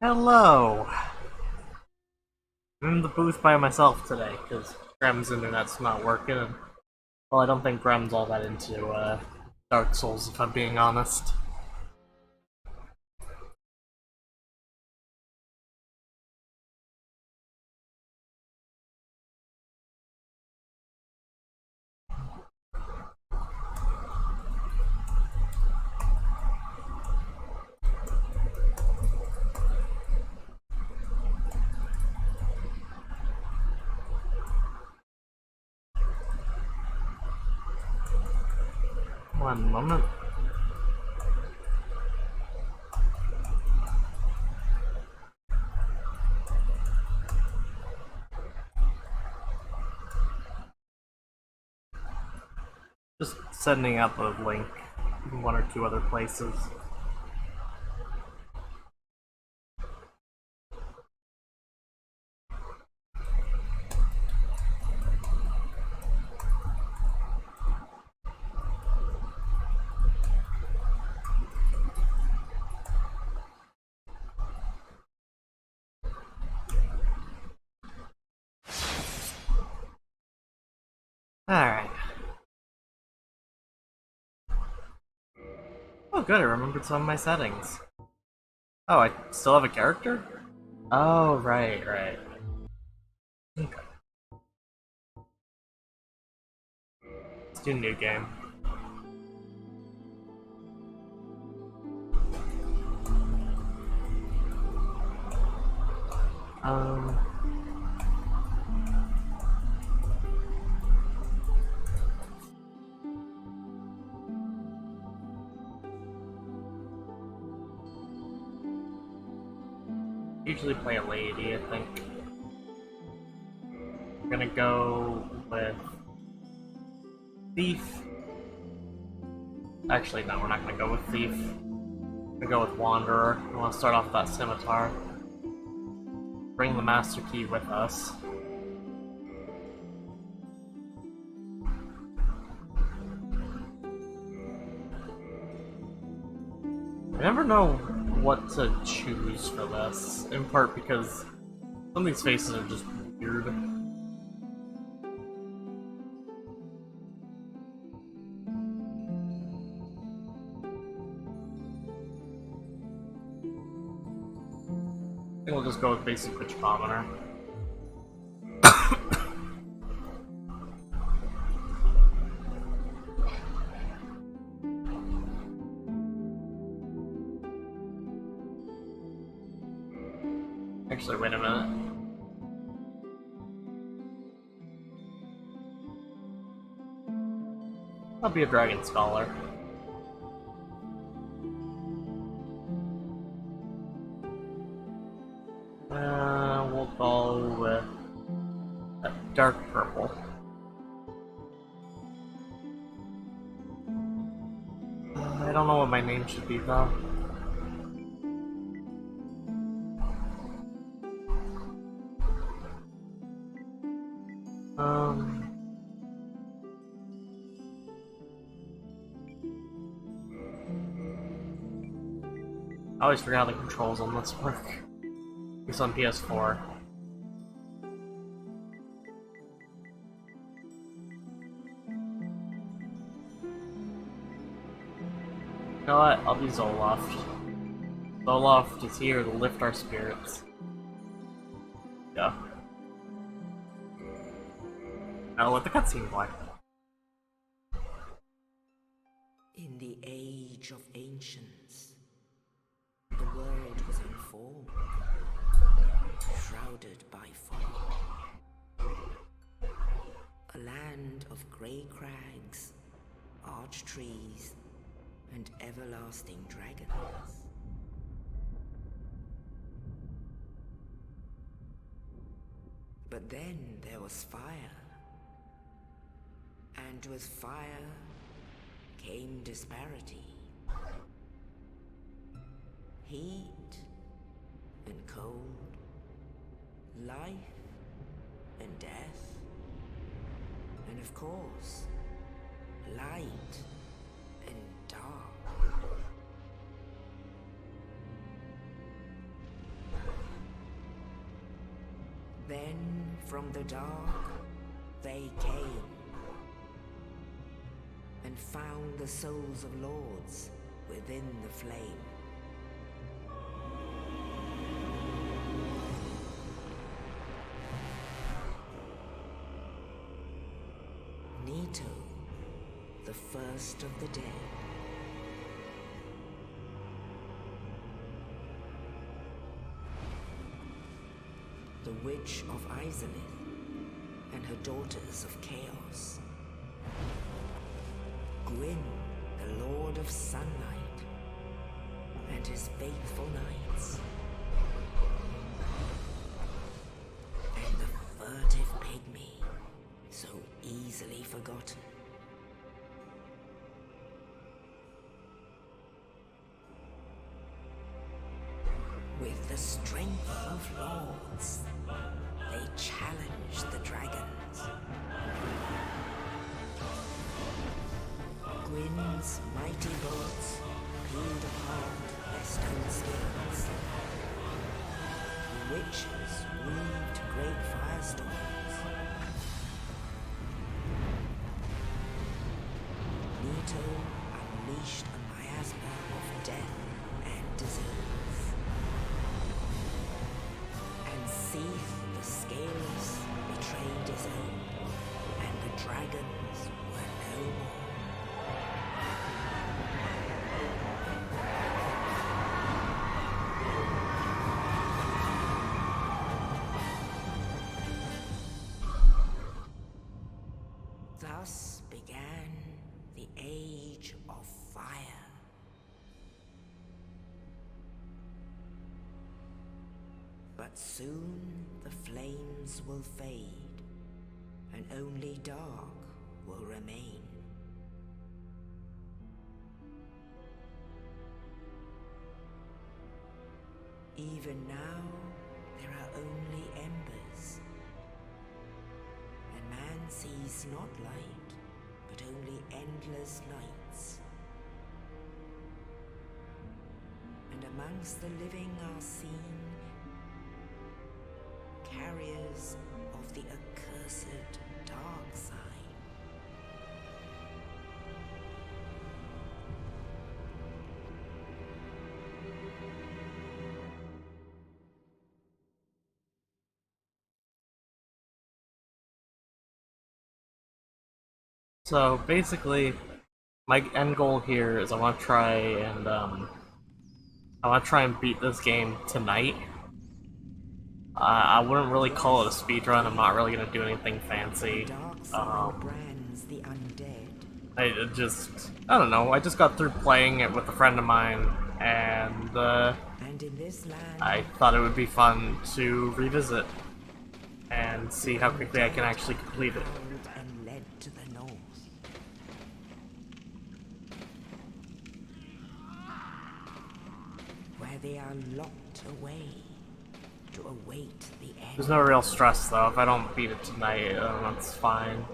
Hello! I'm in the booth by myself today, because Grem's internet's not working, and, well, I don't think Grem's all that into, Dark Souls, if I'm being honest. One moment. Just sending out the link in one or two other places. Alright. Oh good, I remembered some of my settings. Oh, I still have a character? Oh, right. Okay. Let's do new game. Um... Usually play a lady, I think. I'm gonna go with Thief. Actually, no, we're not gonna go with Thief. We're gonna go with Wanderer. We want to start off with that Scimitar. Bring the Master Key with us. I never know what to choose for this, in part because some of these faces are just weird. I think we'll just go with basic Witch Commoner. Actually, wait a minute. I'll be a Dragon Scholar. We'll go with a dark purple. I don't know what my name should be though. I always forget how the controls on this work. It's on PS4. You know what? I'll be Zoloft. Zoloft is here to lift our spirits. Yeah. Now let the cutscene play. In the age of ancients, the world was in form, shrouded by fog. A land of grey crags, arch trees, and everlasting dragons. But then there was fire, and with fire came disparity. Heat and cold, life and death, and of course, light and dark. Then, from the dark, they came and found the souls of lords within the flame. Nito, the first of the dead. The Witch of Izalith and her daughters of Chaos. Gwyn, the Lord of Sunlight, and his faithful knights. And the furtive pygmy, so easily forgotten. With the strength of lords, they challenged the dragons. Gwyn's mighty bolts peeled apart their stone skins. The witches weaved great firestorms. Nito unleashed a miasma of death and disease. And Seath the Scaleless betrayed his own, and the dragons were no more. Thus began the Age of Fire. But soon the flames will fade, and only dark will remain. Even now, there are only embers. And man sees not light, but only endless nights. And amongst the living are seen carriers of the accursed dark side. So basically, my end goal here is I want to try and beat this game tonight. I wouldn't really call it a speedrun. I'm not really gonna do anything fancy. I don't know. I just got through playing it with a friend of mine, and I thought it would be fun to revisit and see how quickly I can actually complete it. Where they are locked away to await the end. There's no real stress though. If I don't beat it tonight, that's fine.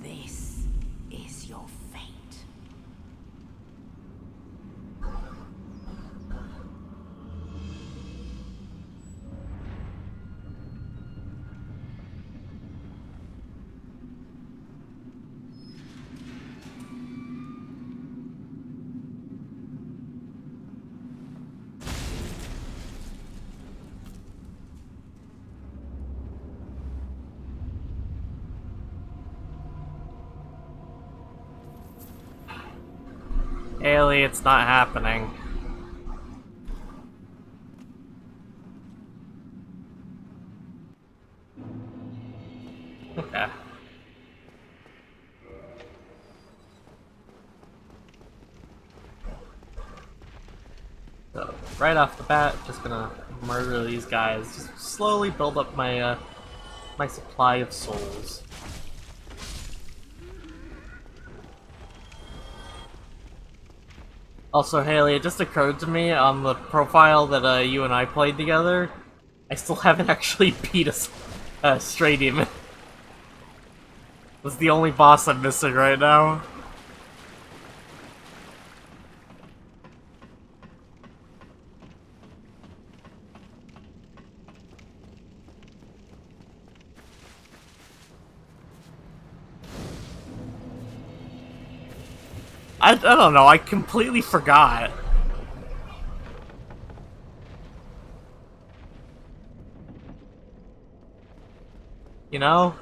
This is your fate. Haley, it's not happening. Okay. So, right off the bat, just gonna murder these guys. Just slowly build up my, my supply of souls. Also, Haley, it just occurred to me on the profile that you and I played together, I still haven't actually beat a Stray Demon. That's the only boss I'm missing right now. I don't know, I completely forgot. You know?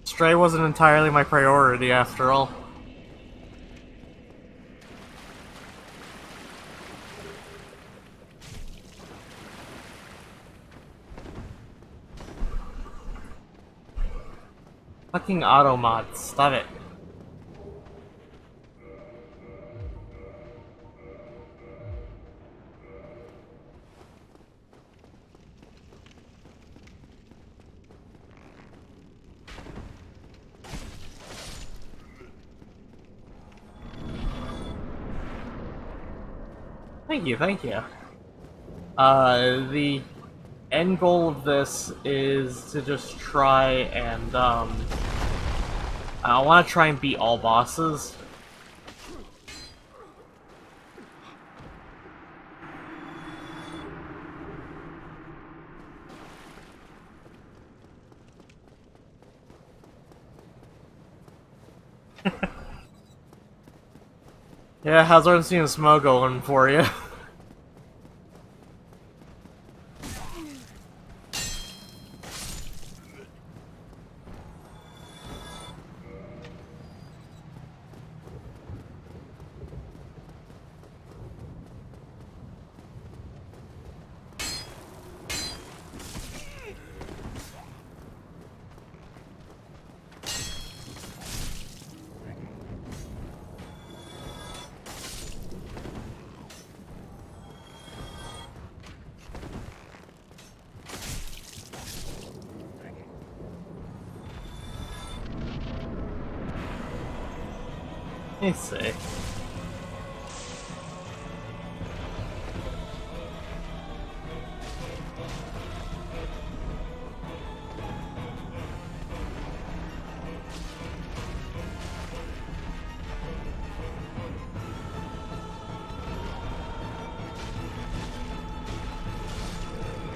Stray wasn't entirely my priority after all. Fucking auto mods, stop it. Thank you, thank you. The end goal of this is to just try and, I want to try and beat all bosses. Yeah, how's Ornstein and Smo going for you? Let's see.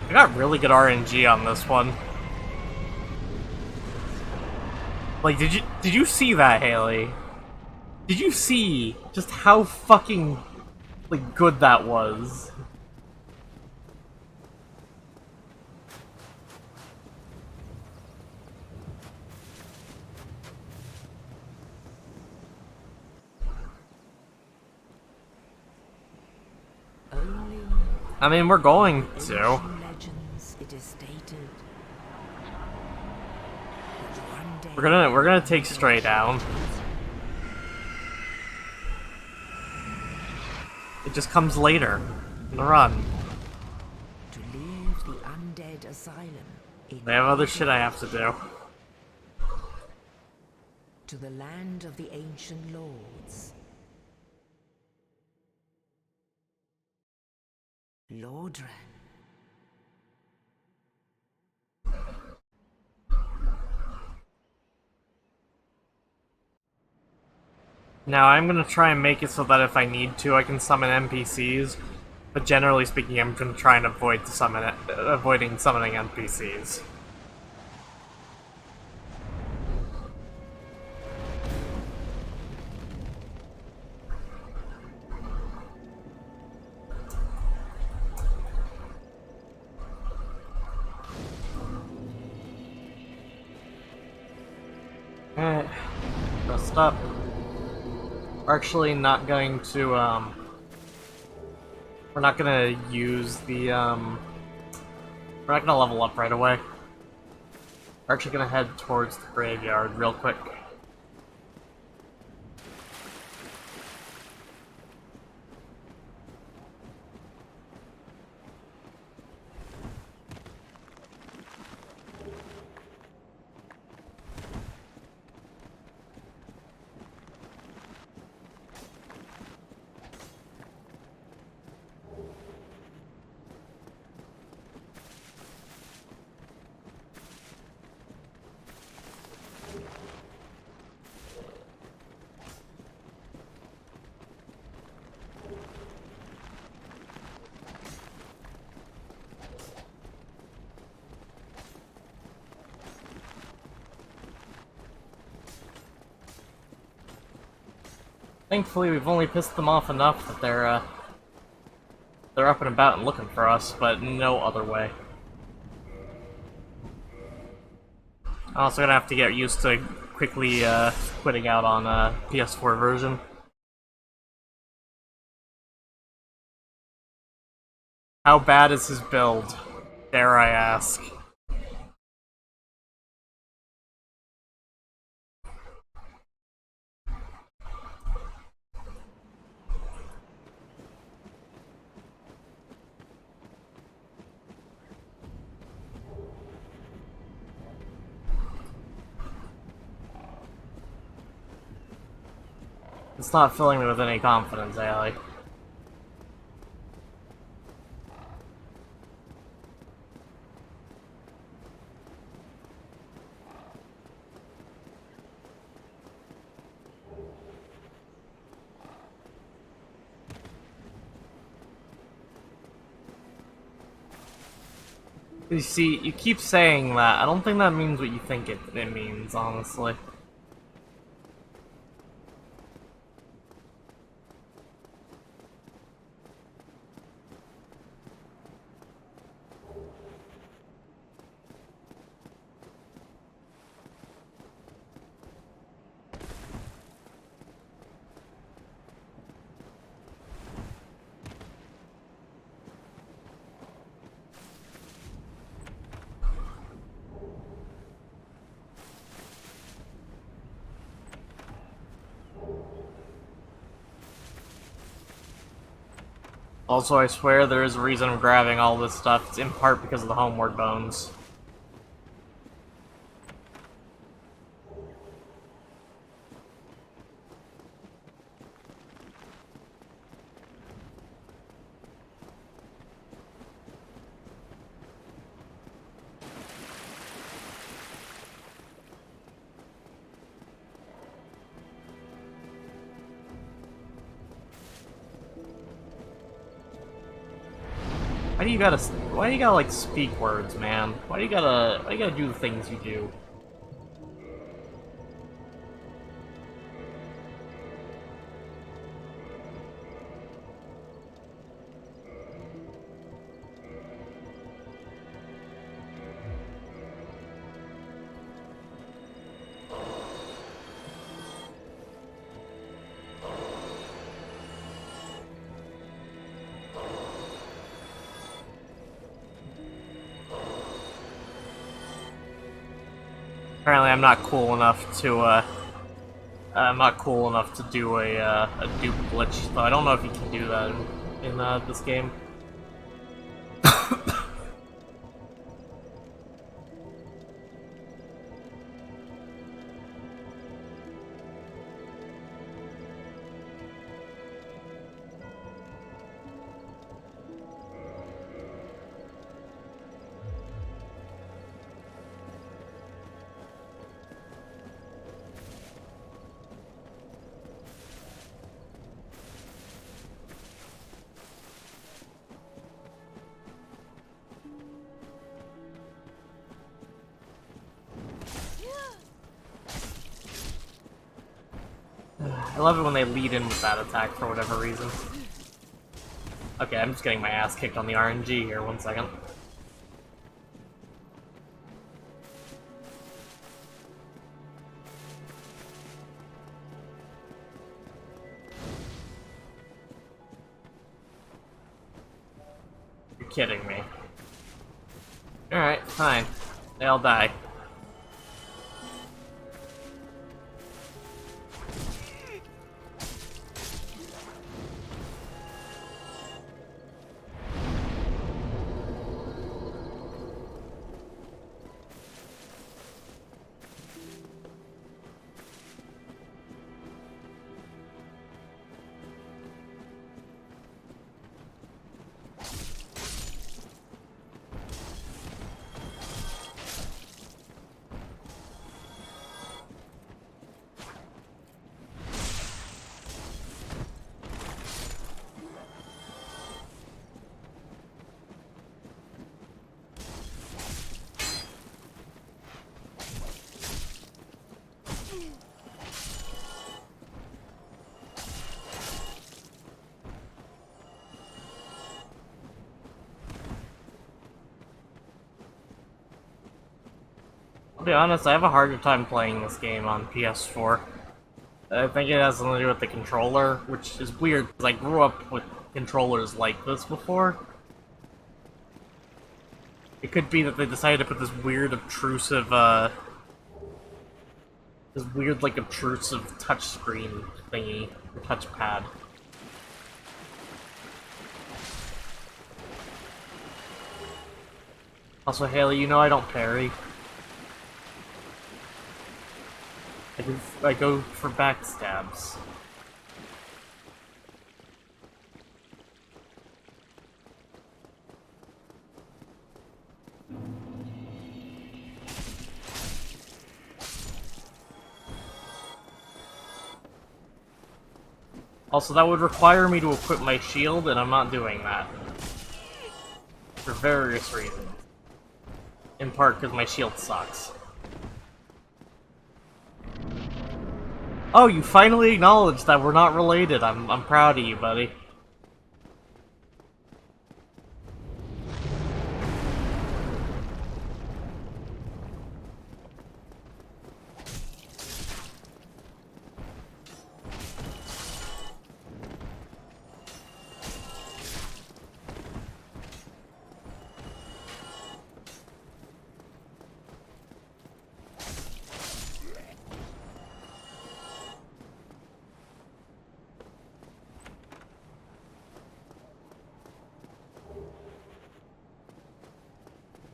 I got really good RNG on this one. Like, did you see that, Haley? Did you see just how fucking, like, good that was? Only I mean, we're going to. ancient legends it is stated that one day We're gonna take Stray down. It just comes later in the run. to leave the undead asylum in I have other shit I have to do. to the land of the ancient lords. Lordran. Now I'm gonna try and make it so that if I need to, I can summon NPCs. But generally speaking, I'm gonna try and avoiding summoning NPCs. Alright, rest up. We're actually not going to, we're not gonna use the, we're not gonna level up right away. We're actually gonna head towards the graveyard real quick. Thankfully, we've only pissed them off enough that they're up and about and looking for us, but no other way. I'm also gonna have to get used to quickly quitting out on PS4 version. How bad is his build? Dare I ask? It's not filling me with any confidence, Ali. You see, you keep saying that. I don't think that means what you think it means, honestly. Also, I swear there is a reason I'm grabbing all this stuff. It's in part because of the homeward bones. Why do you gotta like speak words, man? Why do you gotta do the things you do? Apparently, I'm not cool enough to do a dupe glitch, though I don't know if you can do that in this game. I love it when they lead in with that attack for whatever reason. Okay, I'm just getting my ass kicked on the RNG here, 1 second. You're kidding me. Alright, fine. They all die. I'll be honest, I have a harder time playing this game on PS4. I think it has something to do with the controller, which is weird, because I grew up with controllers like this before. It could be that they decided to put this weird, obtrusive, obtrusive touchscreen thingy, or touchpad. Also, Haley, you know I don't parry. I go for backstabs. Also, that would require me to equip my shield, and I'm not doing that. For various reasons. In part, because my shield sucks. Oh, you finally acknowledged that we're not related. I'm proud of you, buddy.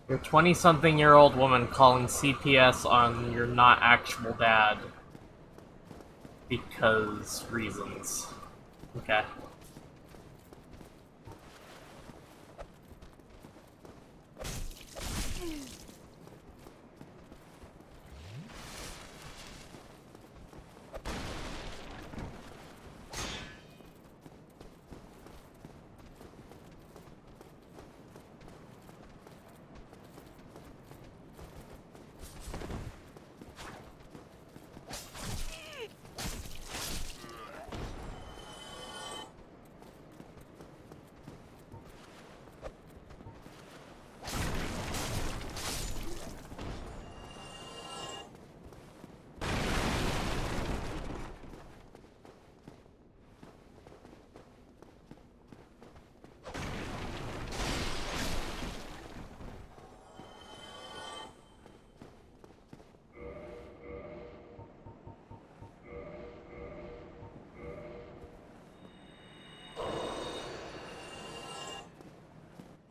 You're a 20-something-year-old woman calling CPS on your not actual dad. Because reasons. Okay.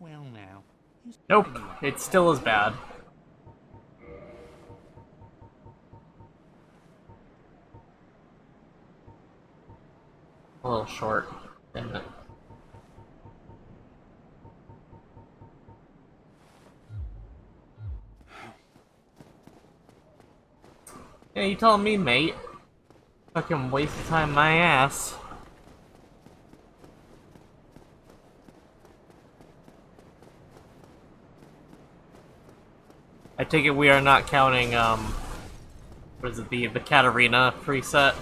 Well now. Nope, it's still as bad. A little short, damn it. Yeah, you telling me, mate? Fucking waste of time my ass. I take it we are not counting, what is it, the Katarina preset?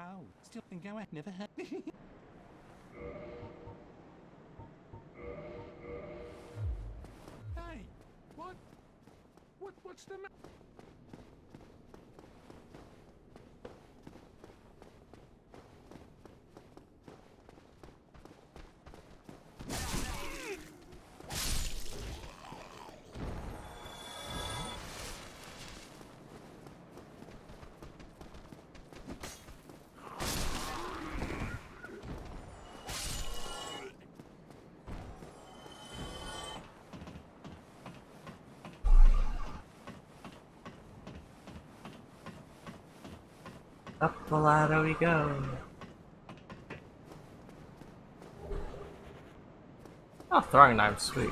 Oh, still think I never had. Hey, what? What's the matter? Up the ladder we go. Oh, throwing knife, sweet.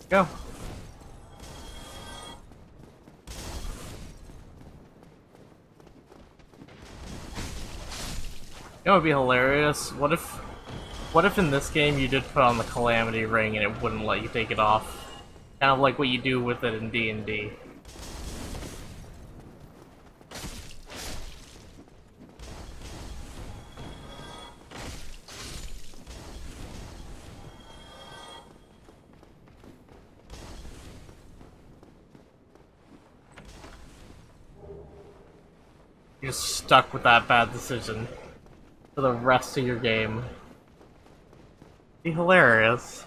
Go. It would be hilarious. What if in this game you did put on the Calamity Ring and it wouldn't let you take it off? Kind of like what you do with it in D&D. You're stuck with that bad decision for the rest of your game. Be hilarious.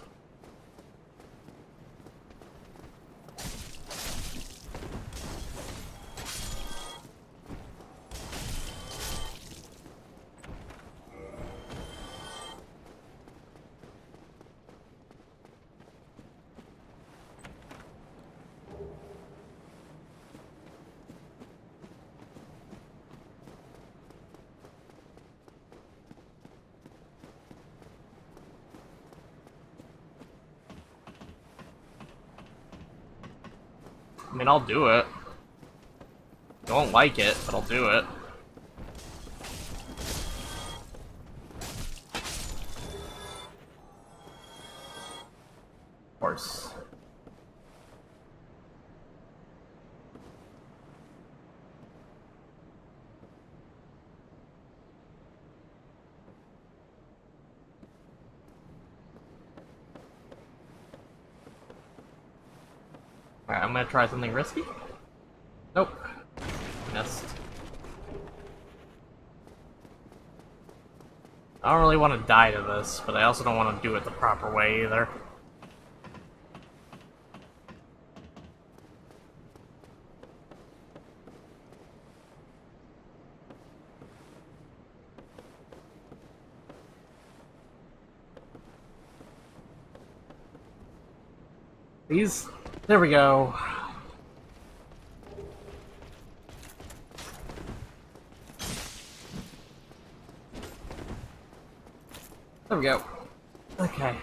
I mean, I'll do it. I won't like it, but I'll do it. Of course. Alright, I'm gonna try something risky. Nope. Missed. I don't really want to die to this, but I also don't want to do it the proper way either. These... There we go. There we go. Okay.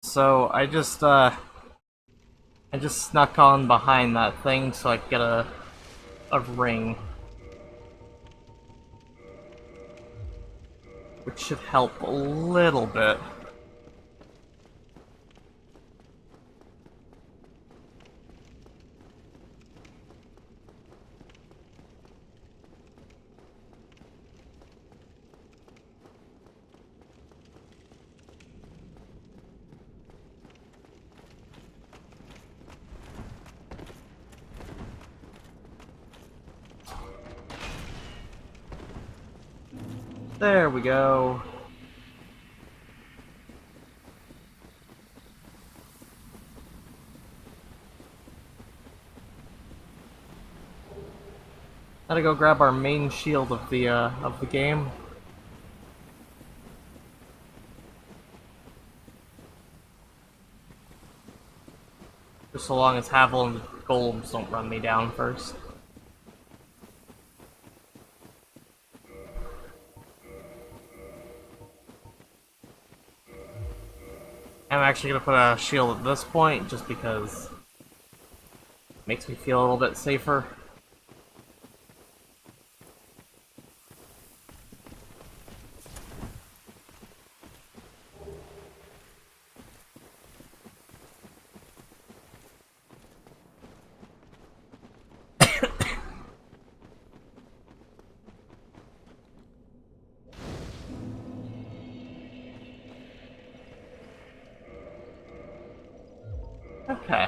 So I just snuck on behind that thing so I could get a ring. Which should help a little bit. There we go. Gotta go grab our main shield of the game. Just so long as Havel and Golems don't run me down first. I'm actually gonna put a shield at this point, just because it makes me feel a little bit safer. Okay.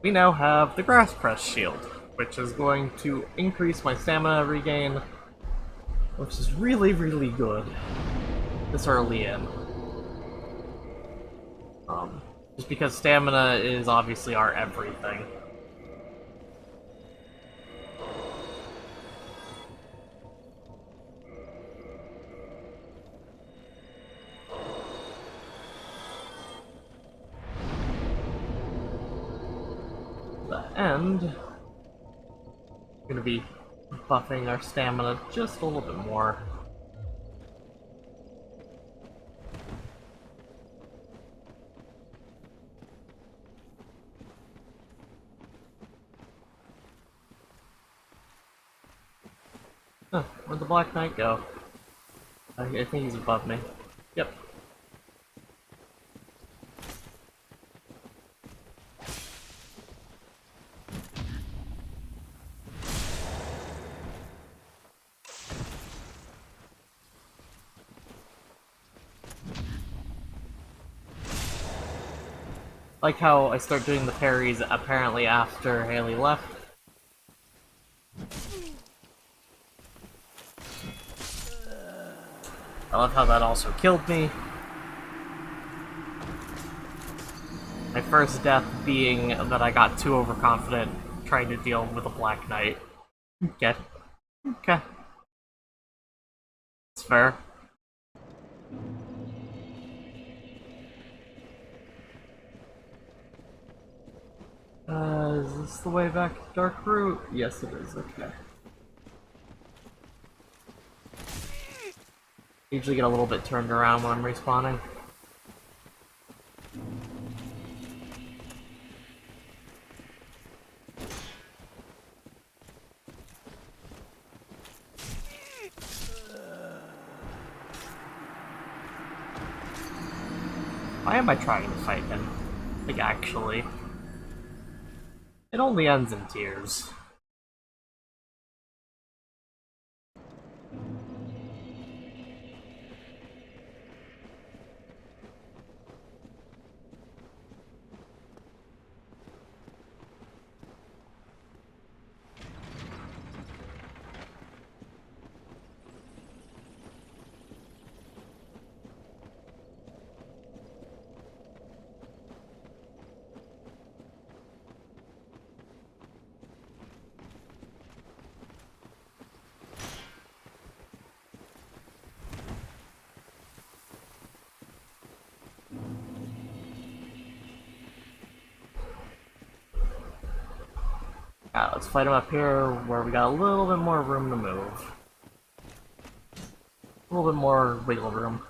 We now have the Grass Press Shield, which is going to increase my stamina regain, which is really, really good this early in. Just because stamina is obviously our everything. The end, we're gonna be buffing our stamina just a little bit more. Huh, where'd the Black Knight go? I think he's above me. Yep. Like how I start doing the parries apparently after Haley left. I love how that also killed me. My first death being that I got too overconfident trying to deal with a Black Knight. Okay. Okay. It's fair. Is this the way back to Dark Root? Yes, it is. Okay. Usually get a little bit turned around when I'm respawning. Why am I trying to fight him? Like, actually. It only ends in tears. Let's fight him up here where we got a little bit more room to move. A little bit more wiggle room.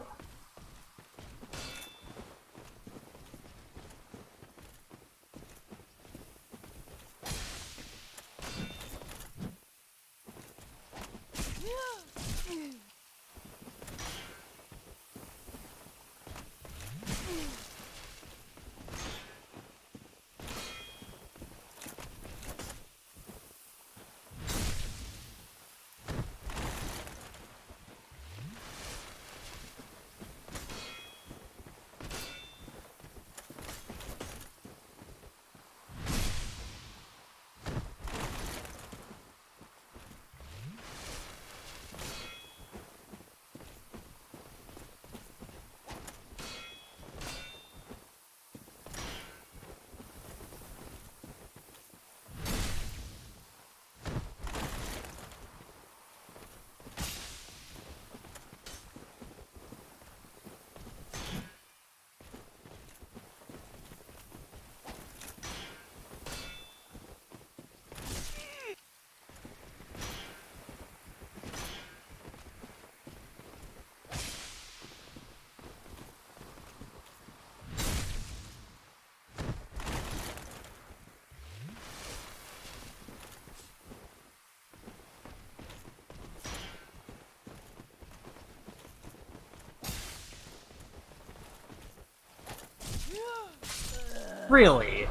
Really?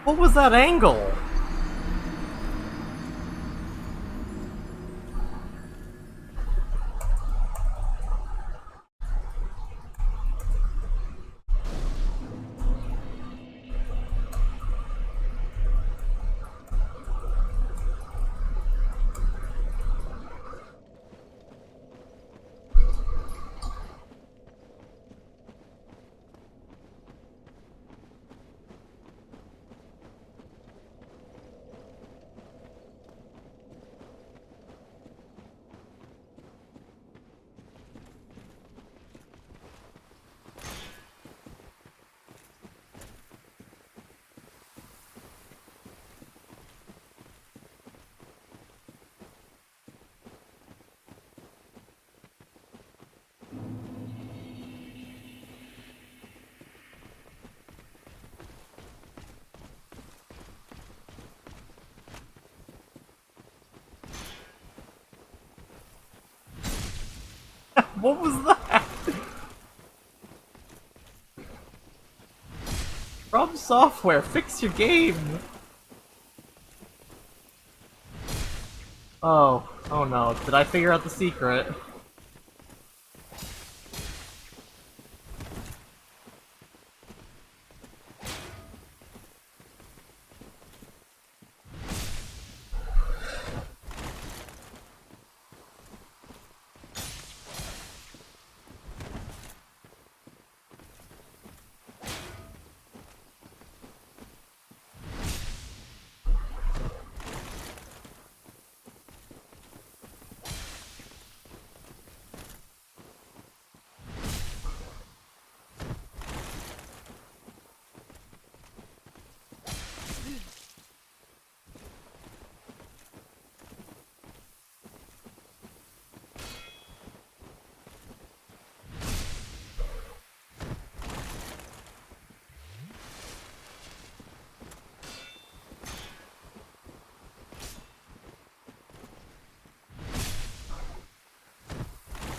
What was that angle? What was that? From Software, fix your game! Oh no, did I figure out the secret?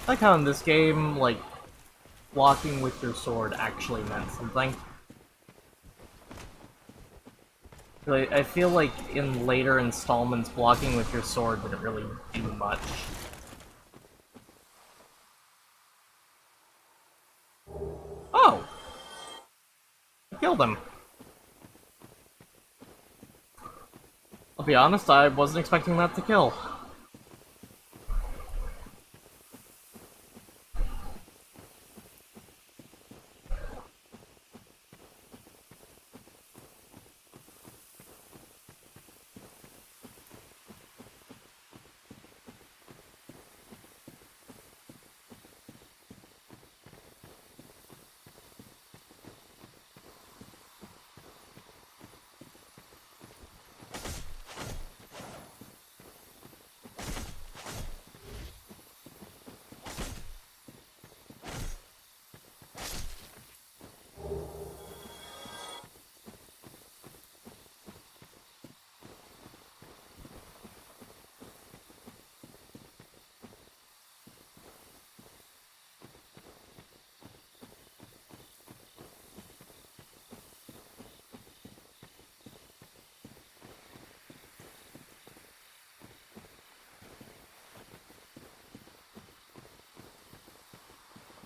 I like how in this game, like, blocking with your sword actually meant something. I feel like in later installments, blocking with your sword didn't really do much. Oh! I killed him. I'll be honest, I wasn't expecting that to kill.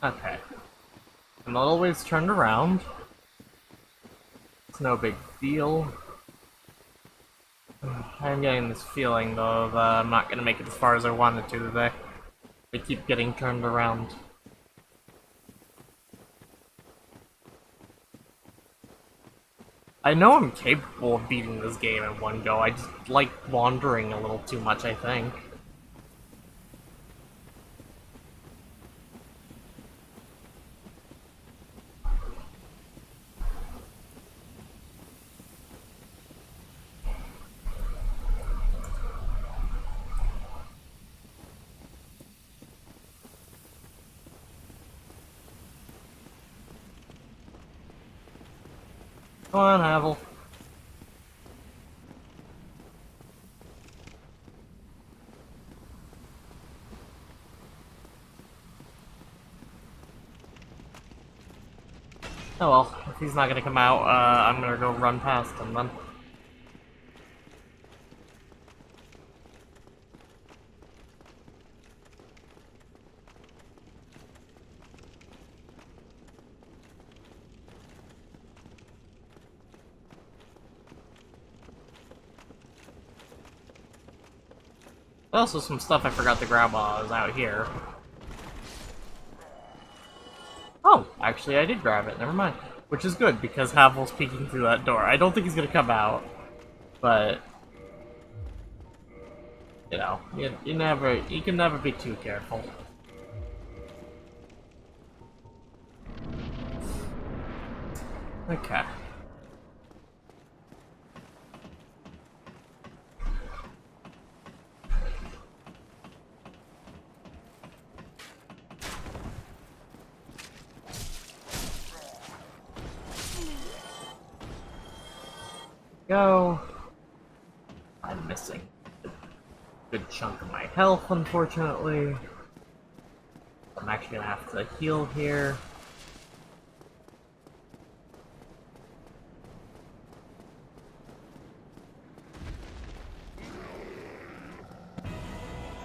Okay. I'm not always turned around. It's no big deal. I'm getting this feeling, though, that I'm not gonna make it as far as I wanted to today. They keep getting turned around. I know I'm capable of beating this game in one go, I just like wandering a little too much, I think. Come on, Havel. Oh well, if he's not gonna come out, I'm gonna go run past him then. Also, some stuff I forgot to grab while I was out here. Oh, actually I did grab it, never mind. Which is good, because Havel's peeking through that door. I don't think he's gonna come out, but... You know, you can never be too careful. Okay. Go. I'm missing a good chunk of my health, unfortunately. I'm actually gonna have to heal here.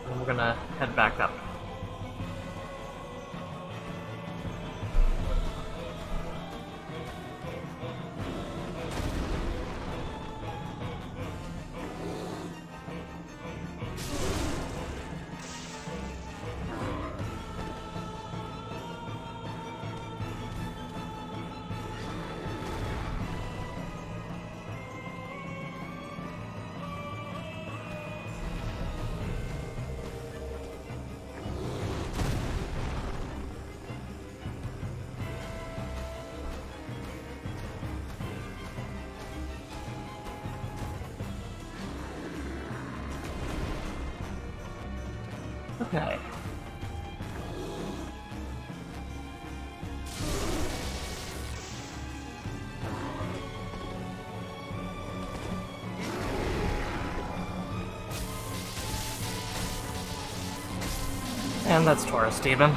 And we're gonna head back up. Okay. And that's Taurus Steven.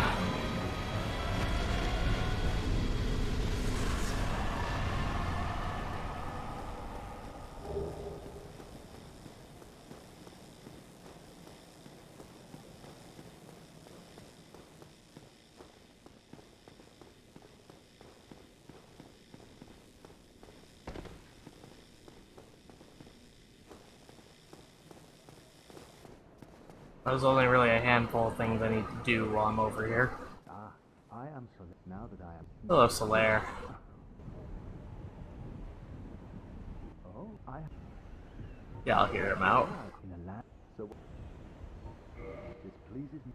There's only really a handful of things I need to do while I'm over here. Ah, I am Soler. Now that I am. Hello, Solaire. Oh, I. Yeah, I'll hear him out. In a land. So. This pleases me.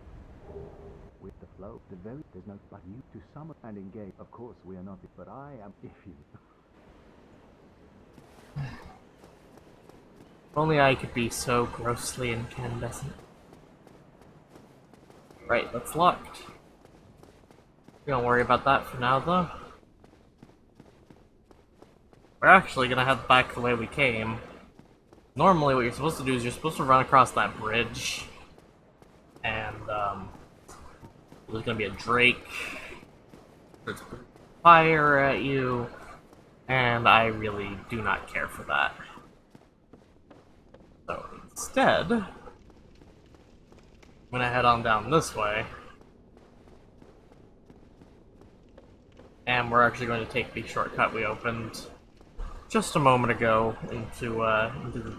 With the flow, there's no but you to summon and engage. Of course, we are not, but I am. If you. If only I could be so grossly incandescent. Right, that's locked. We don't worry about that for now, though. We're actually gonna head back the way we came. Normally, what you're supposed to do is you're supposed to run across that bridge. And, there's gonna be a Drake. There's fire at you. And I really do not care for that. So, instead, I'm gonna head on down this way. And we're actually going to take the shortcut we opened just a moment ago into the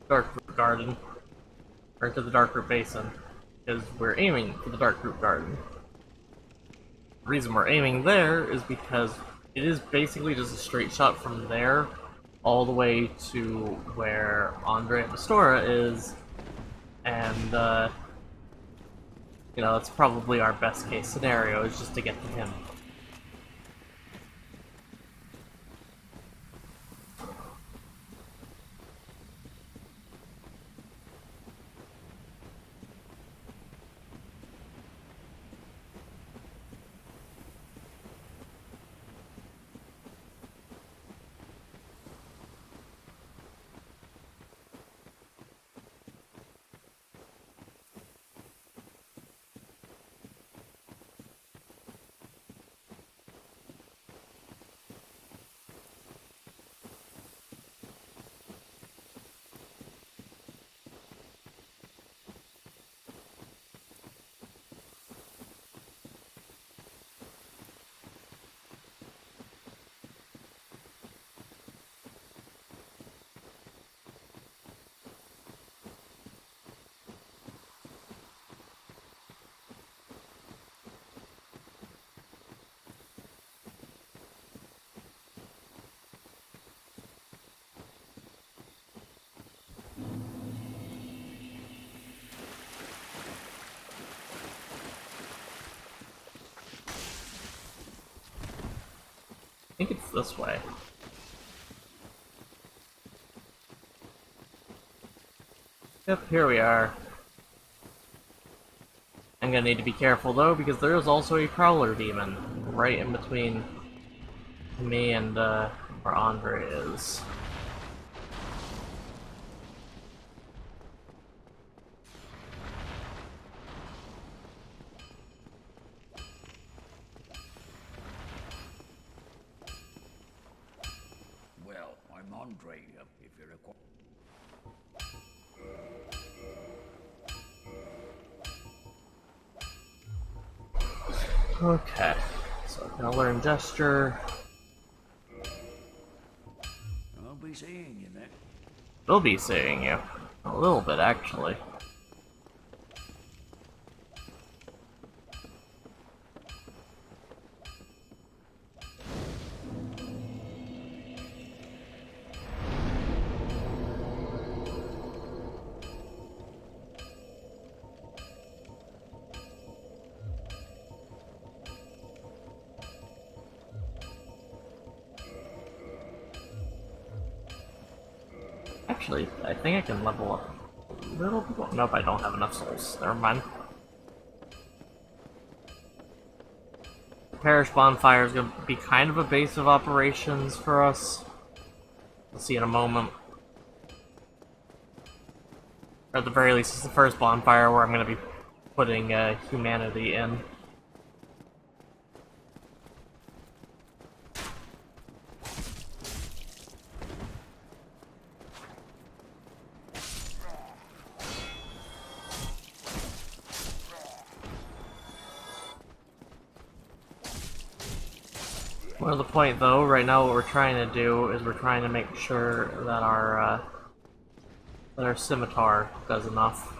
Dark Root Garden. Or into the Dark Root Basin. Because we're aiming for the Dark Root Garden. The reason we're aiming there is because it is basically just a straight shot from there all the way to where Andre Pastora is. And, you know, that's probably our best case scenario, is just to get to him. think it's this way. Yep, here we are. I'm gonna need to be careful though, because there is also a Prowler Demon right in between me and where Andre is. Well, I'm Andre, if you recall. Okay, so I'm gonna learn Gesture. I'll be seeing you then. We'll be seeing you. A little bit, actually. Actually, I think I can level up a little bit more. Nope, I don't have enough souls. Never mind. Parish Bonfire is going to be kind of a base of operations for us. We'll see in a moment. Or at the very least, it's the first bonfire where I'm going to be putting humanity in. More to the point, though, right now what we're trying to do is we're trying to make sure that our scimitar does enough.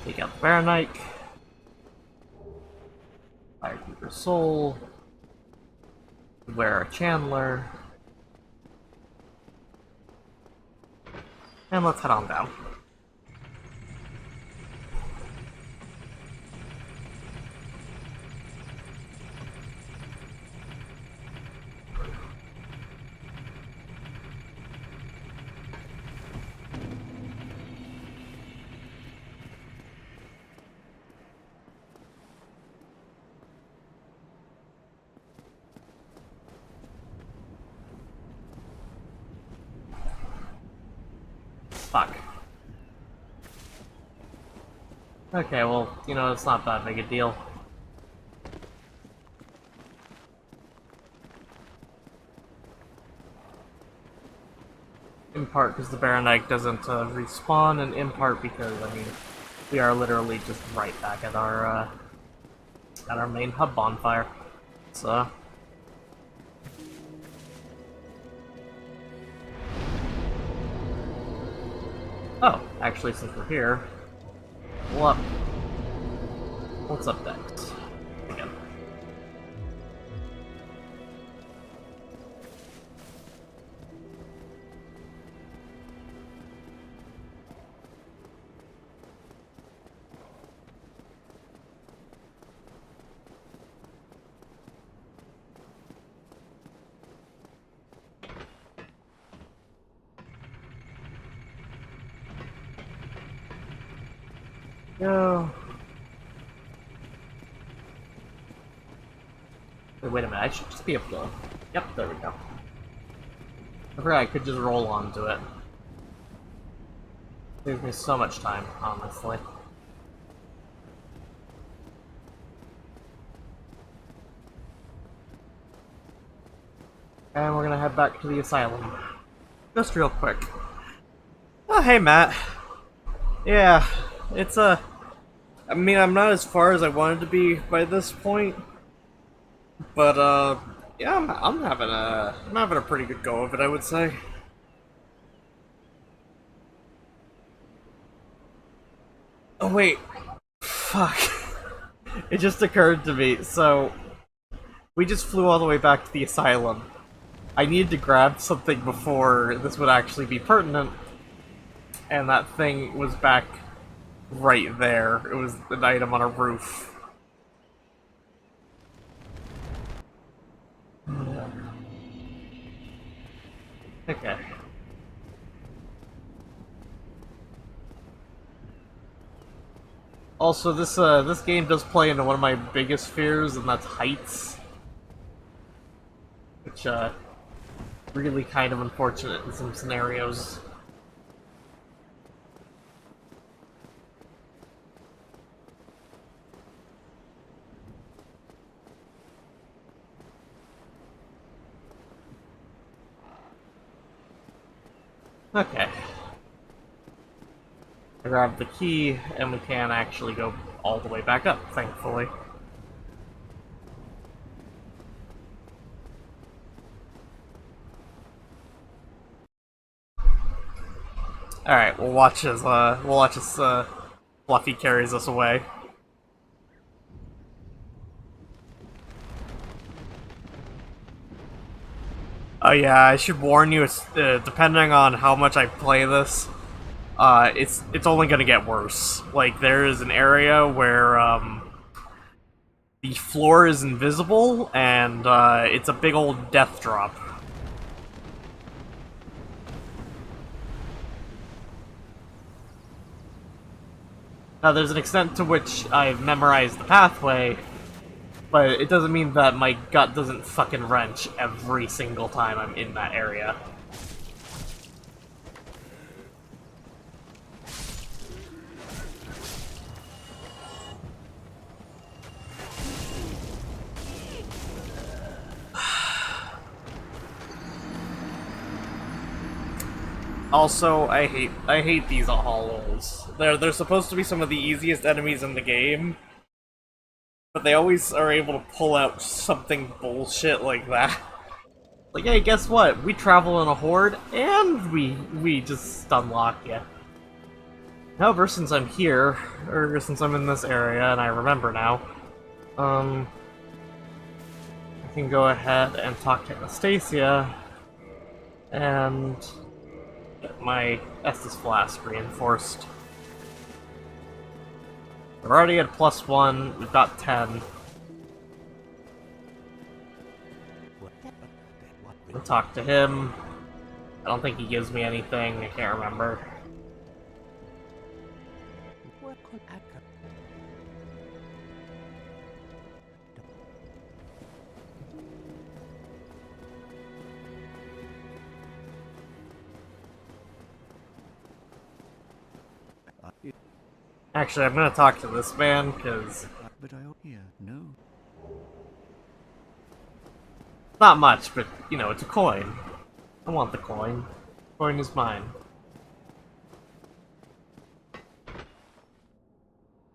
Take out the Baronite. Firekeeper Soul. Wear a Chandler. And let's head on down. Fuck. Okay, well, you know, it's not that big a deal. In part because the Baronite doesn't respawn, and in part because, I mean, we are literally just right back at our main hub bonfire. So... Oh, actually, since we're here, what's up next? Again. Go. Wait a minute, I should just be able to... Yep, there we go. I forgot I could just roll onto it. Saves me so much time, honestly. And we're gonna head back to the asylum. Just real quick. Oh, hey, Matt. Yeah, it's I mean, I'm not as far as I wanted to be by this point, but yeah, I'm having a pretty good go of it, I would say. wait. Fuck. It just occurred to me. So, we just flew all the way back to the asylum. I needed to grab something before this would actually be pertinent. And that thing was back right there. It was an item on a roof. Okay. Also, this game does play into one of my biggest fears, and that's heights. Which, really kind of unfortunate in some scenarios. Okay. I grabbed the key, and we can actually go all the way back up, thankfully. Alright, we'll watch as Fluffy carries us away. Oh yeah, I should warn you, it's, depending on how much I play this, it's only gonna get worse. Like, there is an area where, the floor is invisible, and, it's a big old death drop. Now, there's an extent to which I've memorized the pathway, but it doesn't mean that my gut doesn't fucking wrench every single time I'm in that area. Also, I hate these hollows. They're supposed to be some of the easiest enemies in the game, but they always are able to pull out something bullshit like that. Like, hey, guess what? We travel in a horde, and we just unlock you. However, since I'm here, or since I'm in this area, and I remember now, I can go ahead and talk to Anastasia, and get my Estus Flask reinforced. We're already at +1, we've got 10. We'll talk to him. I don't think he gives me anything, I can't remember. Actually, I'm gonna talk to this man, because... But I no. Not much, but, you know, it's a coin. I want the coin. Coin is mine.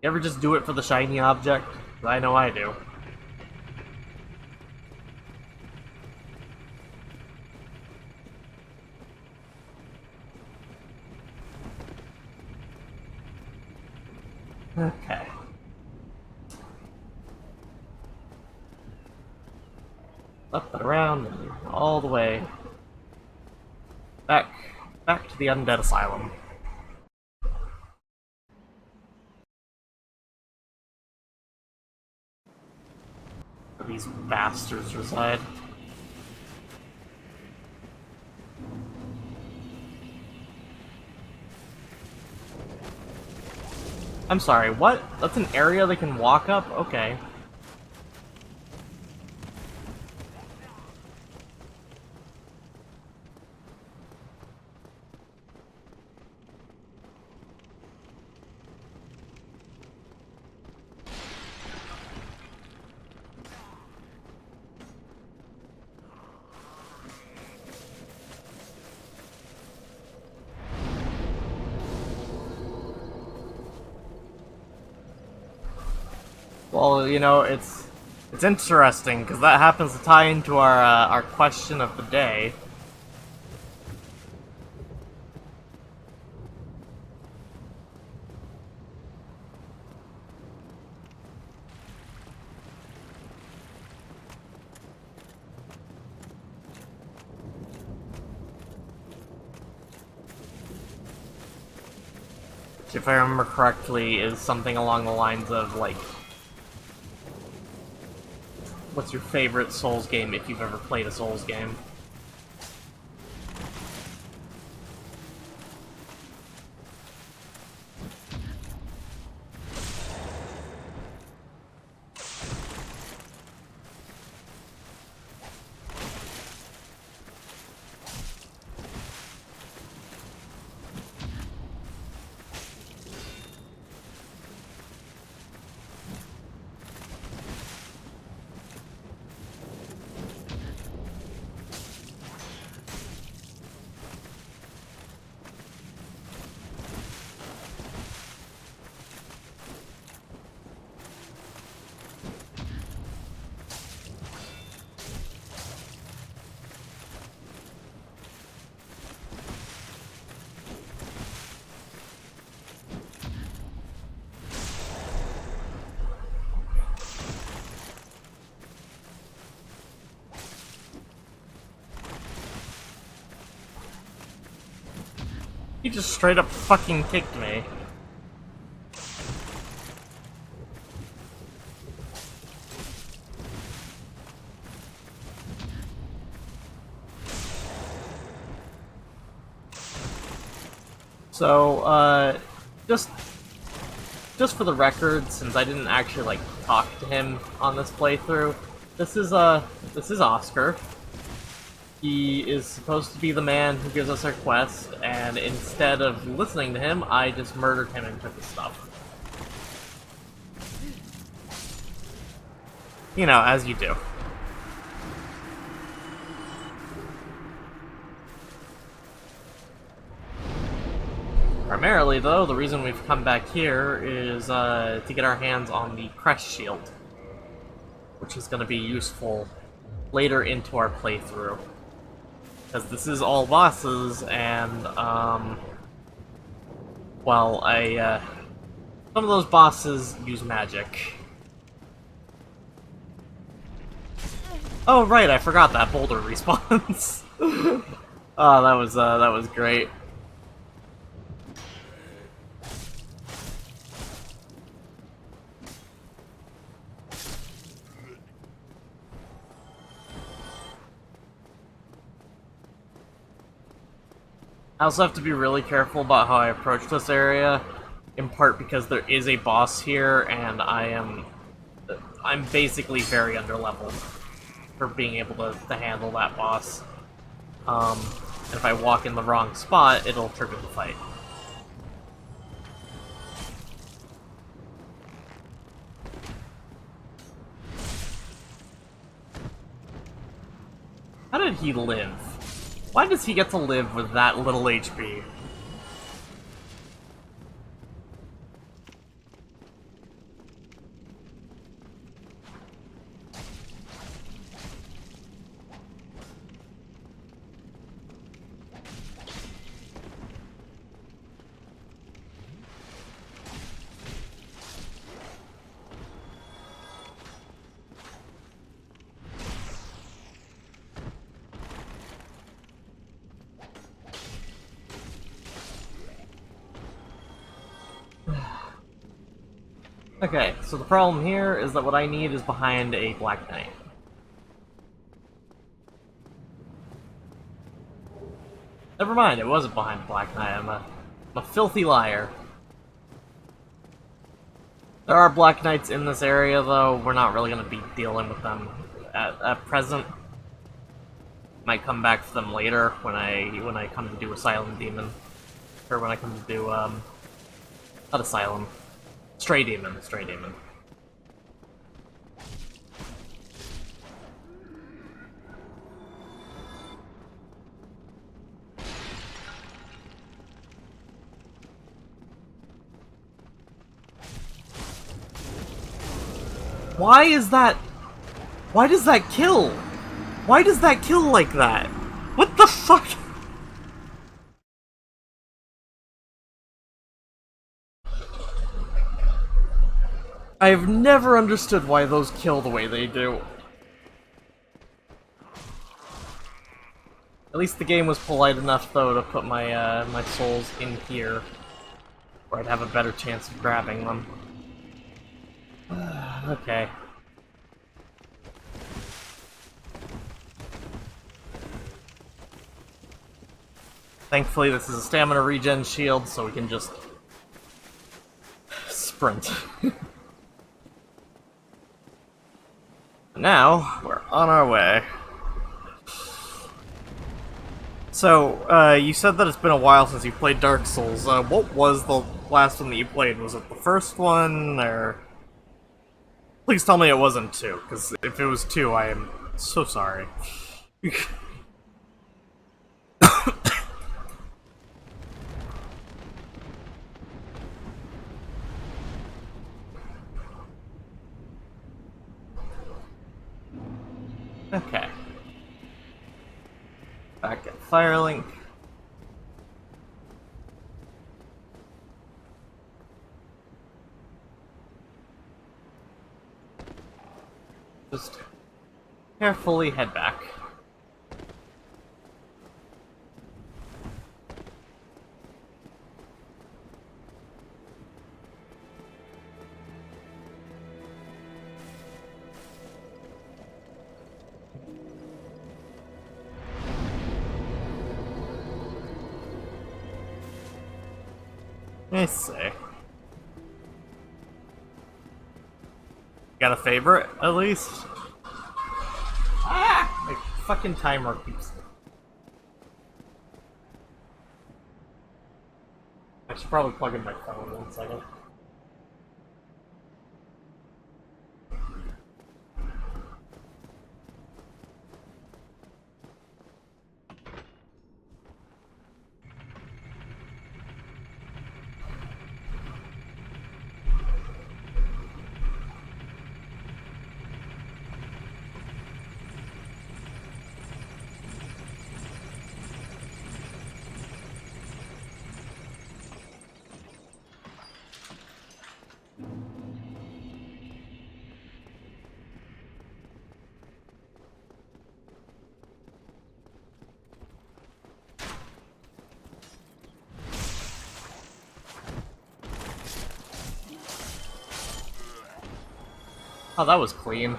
You ever just do it for the shiny object? 'Cause I know I do. Okay. Up and around and all the way back to the Undead Asylum. Where these bastards reside. I'm sorry, what? That's an area they can walk up? Okay. Well, you know, it's interesting because that happens to tie into our question of the day. if I remember correctly, is something along the lines of, like, what's your favorite Souls game if you've ever played a Souls game? He just straight up fucking kicked me. So, just for the record, since I didn't actually, like, talk to him on this playthrough, this is Oscar. He is supposed to be the man who gives us our quest, and instead of listening to him, I just murdered him and took his stuff. You know, as you do. Primarily, though, the reason we've come back here is to get our hands on the Crest Shield, which is going to be useful later into our playthrough. Because this is all bosses, and, well, some of those bosses use magic. Oh, right, I forgot that boulder respawns. Oh, that was great. I also have to be really careful about how I approach this area, in part because there is a boss here, and I'm basically very underleveled for being able to handle that boss. And if I walk in the wrong spot, it'll trigger the fight. How did he live? Why does he get to live with that little HP? Okay, so the problem here is that what I need is behind a Black Knight. Never mind, it wasn't behind a Black Knight. I'm a filthy liar. There are Black Knights in this area, though. We're not really going to be dealing with them at present. Might come back for them later when I come to do Asylum Demon, or when I come to do not Asylum. Stray Demon. Why is that? Why does that kill? Why does that kill like that? What the fuck? I've never understood why those kill the way they do. At least the game was polite enough, though, to put my my souls in here. Where I'd have a better chance of grabbing them. Okay. Thankfully, this is a stamina regen shield, so we can just sprint. Now, we're on our way. So, you said that it's been a while since you played Dark Souls. What was the last one that you played? Was it the first one, or... Please tell me it wasn't 2, because if it was 2, I am so sorry. Okay. Back at Firelink. Just carefully head back. Let's see. Got a favorite, at least? Ah! My fucking timer keeps... I should probably plug in my phone in 1 second. Oh, that was clean.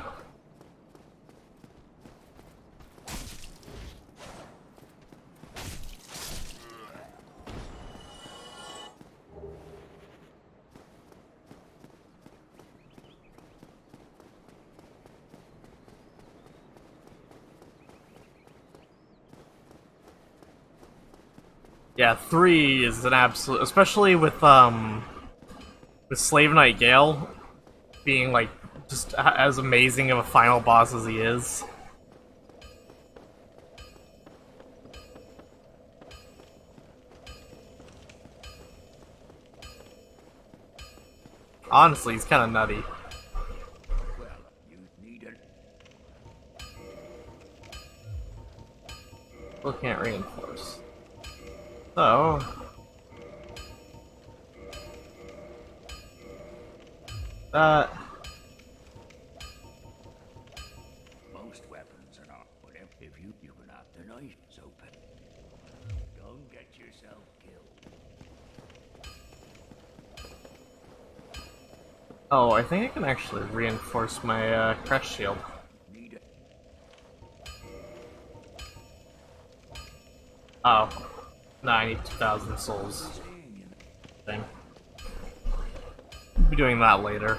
Yeah, 3 is an absolute, especially with Slave Knight Gale being like just as amazing of a final boss as he is. Honestly, he's kind of nutty. Well, you need it. Still can't reinforce. So... Most weapons are not, but if you can have the knife, so don't get yourself killed. Oh, I think I can actually reinforce my crest shield. Need it. Oh. No, I need 2,000 souls. Seeing you. Thing. We'll be doing that later.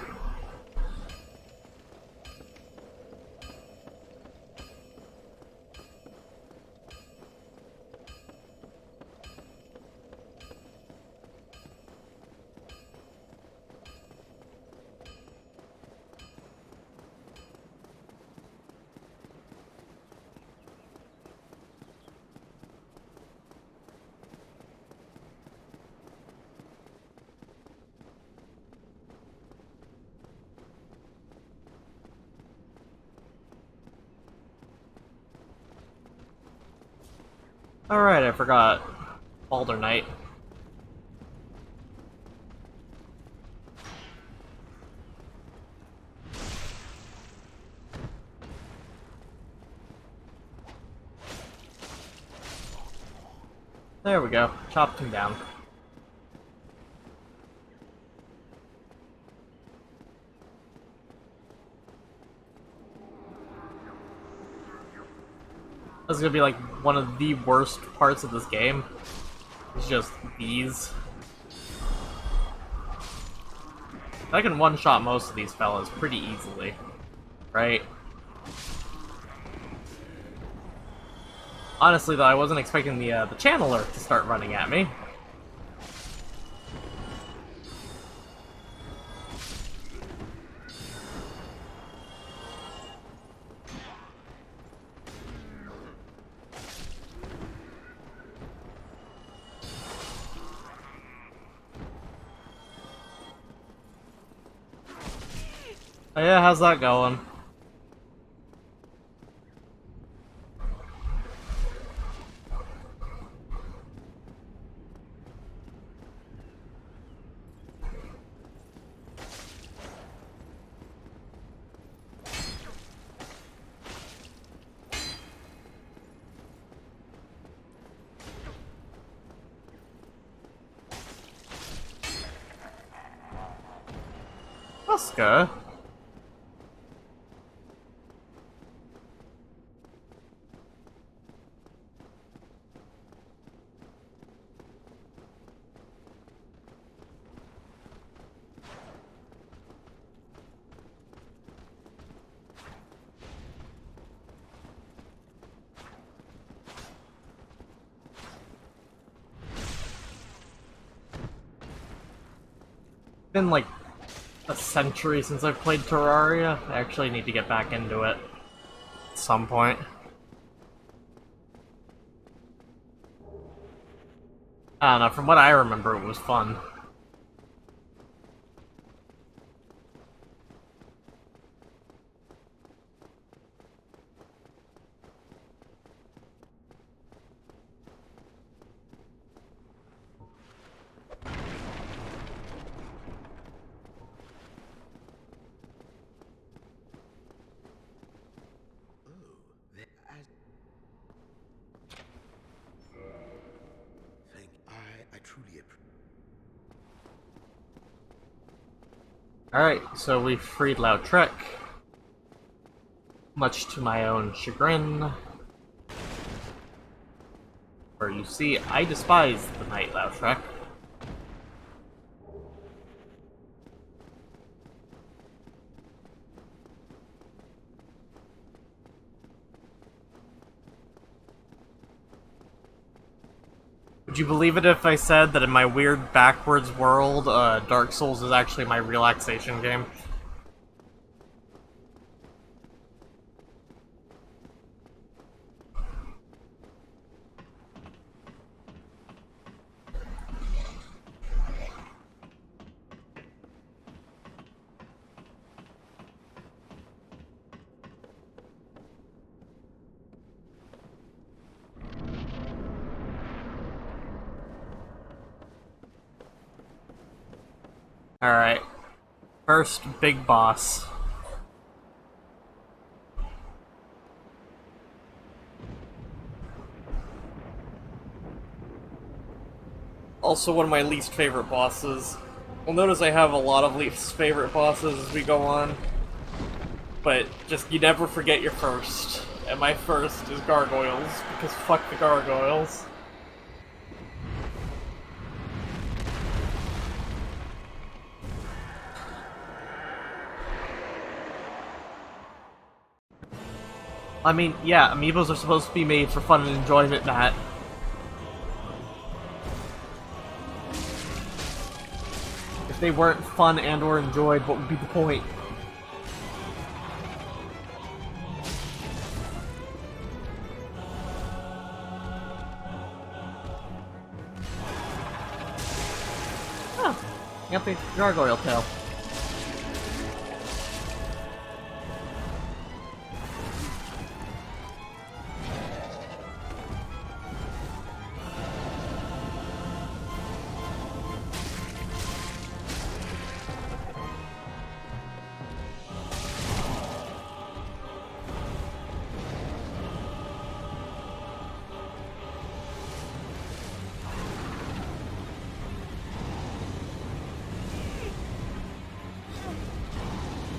Alright, I forgot. Alder Knight. There we go. Chopped him down. That's gonna be like one of the worst parts of this game. It's just these. I can one-shot most of these fellas pretty easily, right? Honestly, though, I wasn't expecting the channeler to start running at me. Oh yeah, how's that going? That's good. Been like a century since I've played Terraria. I actually need to get back into it at some point. I don't know, from what I remember, it was fun. I truly appreciate. Alright, so we freed Lautrec. Much to my own chagrin. For you see, I despise the Knight Lautrec. Would you believe it if I said that in my weird backwards world, Dark Souls is actually my relaxation game? Alright. First big boss. Also one of my least favorite bosses. Well, notice I have a lot of least favorite bosses as we go on. But just, you never forget your first. And my first is gargoyles, because fuck the gargoyles. I mean, yeah, amiibos are supposed to be made for fun and enjoyment, Matt. If they weren't fun and or enjoyed, what would be the point? Oh, got the gargoyle tail.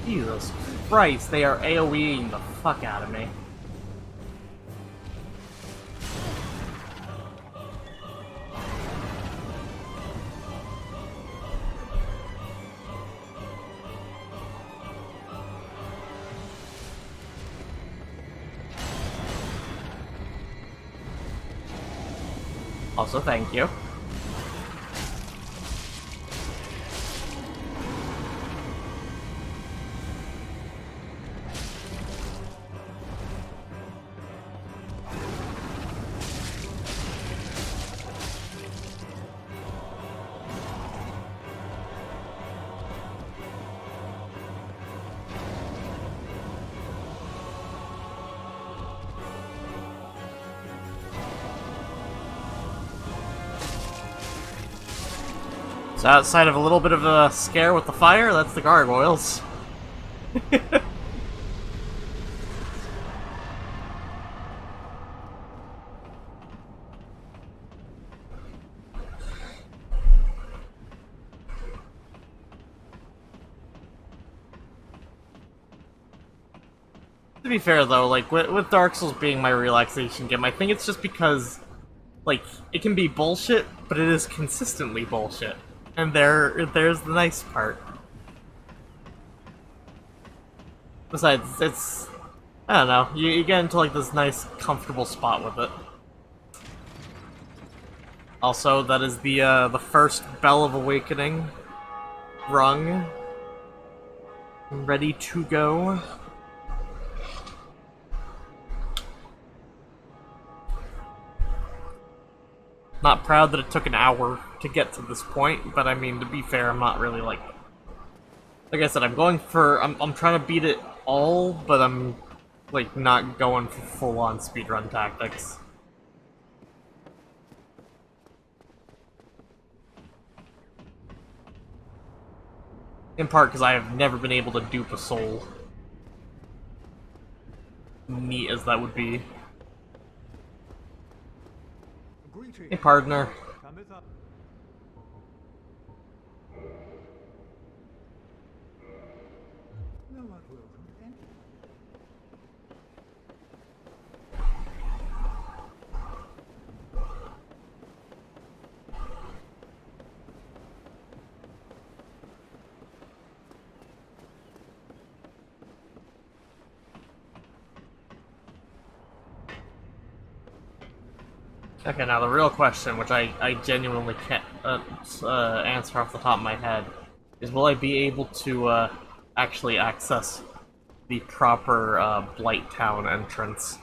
Jesus Christ, they are AoEing the fuck out of me. Also, thank you. So outside of a little bit of a scare with the fire, that's the gargoyles. To be fair though, like with Dark Souls being my relaxation game, I think it's just because, like, it can be bullshit, but it is consistently bullshit. And there's the nice part. Besides, it's, I don't know, you get into like this nice, comfortable spot with it. Also, that is the first Bell of Awakening rung. Ready to go. Not proud that it took an hour to get to this point, but I mean, to be fair, I'm not really like I said, I'm trying to beat it all, but I'm like not going for full-on speedrun tactics. In part because I have never been able to dupe a soul. Neat as that would be. Hey, partner. Okay, now the real question, which I genuinely can't answer off the top of my head, is will I be able to actually access the proper Blight Town entrance?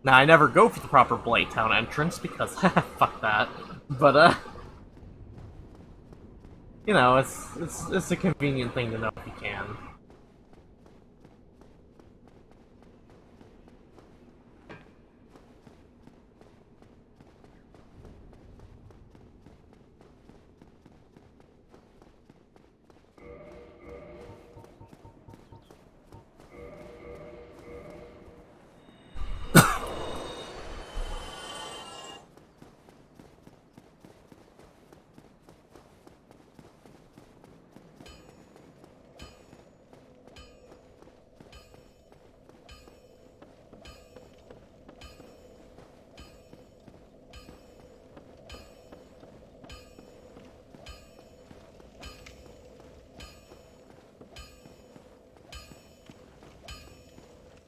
Now, I never go for the proper Blight Town entrance because fuck that. But you know, it's a convenient thing to know if you can.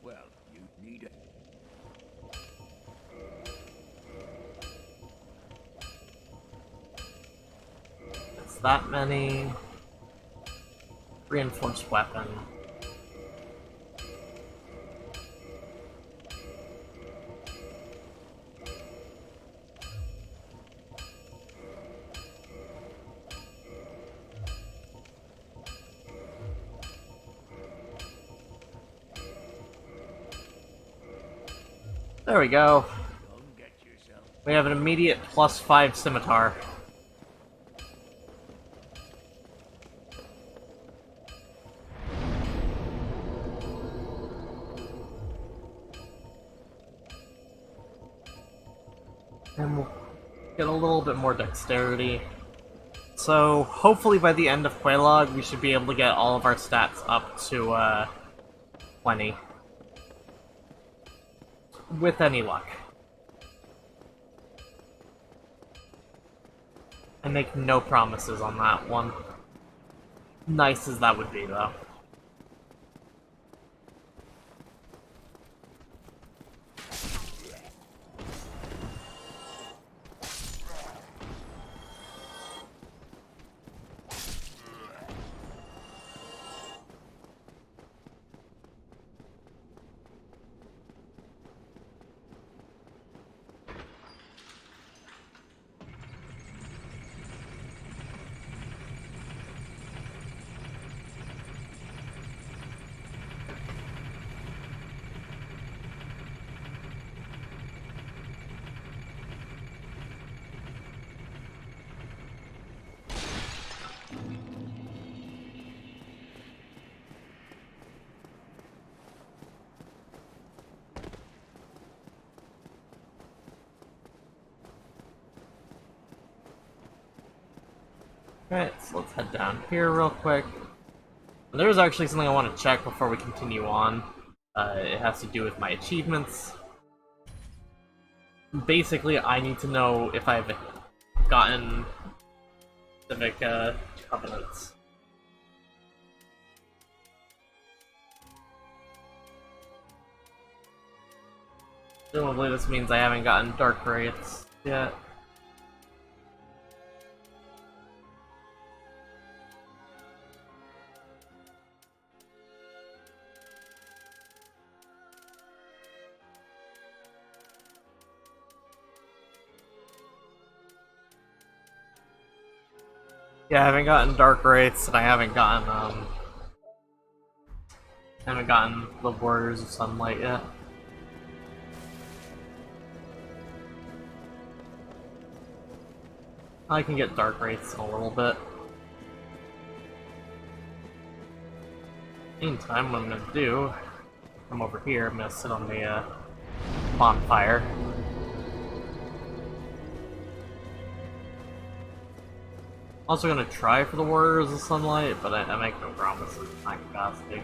Well, you need it. It's that many. Reinforced weapon. There we go. Come get yourself. We have an immediate +5 scimitar. And we'll get a little bit more dexterity. So, hopefully by the end of Quelaag, we should be able to get all of our stats up to, 20. With any luck. I make no promises on that one. Nice as that would be, though. Alright, so let's head down here real quick. There's actually something I want to check before we continue on. It has to do with my achievements. Basically, I need to know if I've gotten civic covenants. Presumably this means I haven't gotten dark wraiths yet. Yeah, I haven't gotten dark wraiths, and I haven't gotten the Warriors of Sunlight yet. I can get dark wraiths in a little bit. Meantime, what I'm gonna do, come over here, I'm gonna sit on the bonfire. Also gonna try for the Warriors of Sunlight, but I make no promises in my capacity.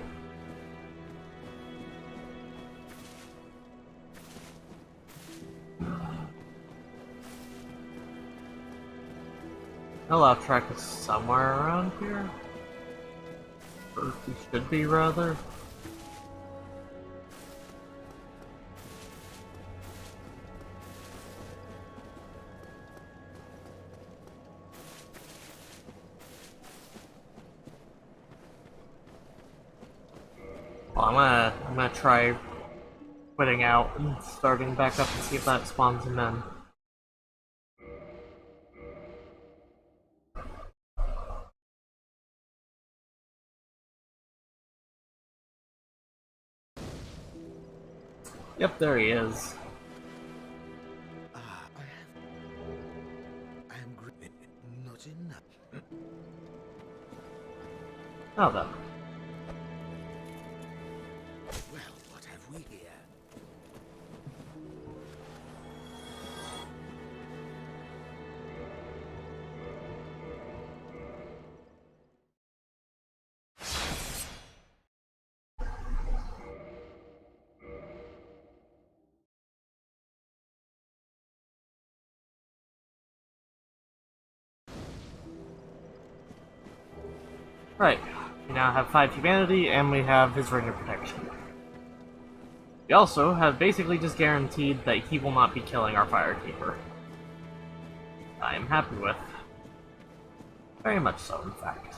I'll track is somewhere around here. Or he should be, rather. Well, I'm gonna try quitting out and starting back up and see if that spawns him in. Yep, there he is. I'm not enough. Oh, then. Well, what have we here? Right. We now have 5 humanity, and we have his ring of protection. We also have basically just guaranteed that he will not be killing our Firekeeper. I am happy with. Very much so, in fact.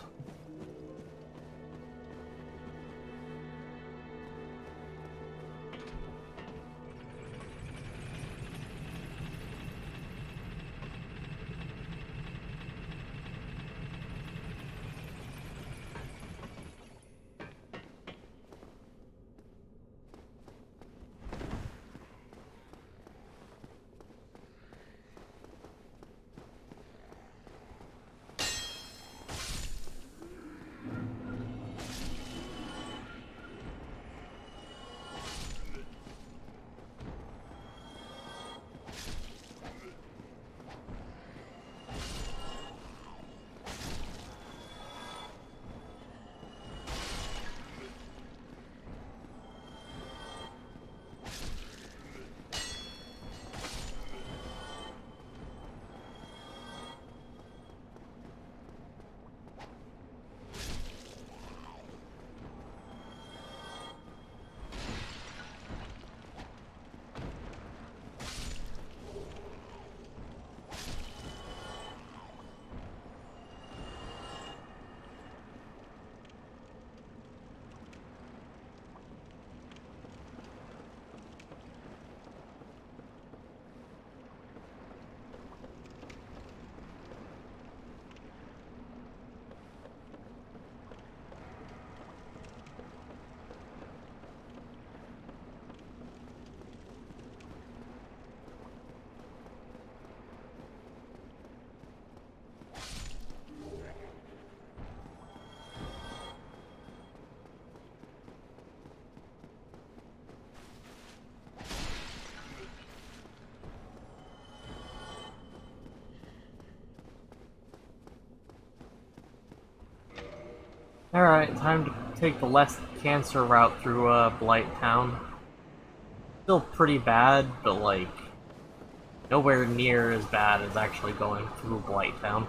Alright, time to take the less cancer route through Blight Town. Still pretty bad, but like nowhere near as bad as actually going through Blight Town.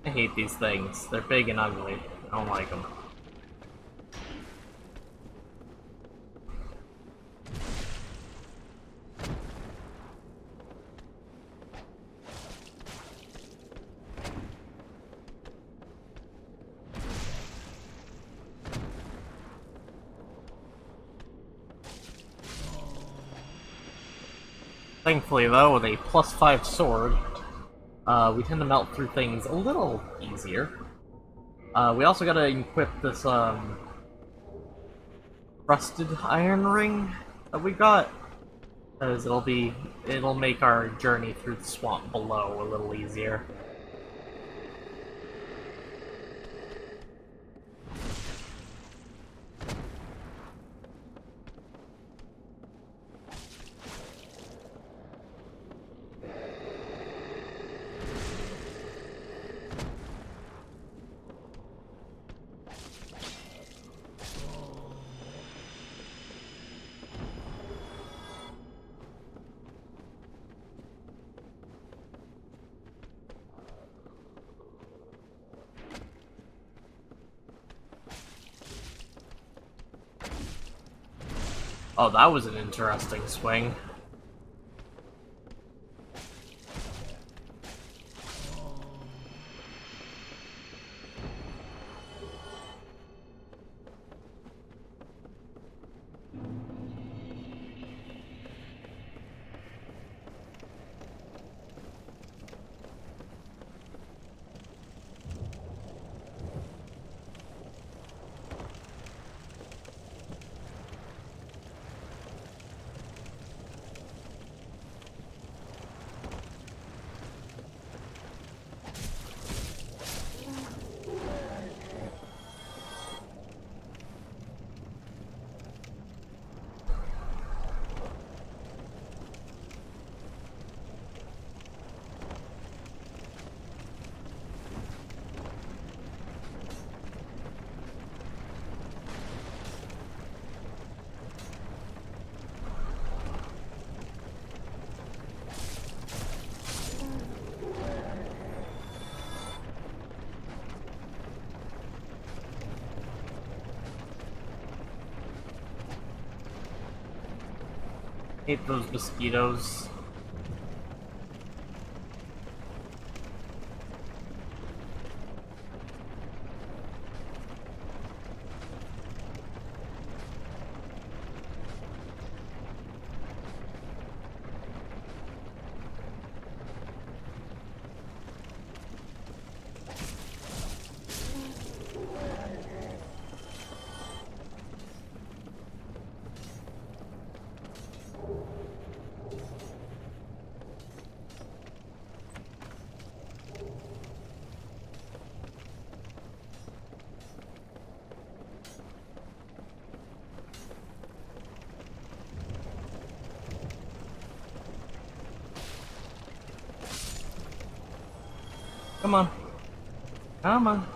I hate these things. They're big and ugly. I don't like them. Thankfully though, with a +5 sword, we tend to melt through things a little easier. We also gotta equip this, rusted iron ring that we got, because it'll make our journey through the swamp below a little easier. Oh, that was an interesting swing. Hate those mosquitoes. Come on. Come on.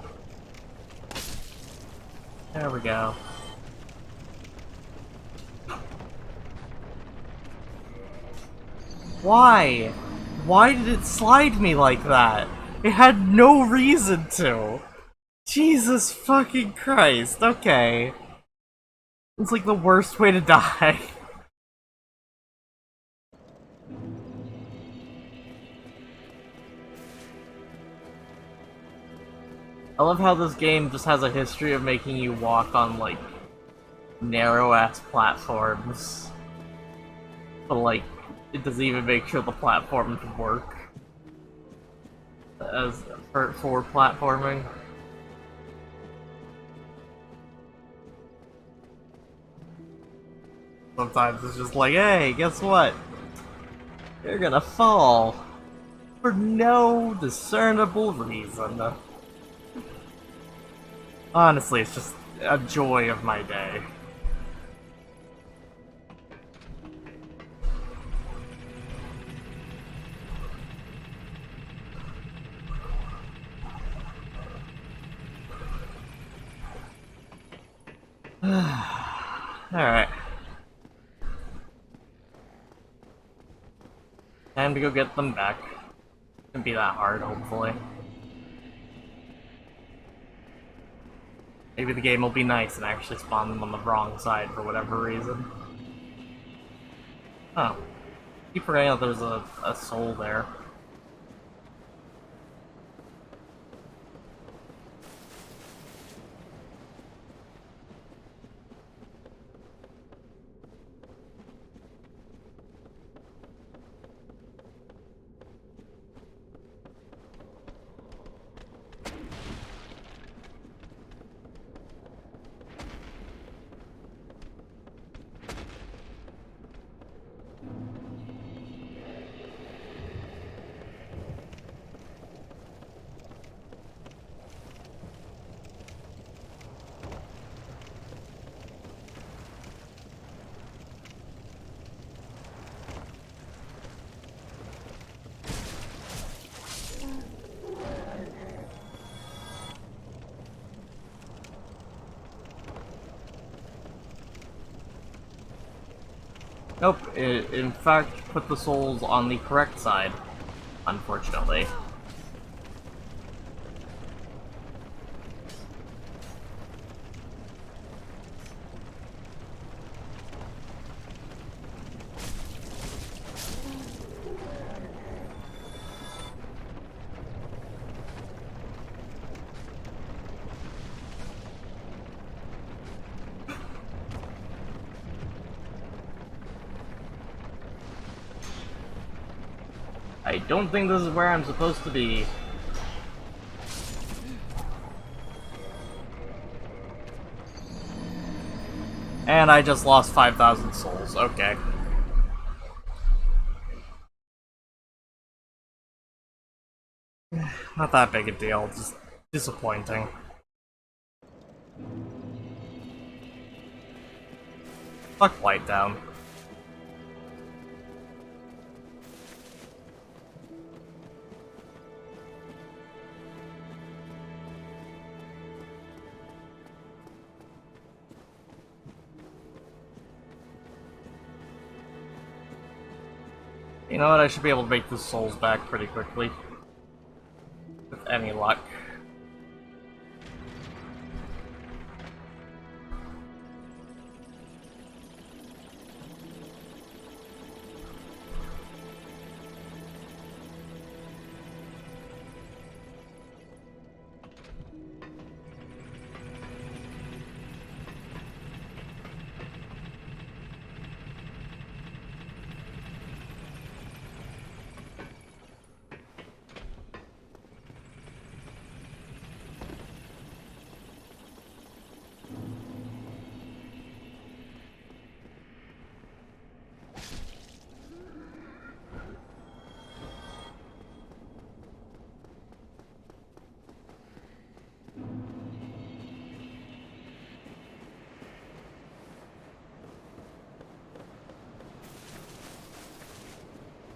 There we go. Why? Why did it slide me like that? It had no reason to. Jesus fucking Christ. Okay. It's like the worst way to die. I love how this game just has a history of making you walk on, like, narrow-ass platforms. But, like, it doesn't even make sure the platforms work as for platforming. Sometimes it's just like, hey, guess what? You're gonna fall for no discernible reason. Honestly, it's just a joy of my day. Alright. Time to go get them back. Shouldn't be that hard, hopefully. Maybe the game will be nice and actually spawn them on the wrong side for whatever reason. Oh. Keep forgetting that there's a soul there. Nope, it in fact put the souls on the correct side, unfortunately. I don't think this is where I'm supposed to be. And I just lost 5,000 souls, okay. Not that big a deal, just disappointing. Fuck Light Down. You know what, I should be able to make the souls back pretty quickly. With any luck.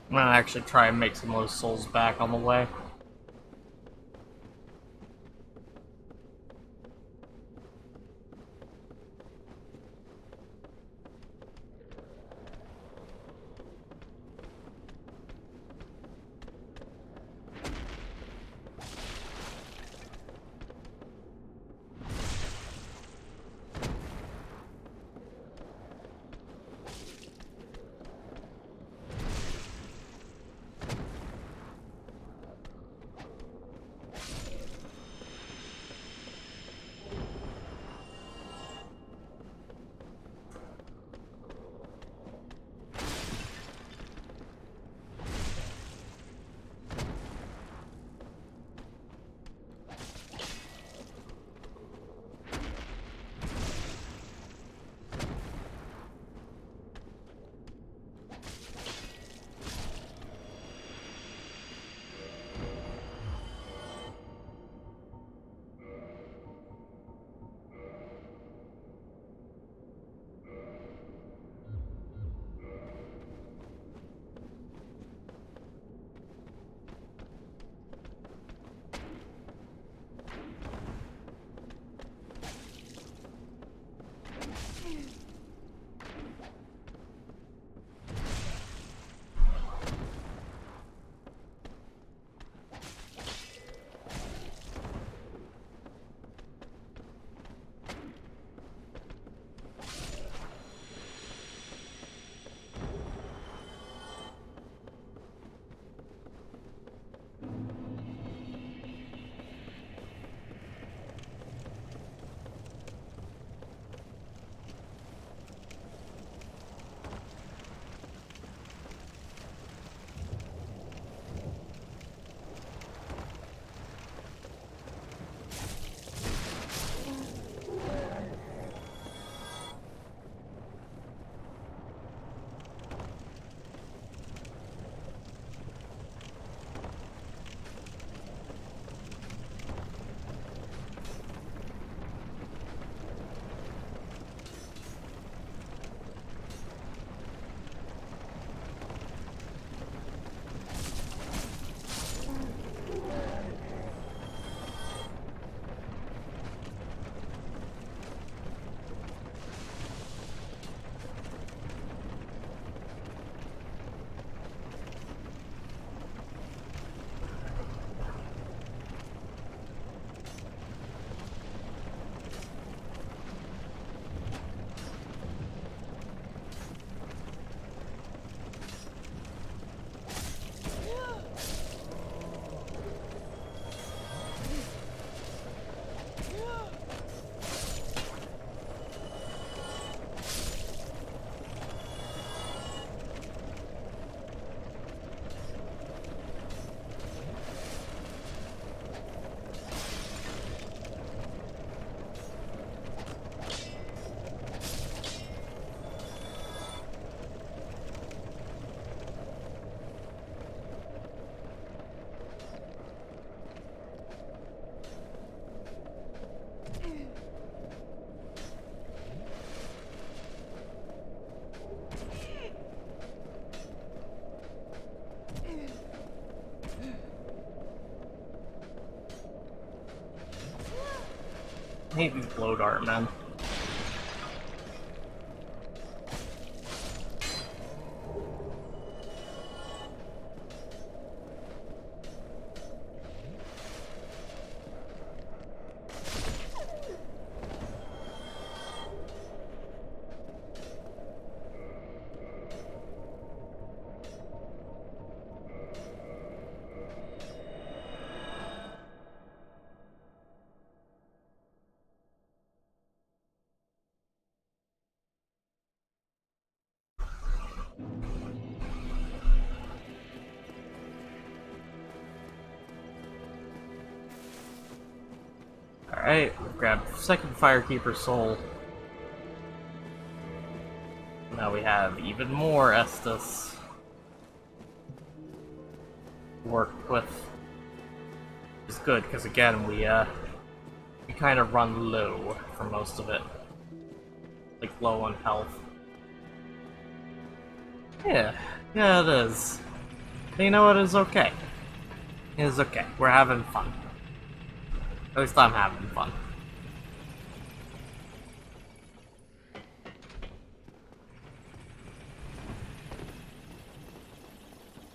I'm gonna actually try and make some of those souls back on the way. hate these blow dart men. Alright, grab second Firekeeper soul. Now we have even more Estus to work with. Which is good, because again, we kind of run low for most of it. Like, low on health. Yeah, it is. But you know what, it's okay. It's okay, we're having fun. At least I'm having fun.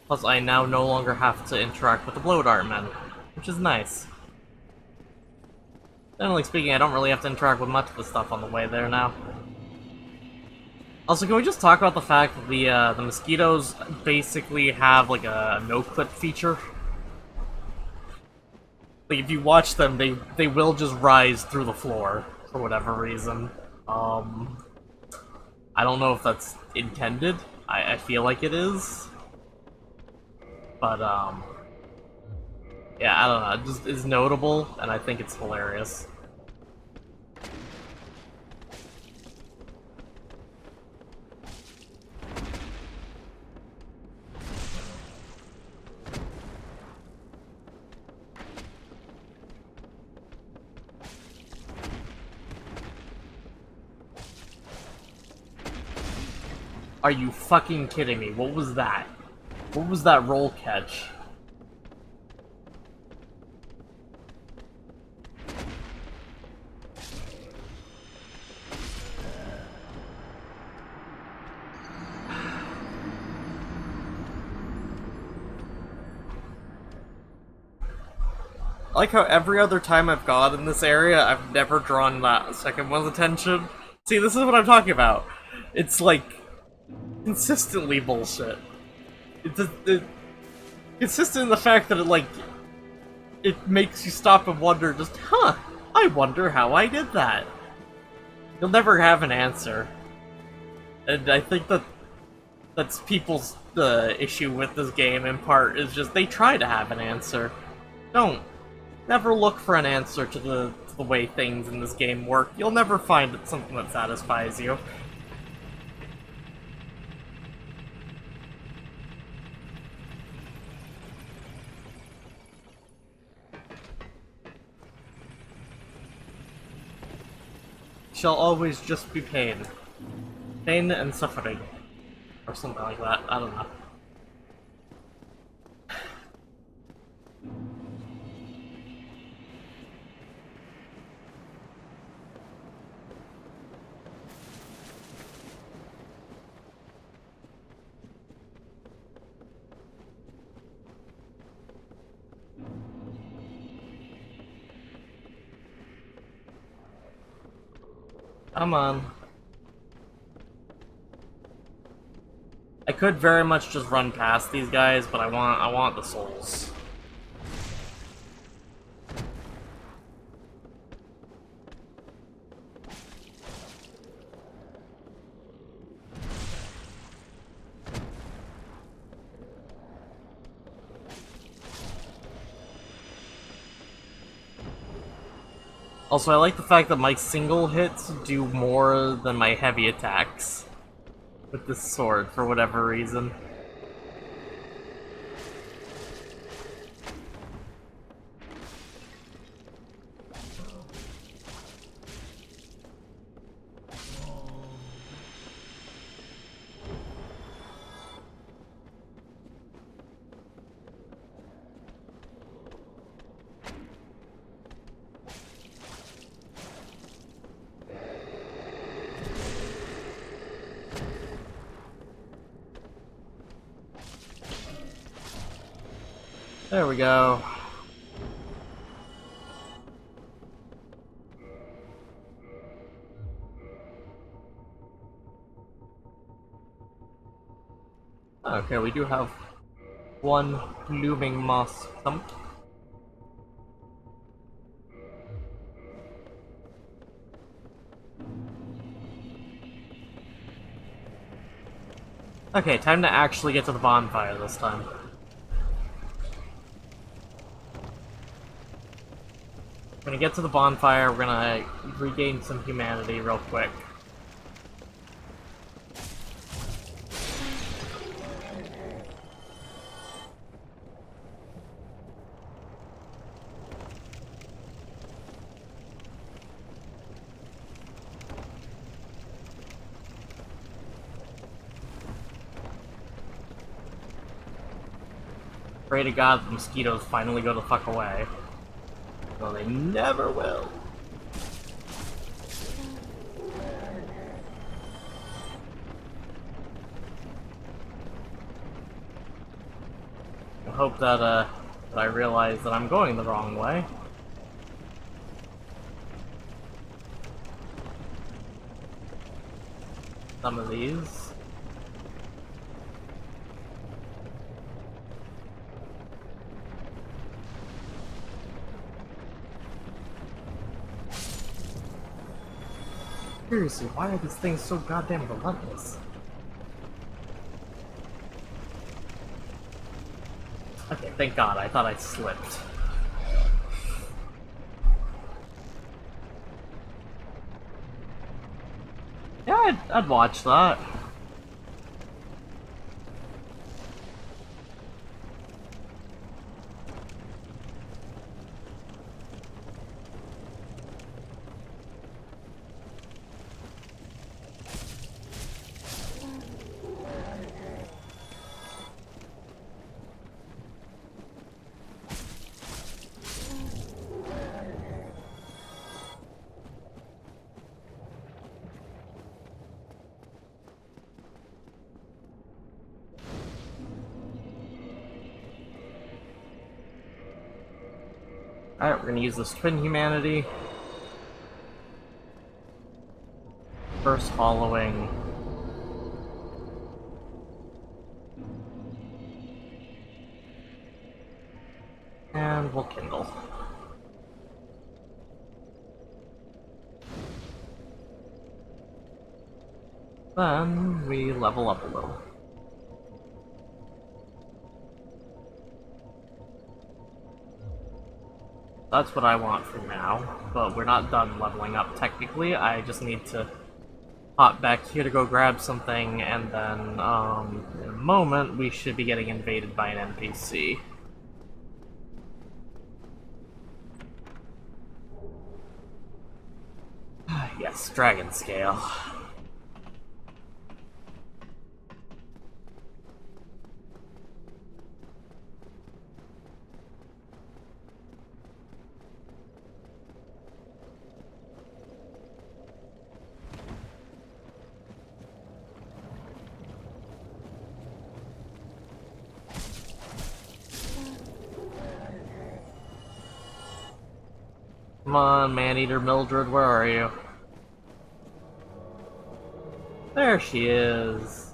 Plus, I now no longer have to interact with the blow dart men, which is nice. Generally speaking, I don't really have to interact with much of the stuff on the way there now. Also, can we just talk about the fact that the mosquitoes basically have like a no-clip feature? Like, if you watch them, they will just rise through the floor for whatever reason. I don't know if that's intended. I feel like it is. But, yeah, I don't know. It just is notable, and I think it's hilarious. Are you fucking kidding me? What was that? What was that roll catch? I like how every other time I've gone in this area, I've never drawn that second one's attention. See, this is what I'm talking about. It's like consistently bullshit. It's consistent in the fact that it makes you stop and wonder, just, huh, I wonder how I did that. You'll never have an answer. And I think that's people's issue with this game, in part, is just they try to have an answer. Don't. Never look for an answer to the way things in this game work. You'll never find something that satisfies you. Shall always just be pain. Pain and suffering. Or something like that. I don't know. Come on. I could very much just run past these guys, but I want the souls. Also, I like the fact that my single hits do more than my heavy attacks with this sword, for whatever reason. There we go. Okay, we do have one looming moss stump. Okay, time to actually get to the bonfire this time. When we get to the bonfire, we're gonna regain some humanity real quick. Pray to God the mosquitoes finally go the fuck away. Well, they never will. I hope that I realize that I'm going the wrong way. Some of these. Seriously, why are these things so goddamn relentless? Okay, thank God, I thought I slipped. Yeah, I'd watch that. Alright, we're gonna use this twin humanity. First hollowing. And we'll kindle. Then we level up a little. That's what I want for now, but we're not done leveling up technically. I just need to hop back here to go grab something, and then in a moment we should be getting invaded by an NPC. Yes, dragon scale. Come on, Maneater Mildred, where are you? There she is.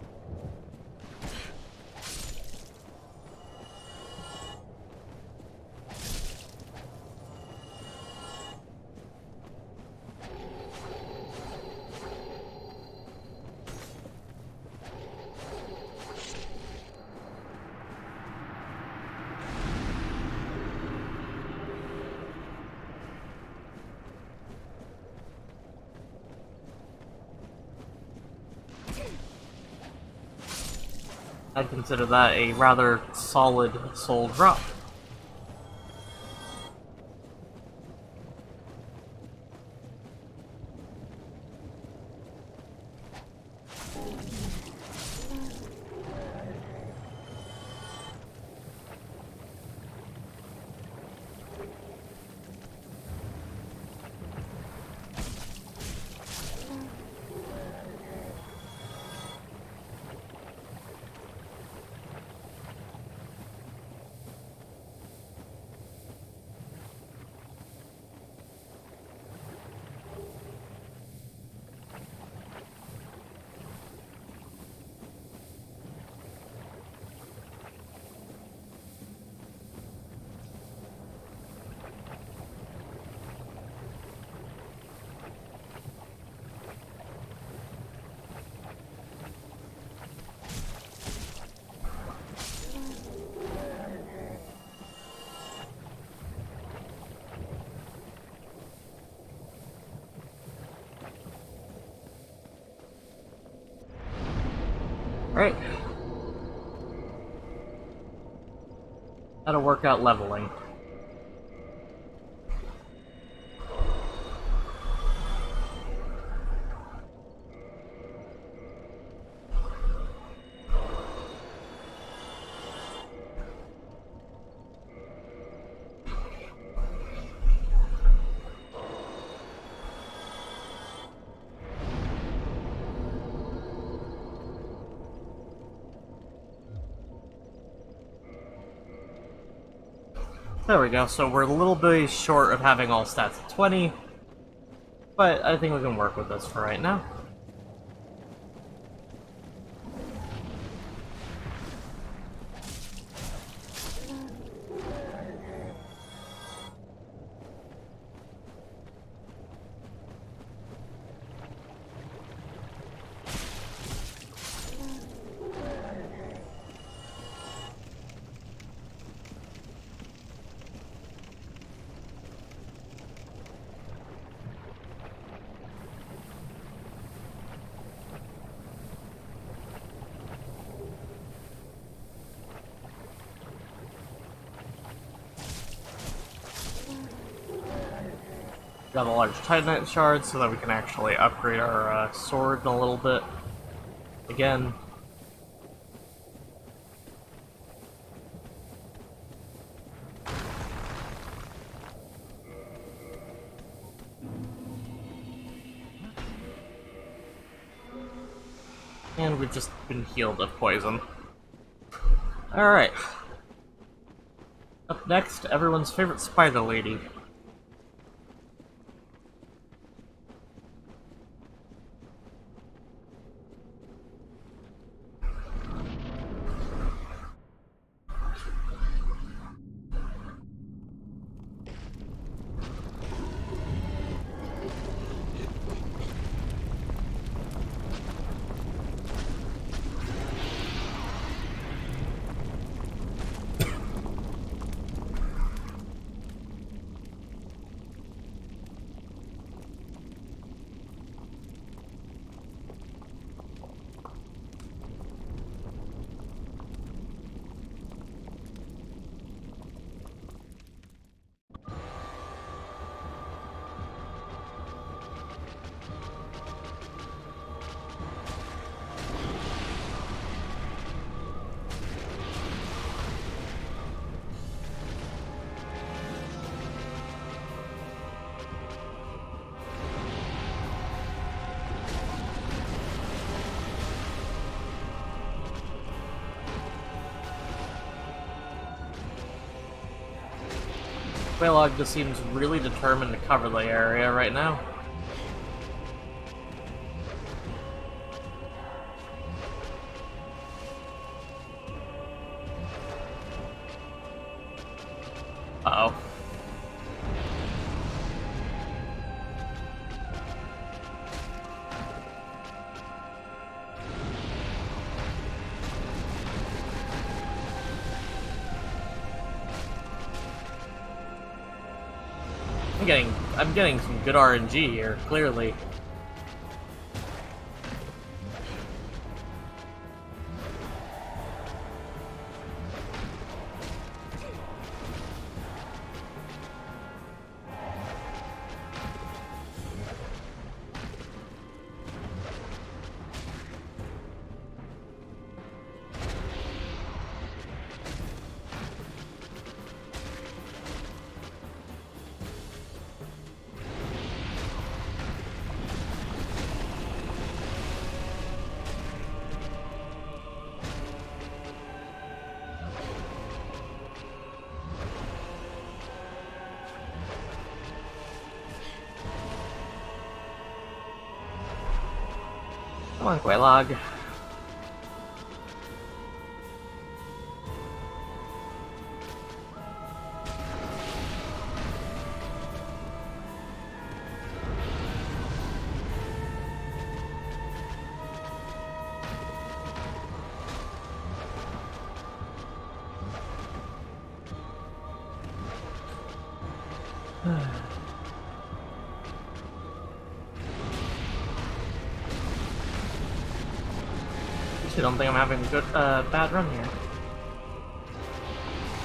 I'd consider that a rather solid soul drop. Right. Gotta work out leveling. There we go, so we're a little bit short of having all stats at 20, but I think we can work with this for right now. Got a large Titanite shard so that we can actually upgrade our sword in a little bit. Again. And we've just been healed of poison. Alright. Up next, everyone's favorite spider lady. Quelaag just seems really determined to cover the area right now. Uh-oh. I'm getting some good RNG here, clearly. Come on, Quelaag. actually don't think I'm having a good, bad run here.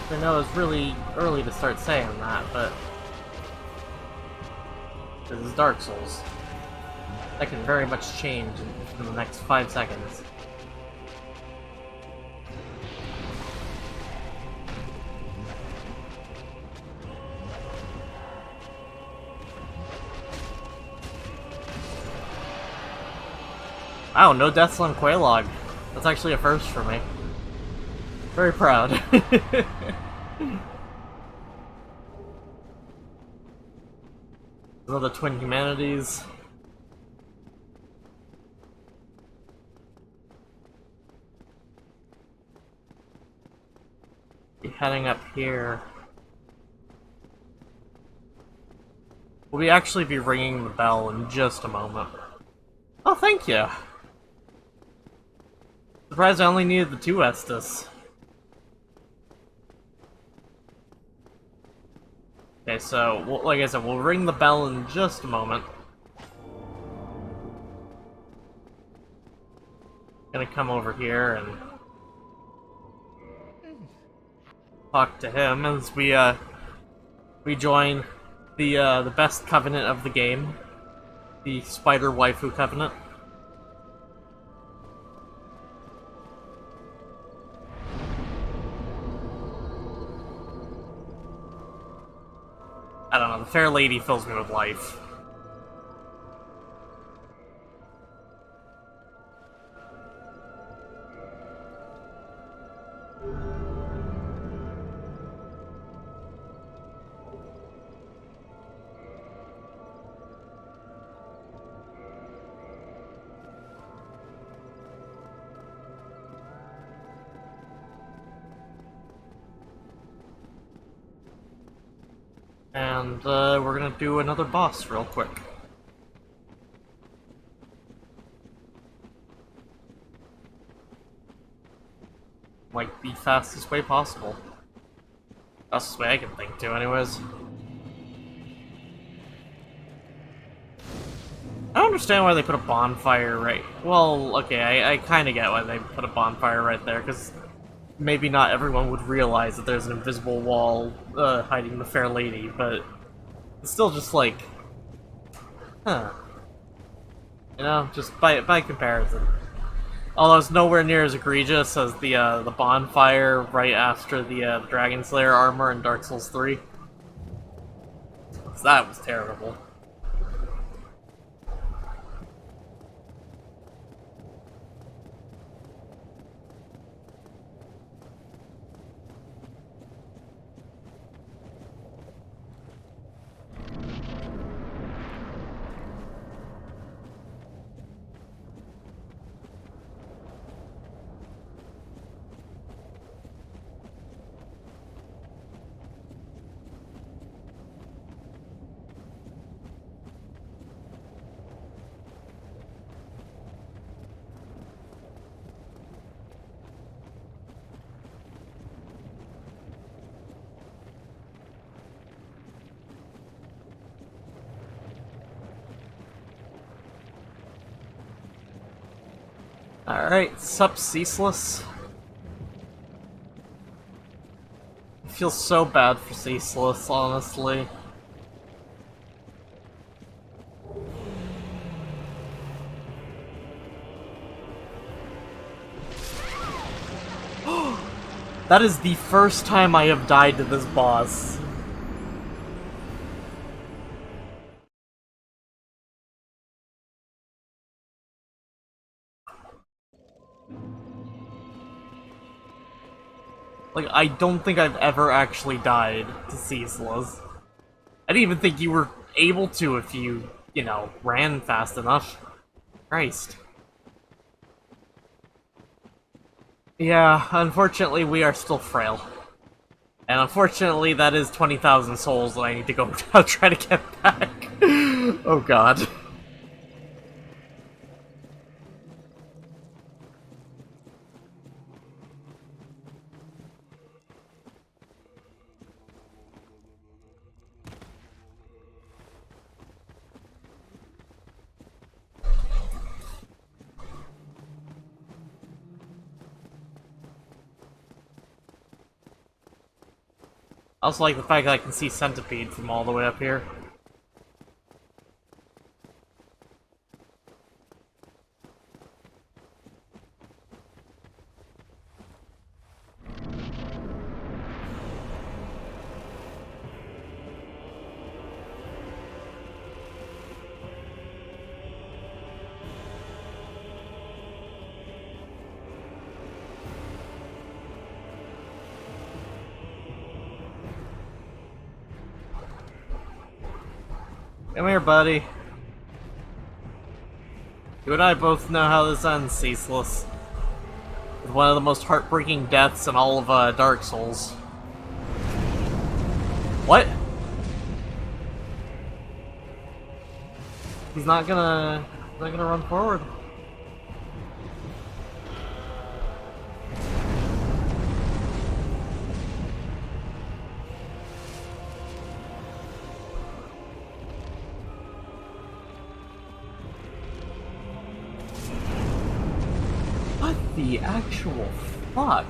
I know it's really early to start saying that, but this is Dark Souls. That can very much change in the next 5 seconds. Wow, no deaths on Quaylog. That's actually a first for me. Very proud. Another Twin Humanities. Be heading up here. We'll actually be ringing the bell in just a moment. Oh, thank you! Surprised I only needed the 2 Estus. Okay, so, like I said, we'll ring the bell in just a moment. Gonna come over here and talk to him as we join the best covenant of the game, the Spider Waifu Covenant. I don't know, the Fair Lady fills me with life. And we're gonna do another boss real quick. Like, the fastest way possible. Fastest way I can think to, anyways. I don't understand why they put a bonfire right... Well, okay, I kinda get why they put a bonfire right there, because maybe not everyone would realize that there's an invisible wall hiding the Fair Lady, but it's still just like, huh. You know, just by comparison. Although it's nowhere near as egregious as the bonfire right after the Dragon Slayer armor in Dark Souls 3. 'Cause that was terrible. Alright, sup Ceaseless? I feel so bad for Ceaseless, honestly. That is the first time I have died to this boss. Like, I don't think I've ever actually died to Ceaseless. I didn't even think you were able to if you, you know, ran fast enough. Christ. Yeah, unfortunately we are still frail. And unfortunately that is 20,000 souls that I need to go try to get back. Oh god. I also like the fact that I can see Centipede from all the way up here. Come here, buddy. You and I both know how this ends, Ceaseless. With one of the most heartbreaking deaths in all of Dark Souls. What? He's not gonna run forward. What the actual fuck?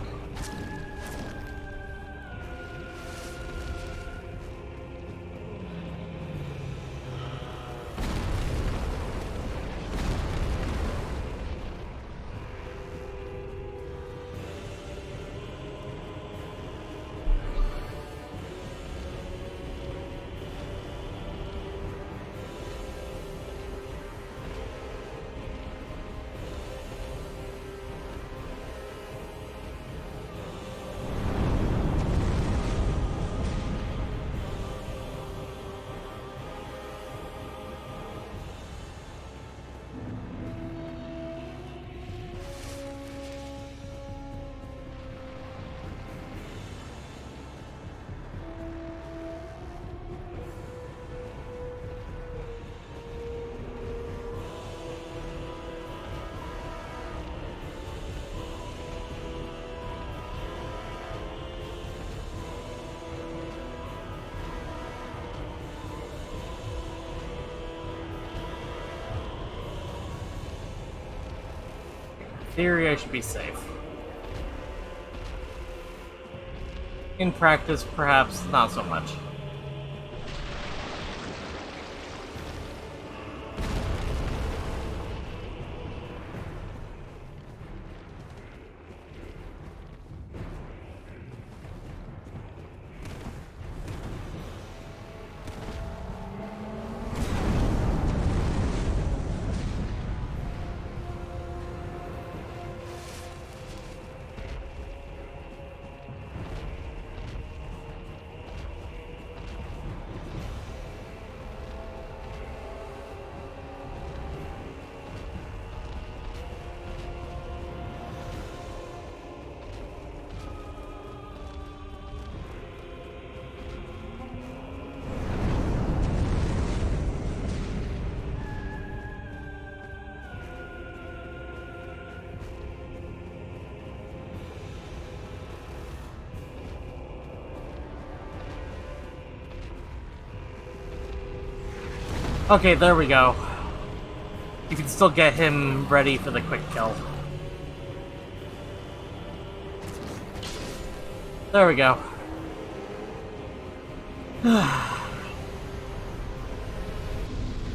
In theory, I should be safe. In practice, perhaps not so much. Okay, there we go. You can still get him ready for the quick kill. There we go. I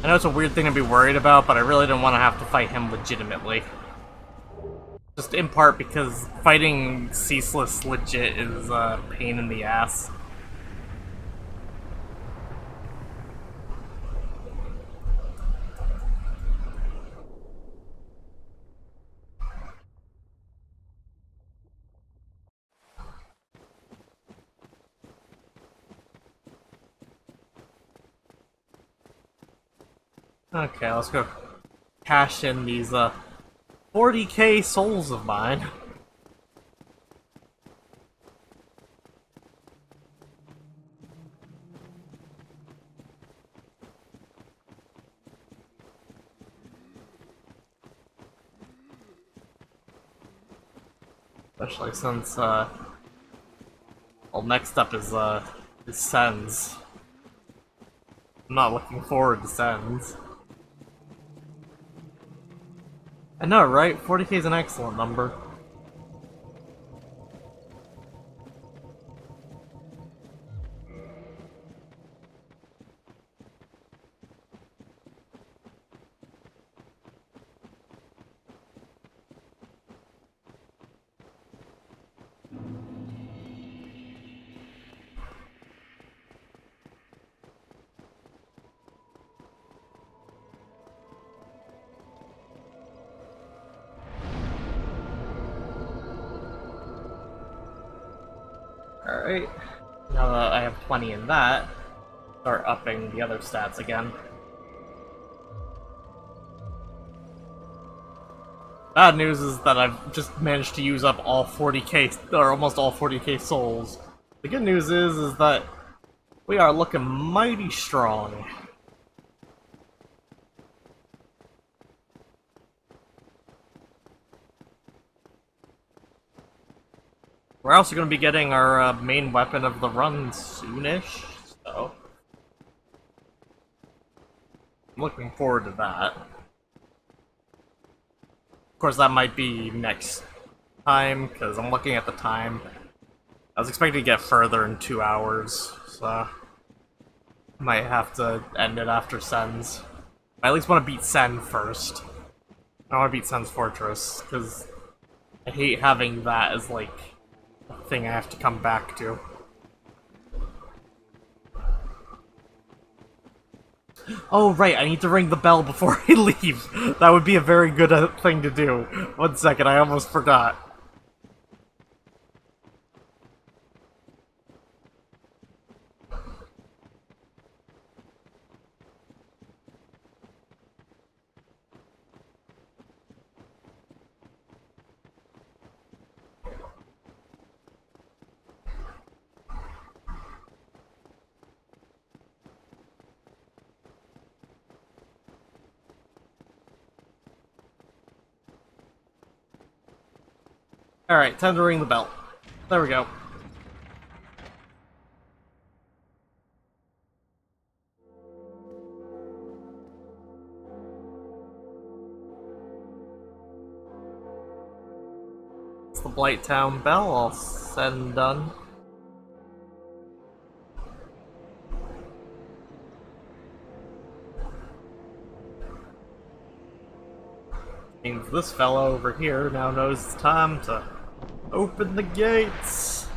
know it's a weird thing to be worried about, but I really didn't want to have to fight him legitimately. Just in part because fighting Ceaseless legit is a pain in the ass. Okay, let's go cash in these 40k souls of mine. Especially since well, next up is Sens. I'm not looking forward to Sens. I know, right? 40k is an excellent number. Alright. Now that I have plenty in that, start upping the other stats again. Bad news is that I've just managed to use up all 40k, or almost all 40k souls. The good news is that we are looking mighty strong. We're also going to be getting our main weapon of the run soonish, so I'm looking forward to that. Of course, that might be next time, because I'm looking at the time. I was expecting to get further in 2 hours, so might have to end it after Sen's. I at least want to beat Sen first. I want to beat Sen's Fortress, because I hate having that as, like, a thing I have to come back to. Oh, right, I need to ring the bell before I leave. That would be a very good thing to do. 1 second, I almost forgot. Alright, time to ring the bell. There we go. It's the Blighttown bell, all said and done. Means this fellow over here now knows it's time to open the gates.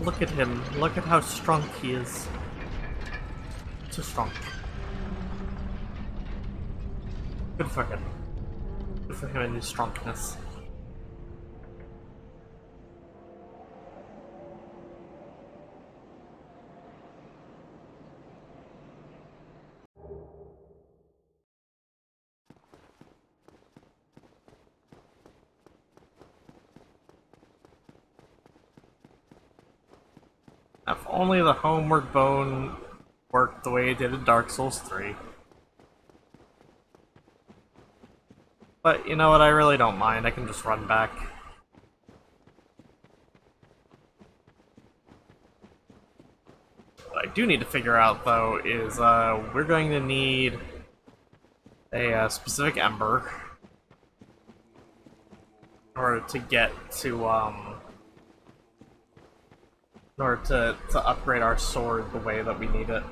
Look at him. Look at how strong he is. So strong. Good for him. Good for him and his strongness. If only the homeward bone worked the way it did in Dark Souls 3. But you know what, I really don't mind, I can just run back. What I do need to figure out, though, is we're going to need a specific ember in order to get to, in order to upgrade our sword the way that we need it.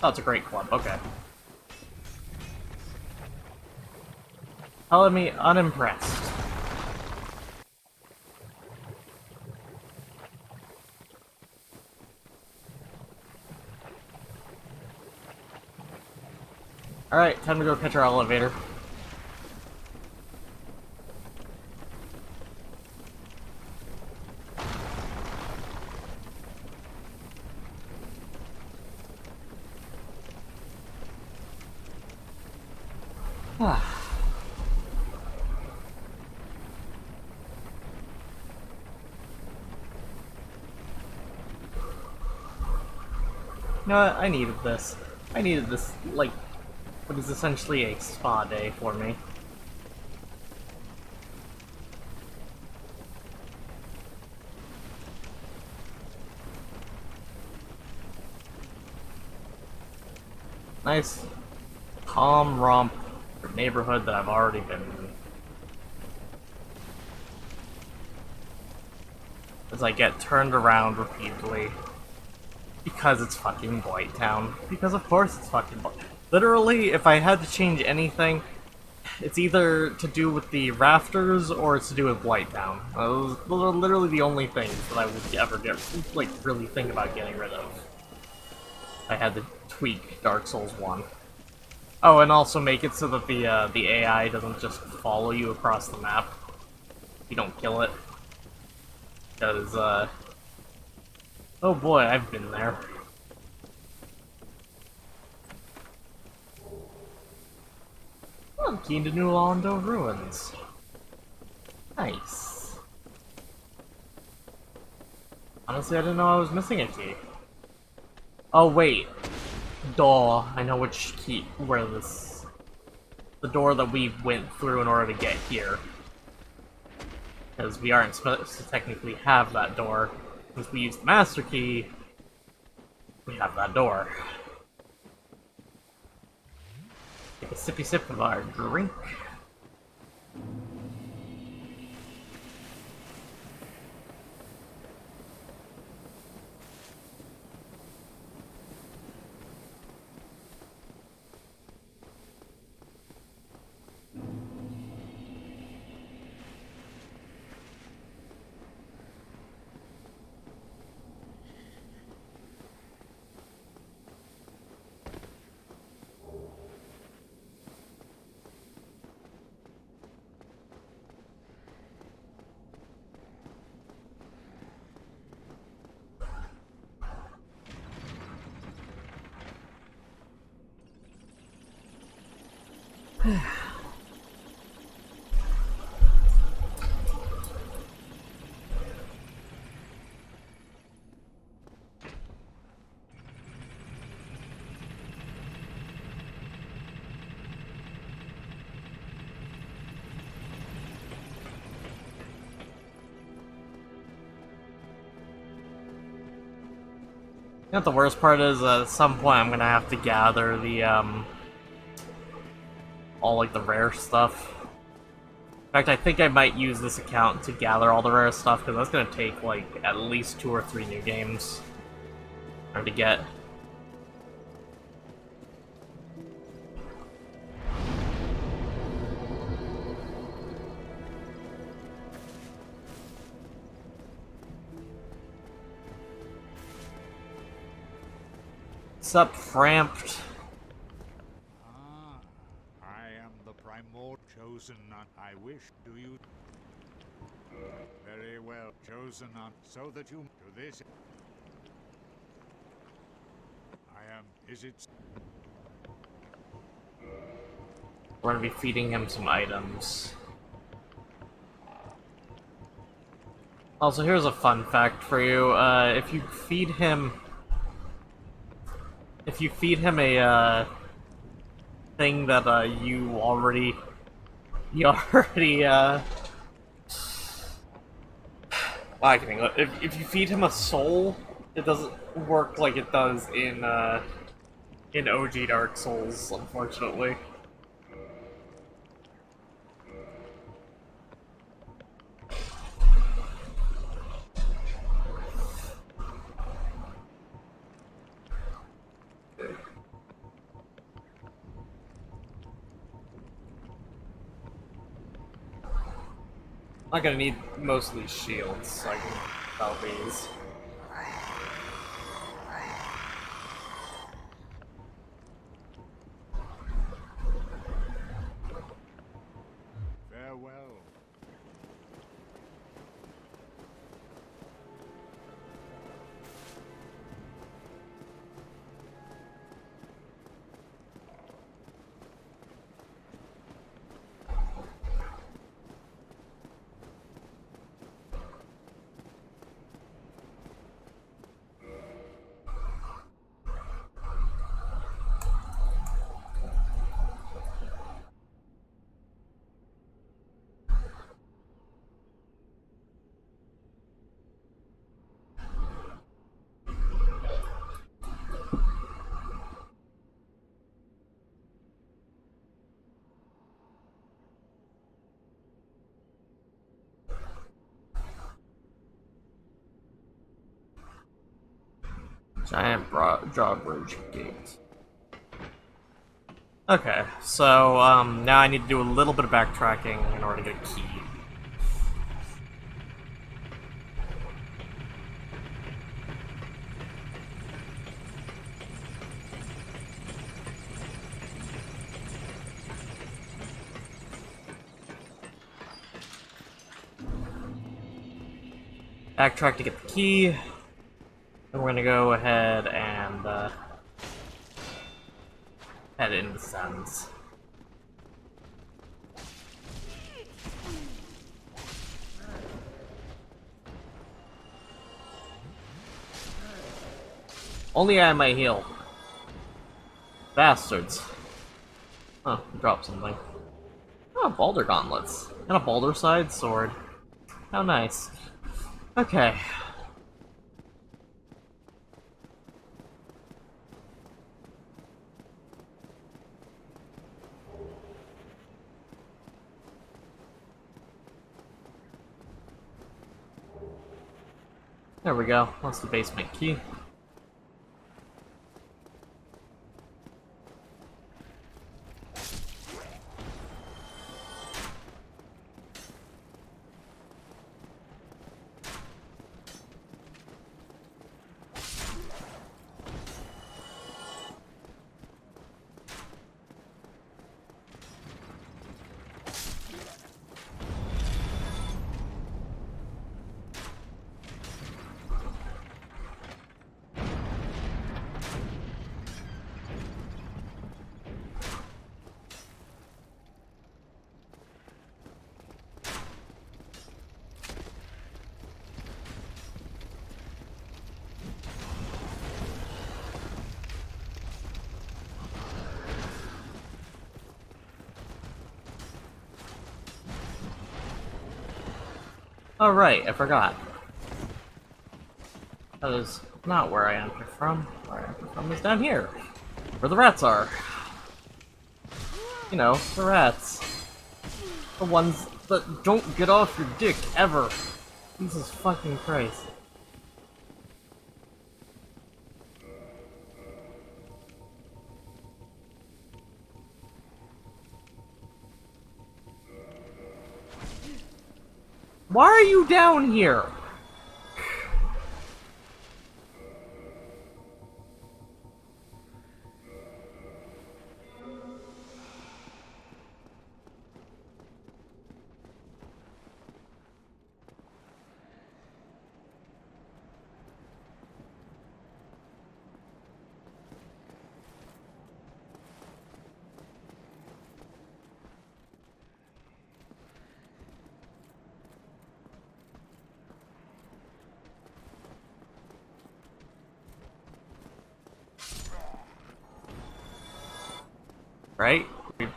Oh, it's a great club, okay. Telling me unimpressed. Alright, time to go catch our elevator. You know what? I needed this. I needed this, like, what is essentially a spa day for me. Nice. calm romp neighborhood that I've already been in. As I get turned around repeatedly. Because it's fucking Blight Town. Because of course it's fucking Blight. Literally, if I had to change anything, it's either to do with the rafters or it's to do with Blight Town. Those are literally the only things that I would ever get, like, really think about getting rid of. I had to tweak Dark Souls 1. Oh, and also make it so that the AI doesn't just follow you across the map. You don't kill it. Because, oh boy, I've been there. I'm keen to New Londo Ruins. Nice. Honestly, I didn't know I was missing a key. Oh, wait. Duh. I know which key, where this... The door that we went through in order to get here. Because we aren't supposed to technically have that door. Since we used the master key, we have that door. Take a sippy sip of our drink. You know what the worst part is? At some point I'm gonna have to gather the, all, like, the rare stuff. In fact, I think I might use this account to gather all the rare stuff, because that's gonna take, like, at least 2 or 3 new games to get. Sup, Framped? Ah, I am the primordial chosen on. I wish to you. Very well, chosen on, so that you do this. I am. Is it? We're gonna be feeding him some items. Also, here's a fun fact for you. If you feed him a, thing that, you already, well, I can think of it. If you feed him a soul, it doesn't work like it does in OG Dark Souls, unfortunately. I'm not gonna need most of these shields, so I can sell these. Farewell. Giant drawbridge gate. Okay, so now I need to do a little bit of backtracking in order to get a key. Backtrack to get the key. Then we're gonna go ahead and head into Sens. Only I might heal. Bastards. Oh, dropped something. Oh, Balder gauntlets. And a Balder side sword. How nice. Okay. There we go. That's the basement key. Oh right, I forgot. That is not where I enter from. Where I enter from is down here, where the rats are. You know, the rats. The ones that don't get off your dick, ever. Jesus fucking Christ. Why are you down here? Right? We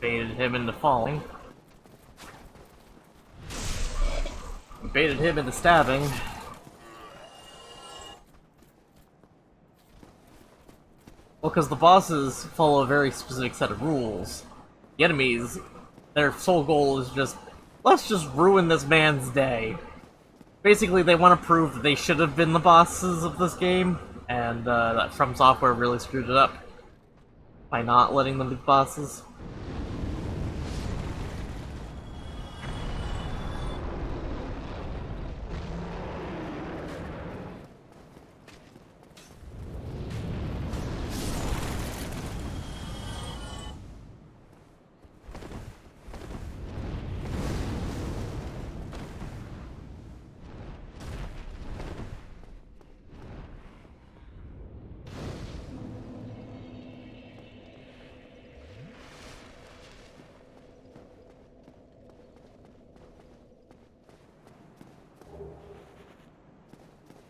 baited him into falling. We baited him into stabbing. Well, because the bosses follow a very specific set of rules. The enemies, their sole goal is just, let's just ruin this man's day. Basically, they want to prove that they should have been the bosses of this game, and that From Software really screwed it up by not letting them be bosses.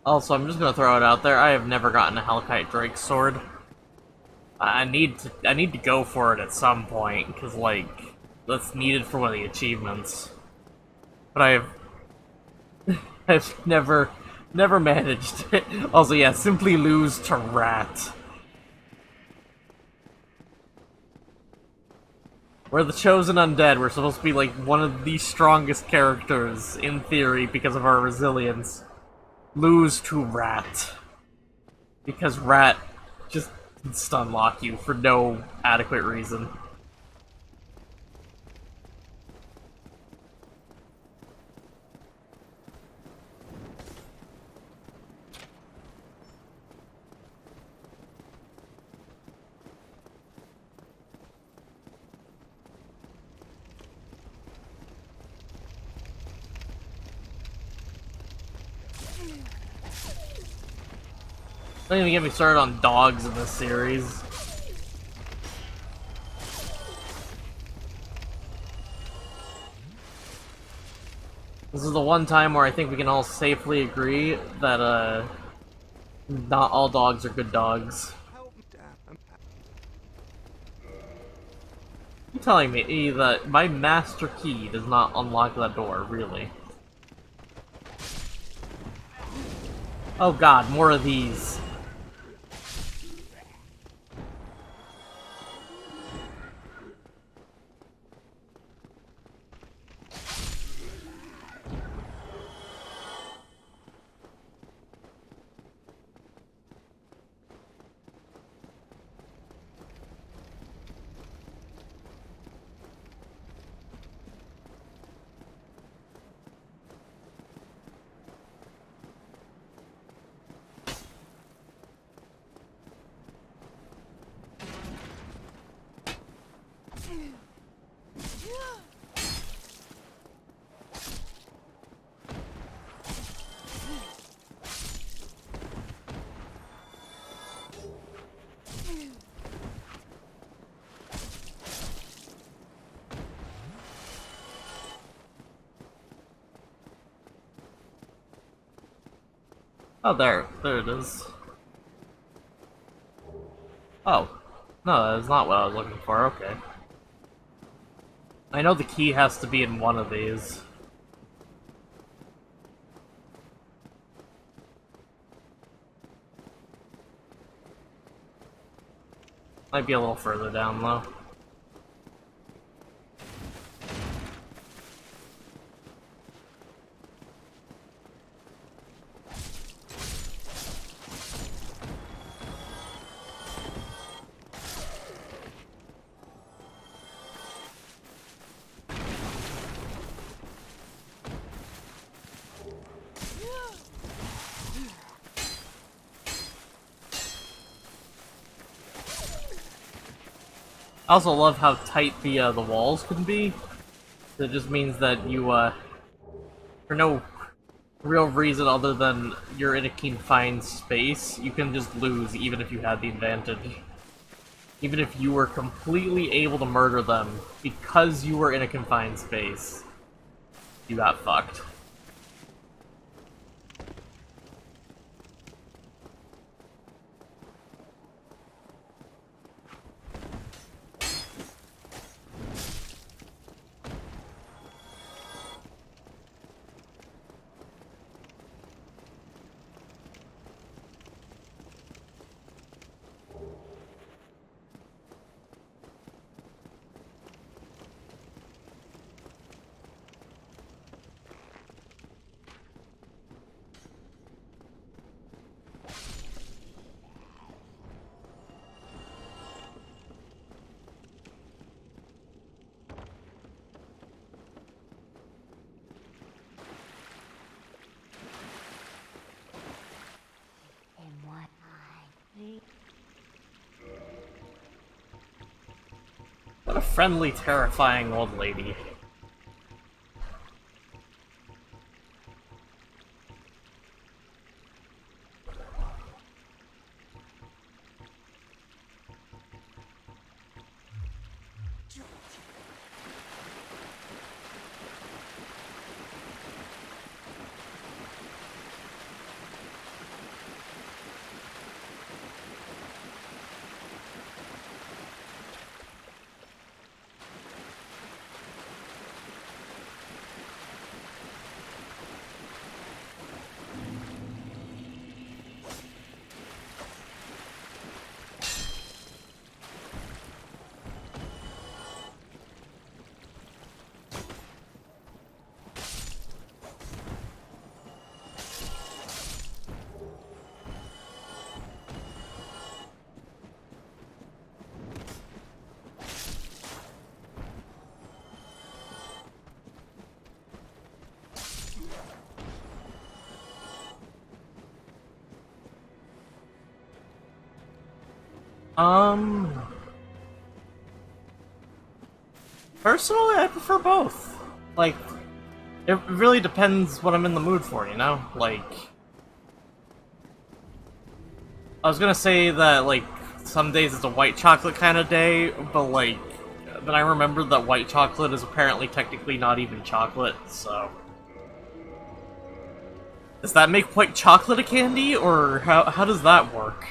Also, I'm just gonna throw it out there, I have never gotten a Hellkite Drake sword. I need to go for it at some point, because, like, that's needed for one of the achievements. But I've never managed it. Also, yeah, simply lose to Rat. We're the chosen undead, we're supposed to be, like, one of the strongest characters, in theory, because of our resilience. Lose to Rat. Because Rat just can stun lock you for no adequate reason. Don't even get me started on dogs in this series. This is the one time where I think we can all safely agree that, not all dogs are good dogs. You're telling me that my master key does not unlock that door, really? Oh god, more of these. Oh, there it is. Oh. No, that is not what I was looking for, okay. I know the key has to be in one of these. Might be a little further down, though. I also love how tight the walls can be. It just means that you, for no real reason other than you're in a confined space, you can just lose even if you had the advantage. Even if you were completely able to murder them because you were in a confined space, you got fucked. What a friendly, terrifying old lady. Personally, I prefer both. Like, it really depends what I'm in the mood for, you know? Like, I was gonna say that, like, some days it's a white chocolate kind of day, but, like, then I remembered that white chocolate is apparently technically not even chocolate, so... Does that make white chocolate a candy, or how does that work?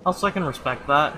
Also, I can respect that.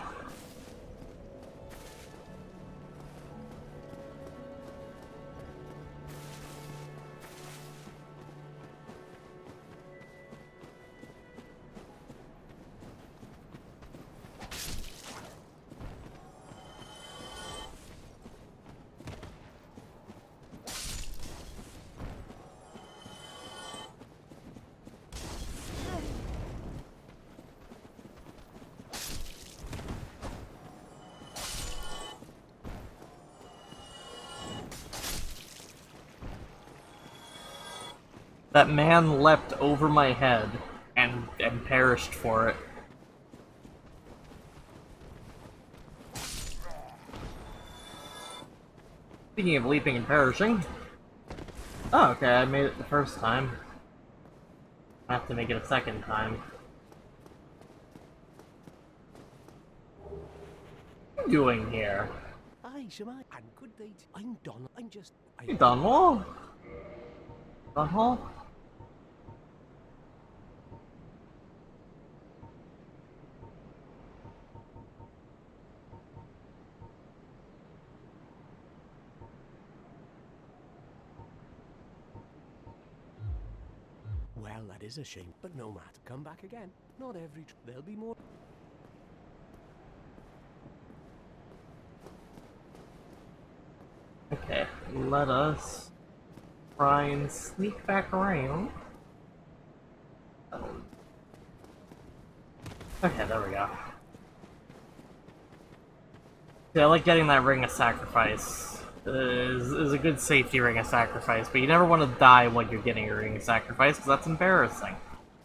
That man leapt over my head and perished for it. Speaking of leaping and perishing... Oh, okay, I made it the first time. I have to make it a second time. What are you doing here? Aye, Shemai, and good day. I'm Don. I'm just. You Dunwall? Dunwall? Well, that is a shame, but no matter. Come back again. Not every. There'll be more. Okay, let us try and sneak back around. Okay, there we go. Yeah, I like getting that Ring of Sacrifice. Is a good safety Ring of Sacrifice, but you never want to die when you're getting a Ring of Sacrifice, because that's embarrassing.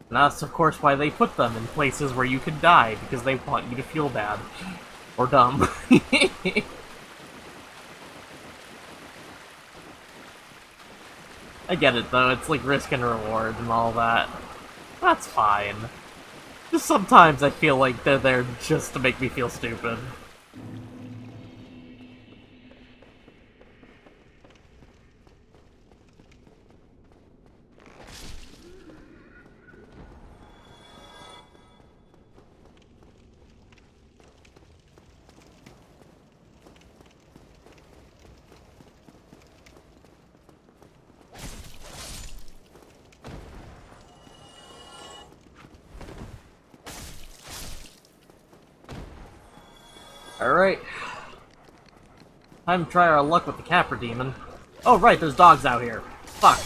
And that's, of course, why they put them in places where you can die, because they want you to feel bad. Or dumb. I get it, though. It's like risk and reward and all that. That's fine. Just sometimes I feel like they're there just to make me feel stupid. Alright. Time to try our luck with the Capra Demon. Oh right, there's dogs out here. Fuck.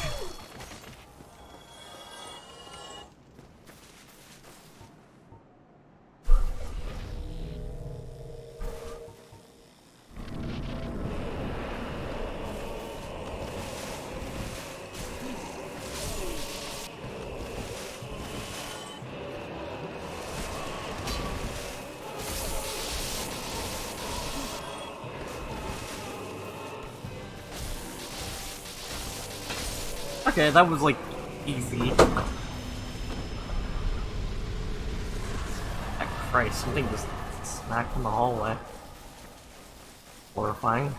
Okay, that was, like, easy. Heck, Christ, something just smacked in the hallway. Horrifying.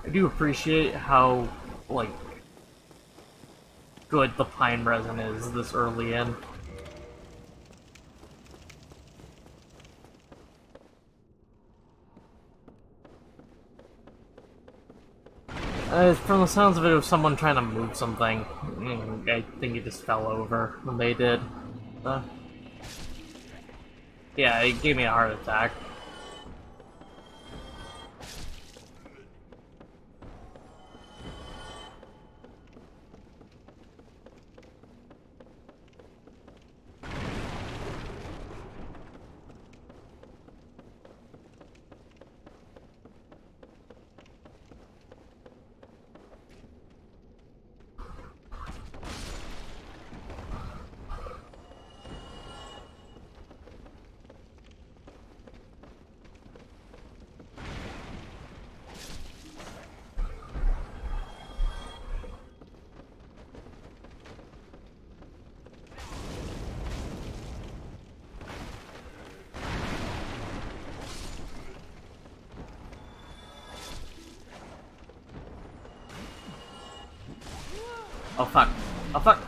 I do appreciate how, like, good the pine resin is this early in. From the sounds of it, it was someone trying to move something. I think it just fell over when they did. Yeah, it gave me a heart attack. Oh fuck. Oh fuck.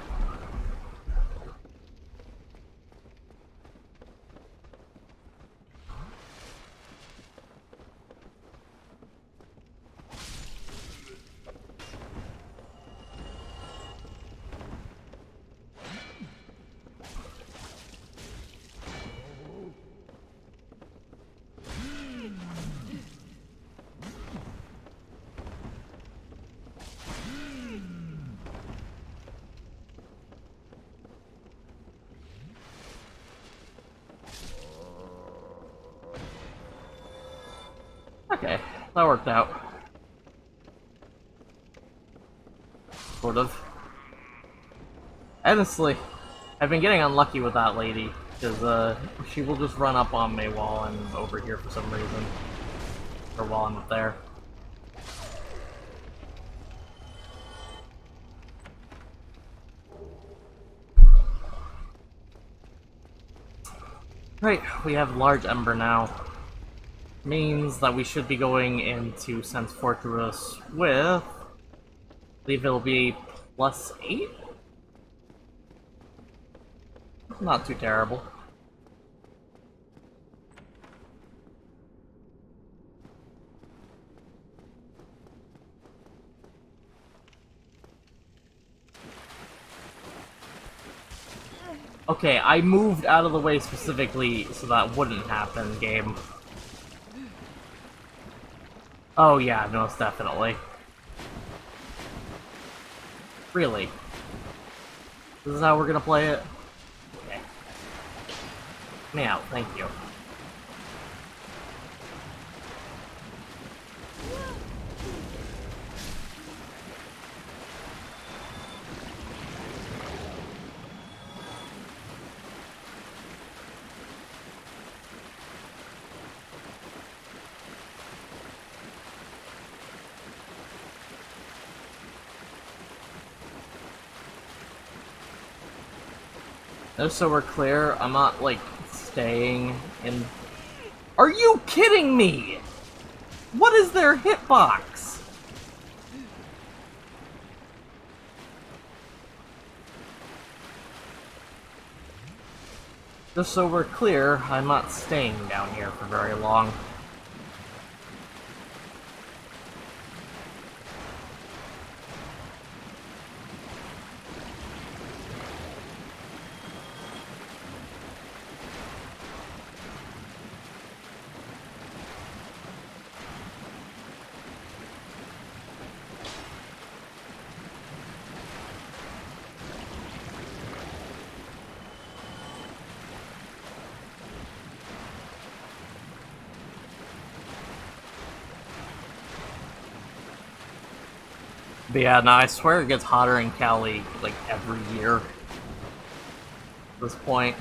Okay, that worked out. Sort of. Honestly, I've been getting unlucky with that lady, because she will just run up on me while I'm over here for some reason. Or while I'm up there. Right, we have large ember now. Means that we should be going into Sense Fortress with... I believe it'll be +8? Not too terrible. Okay, I moved out of the way specifically so that wouldn't happen, game. Oh yeah, most definitely. Really? This is how we're gonna play it? Okay. Me out, thank you. Just so we're clear, I'm not, like, staying in... Are you kidding me?! What is their hitbox?! Just so we're clear, I'm not staying down here for very long. But yeah, no, I swear it gets hotter in Cali, like, every year. At this point.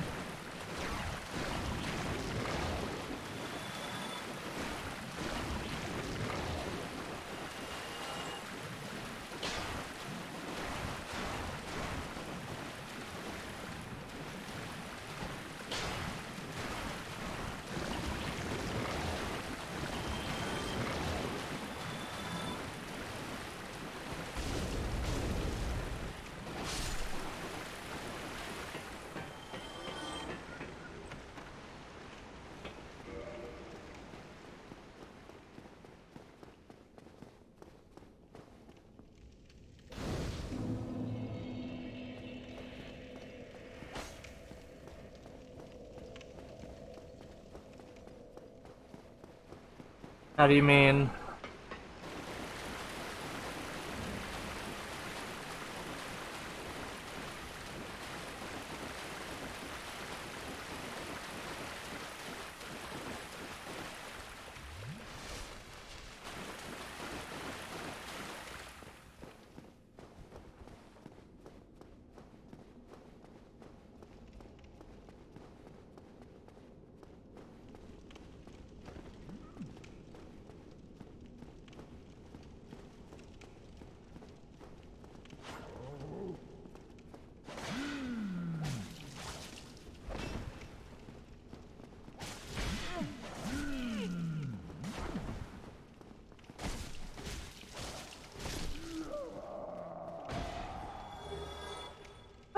How do you mean?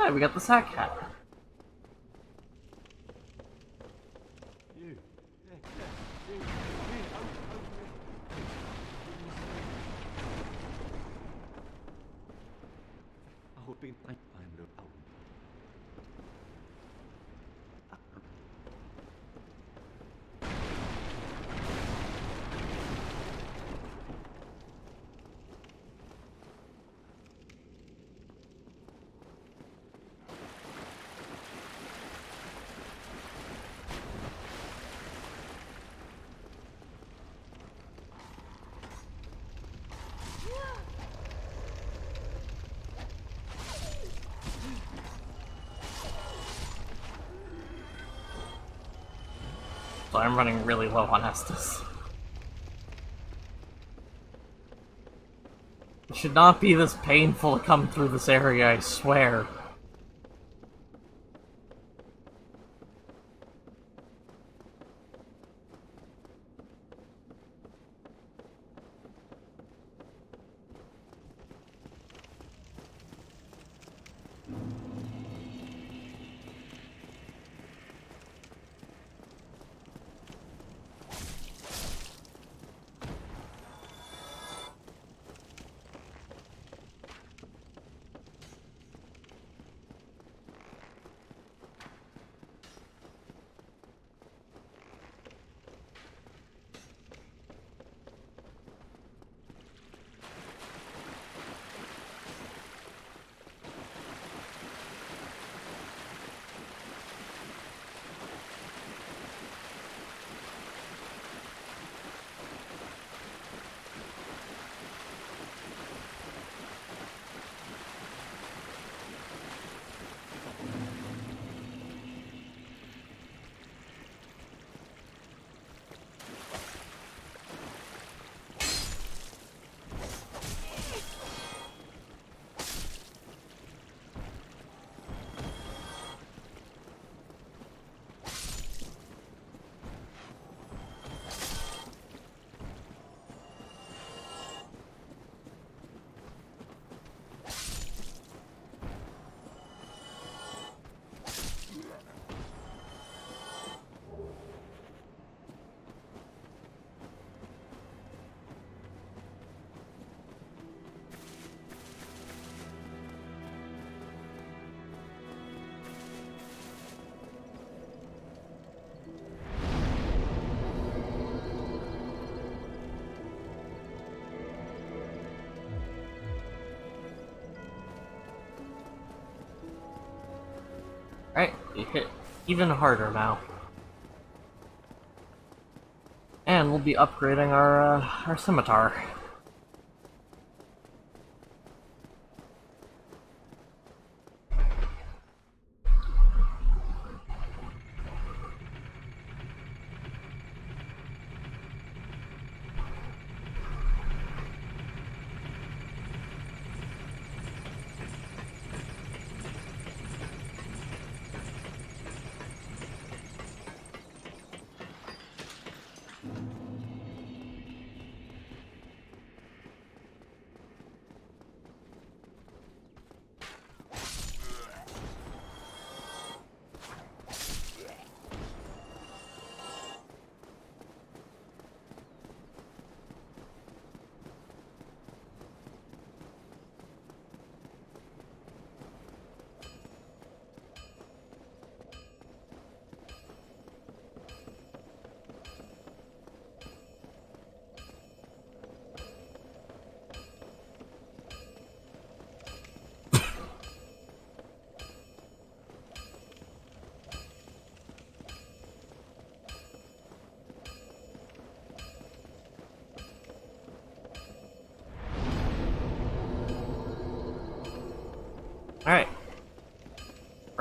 Hey, we got the sack hat. So I'm running really low on Estus. It should not be this painful to come through this area, I swear. Alright, you hit even harder now. And we'll be upgrading our scimitar.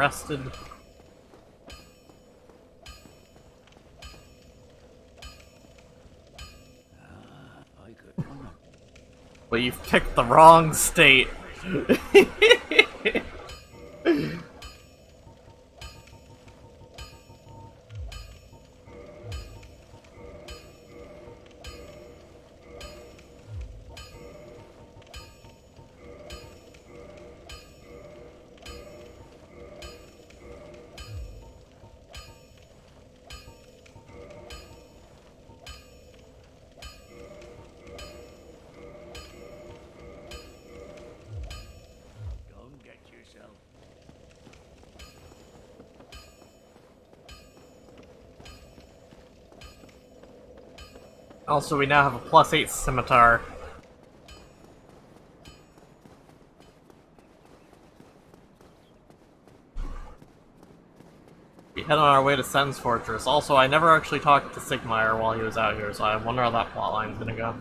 rested. I could. But you've picked the wrong state. Don't get yourself. Also, we now have a +8 scimitar. We head on our way to Sen's Fortress. Also, I never actually talked to Sigmire while he was out here, so I wonder how that plotline's gonna go.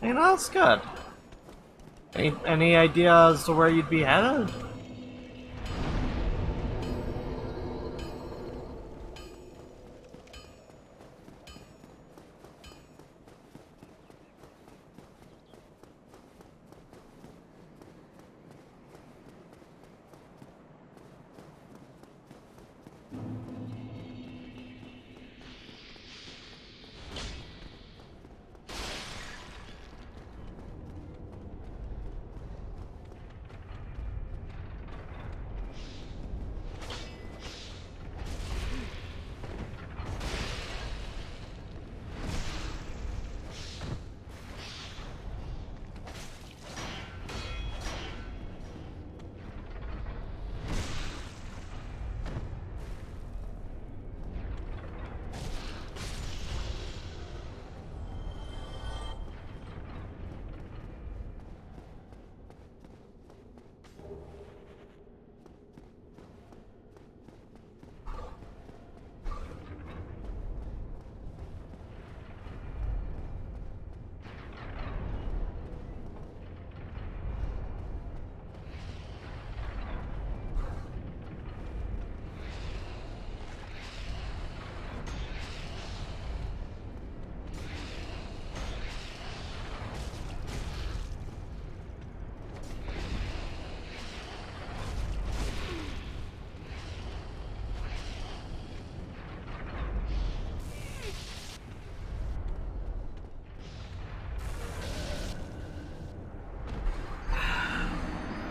You know, that's good. Any idea as to where you'd be headed?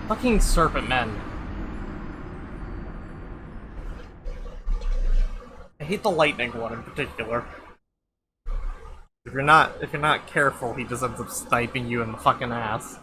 Fucking serpent men. I hate the lightning one in particular. If you're not careful, he just ends up sniping you in the fucking ass.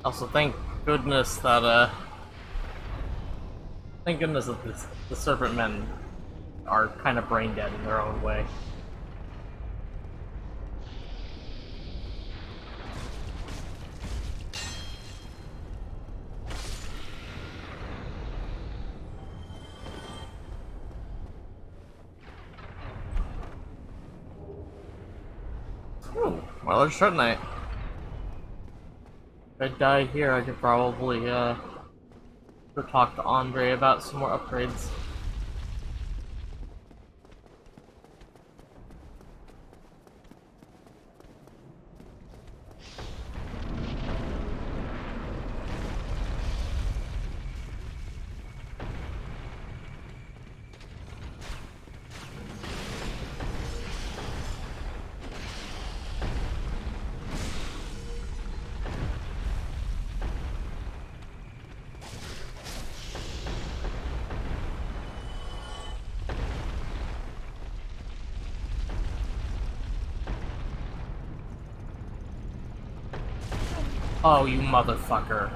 Also, thank goodness that the serpent men are kind of brain dead in their own way. Ooh, well, there's short night. If I die here, I could probably, go talk to Andre about some more upgrades. Oh, you motherfucker.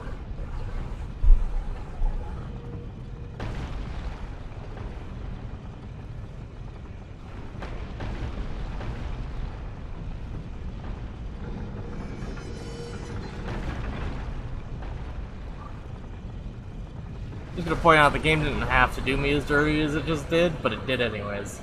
Just gonna point out the game didn't have to do me as dirty as it just did, but it did anyways.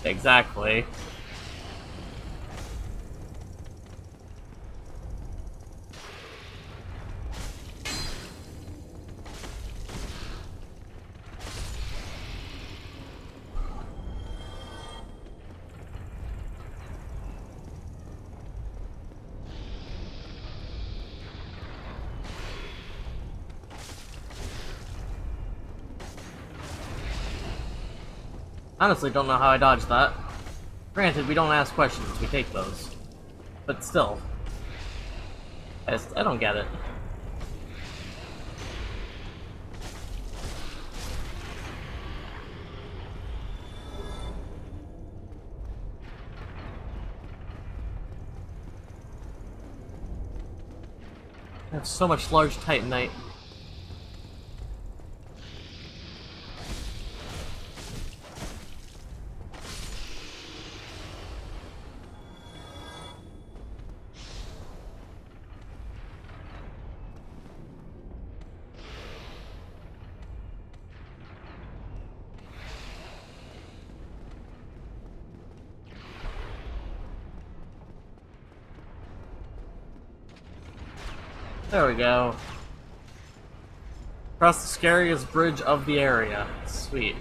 Exactly. Honestly, don't know how I dodged that. Granted, we don't ask questions, we take those. But still. I don't get it. I have so much large titanite. There we go. Across the scariest bridge of the area. Sweet.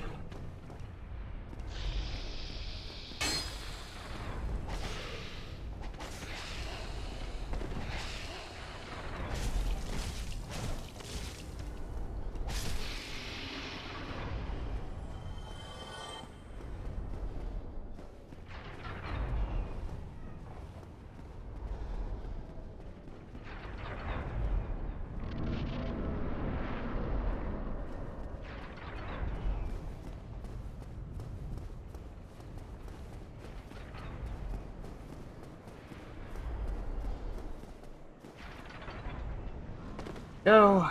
Go.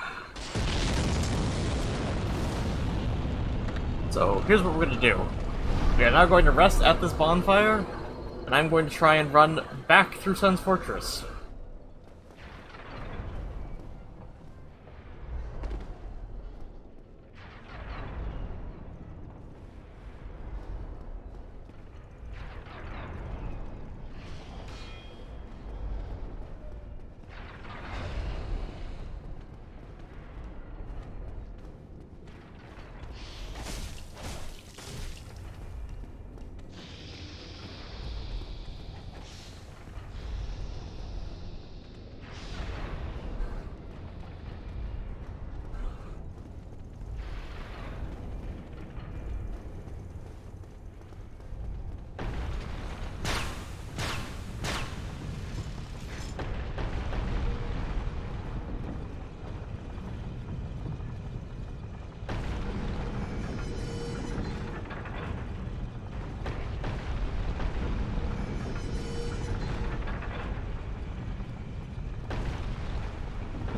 So, here's what we're gonna do. We are now going to rest at this bonfire, and I'm going to try and run back through Sun's Fortress.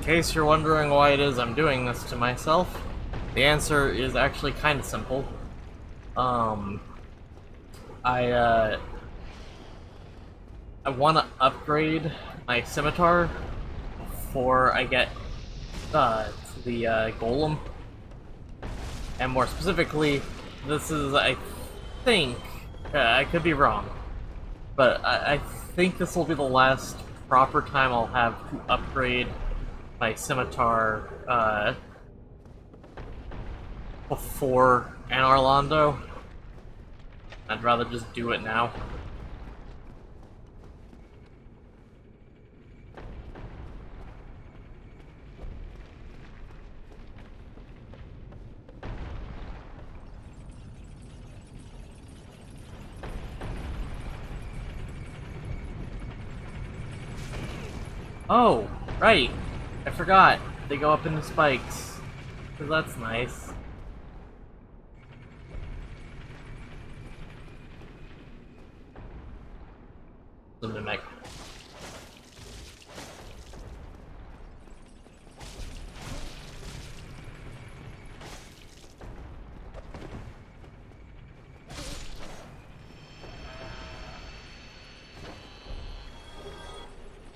case you're wondering why it is I'm doing this to myself, the answer is actually kind of simple. I want to upgrade my scimitar before I get to the golem. And more specifically, this is, I think, I could be wrong, but I think this will be the last proper time I'll have to upgrade my scimitar before an Orlando. I'd rather just do it now. Oh, right. I forgot. They go up into spikes. So that's nice. The mimic.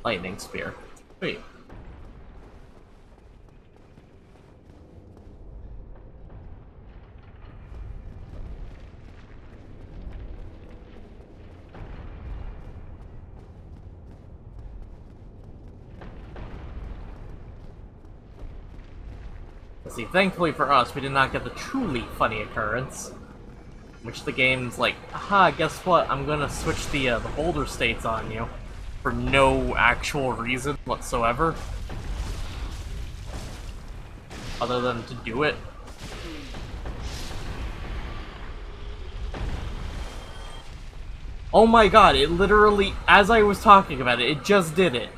Lightning spear. Wait. See, thankfully for us, we did not get the truly funny occurrence, which the game's like, aha, guess what? I'm gonna switch the boulder states on you for no actual reason whatsoever, other than to do it. Oh my god! It literally, as I was talking about it, it just did it.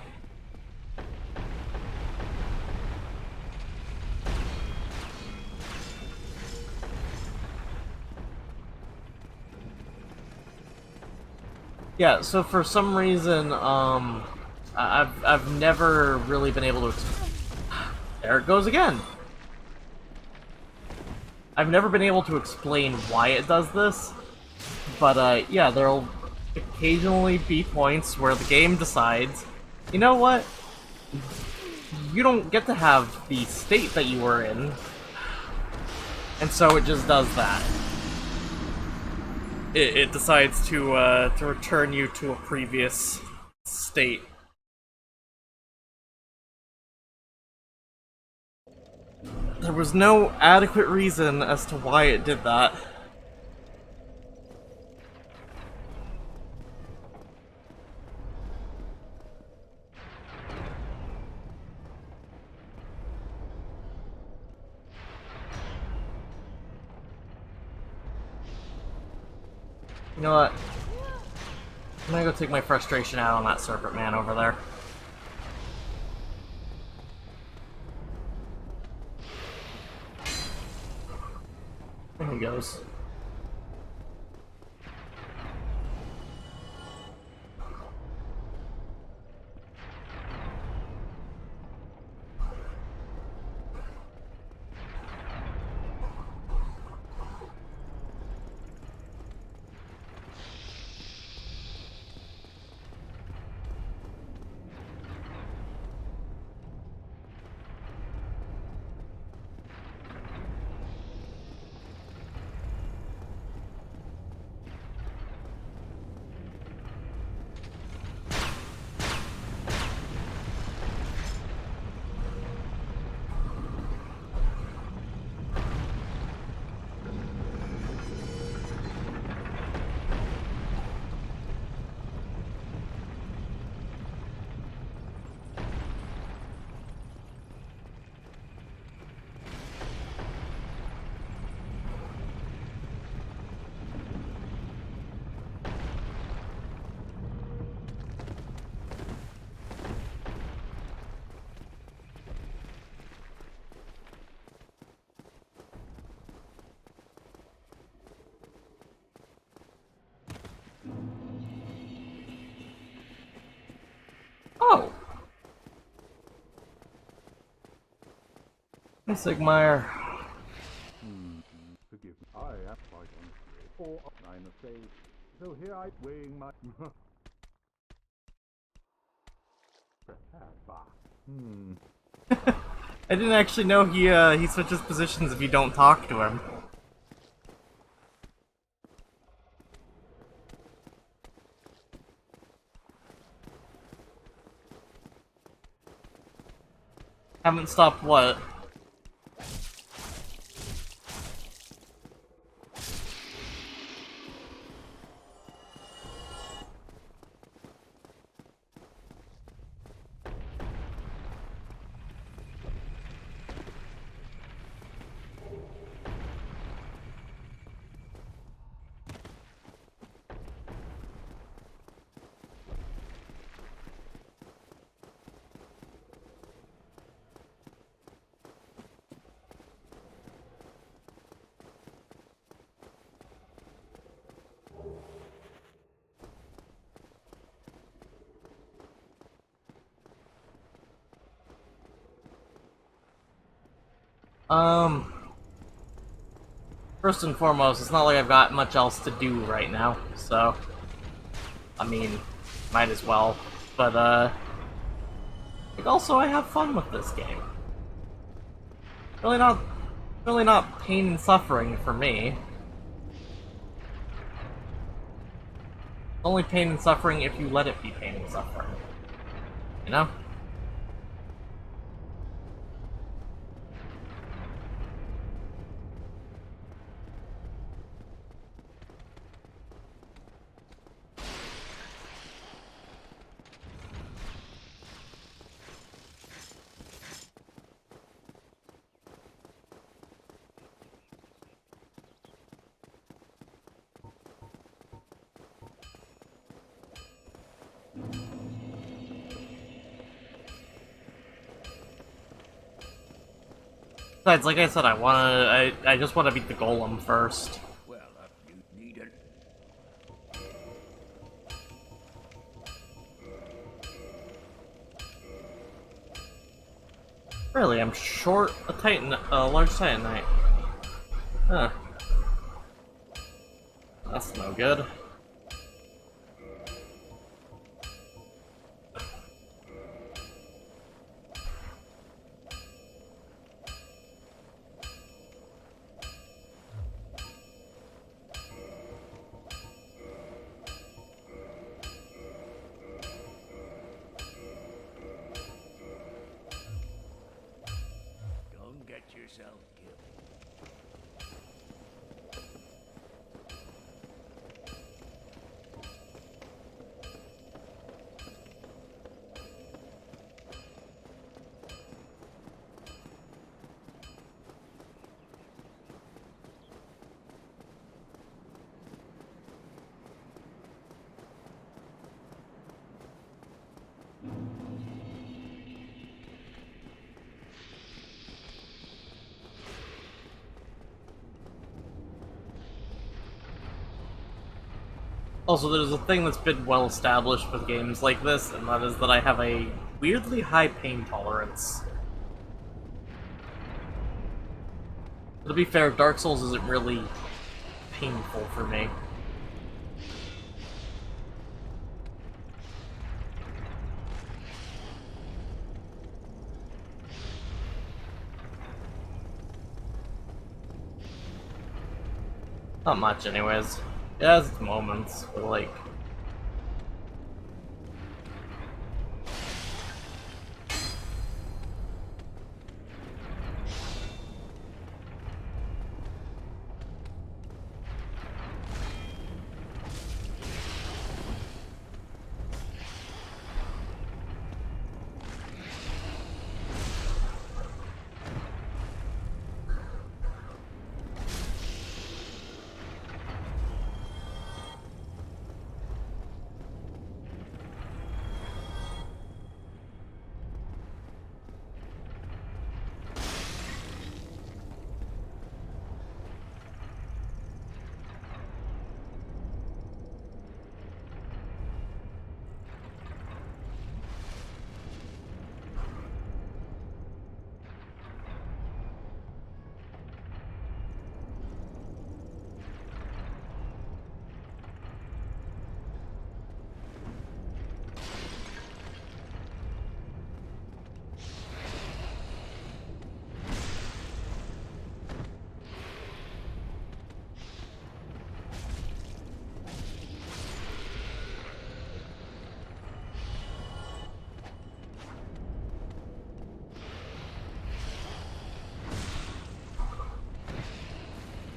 Yeah, so for some reason, I've never really been able to. There it goes again. I've never been able to explain why it does this, but yeah, there'll occasionally be points where the game decides, you know what? You don't get to have the state that you were in, and so it just does that. It decides to return you to a previous state. There was no adequate reason as to why it did that. You know what? I'm gonna go take my frustration out on that serpent man over there. There he goes. Hey, Sigmire. Forgive me. I am quite honestly. Or I mistake. So here I weighing my I didn't actually know he switches positions if you don't talk to him. Haven't stopped what? First and foremost, it's not like I've got much else to do right now, so I mean, might as well. But like also I have fun with this game. Really not pain and suffering for me. Only pain and suffering if you let it be pain and suffering. You know? Besides, like I said, I just wanna beat the golem first. Well, you need it. Really, I'm short a large titanite. Huh. That's no good. Don't get yourself killed. Also, there's a thing that's been well established with games like this, and that is that I have a weirdly high pain tolerance. To be fair, Dark Souls isn't really painful for me. Not much, anyways. It has its moments, but like...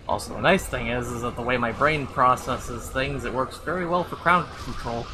Also, the nice thing is that the way my brain processes things, it works very well for crowd control.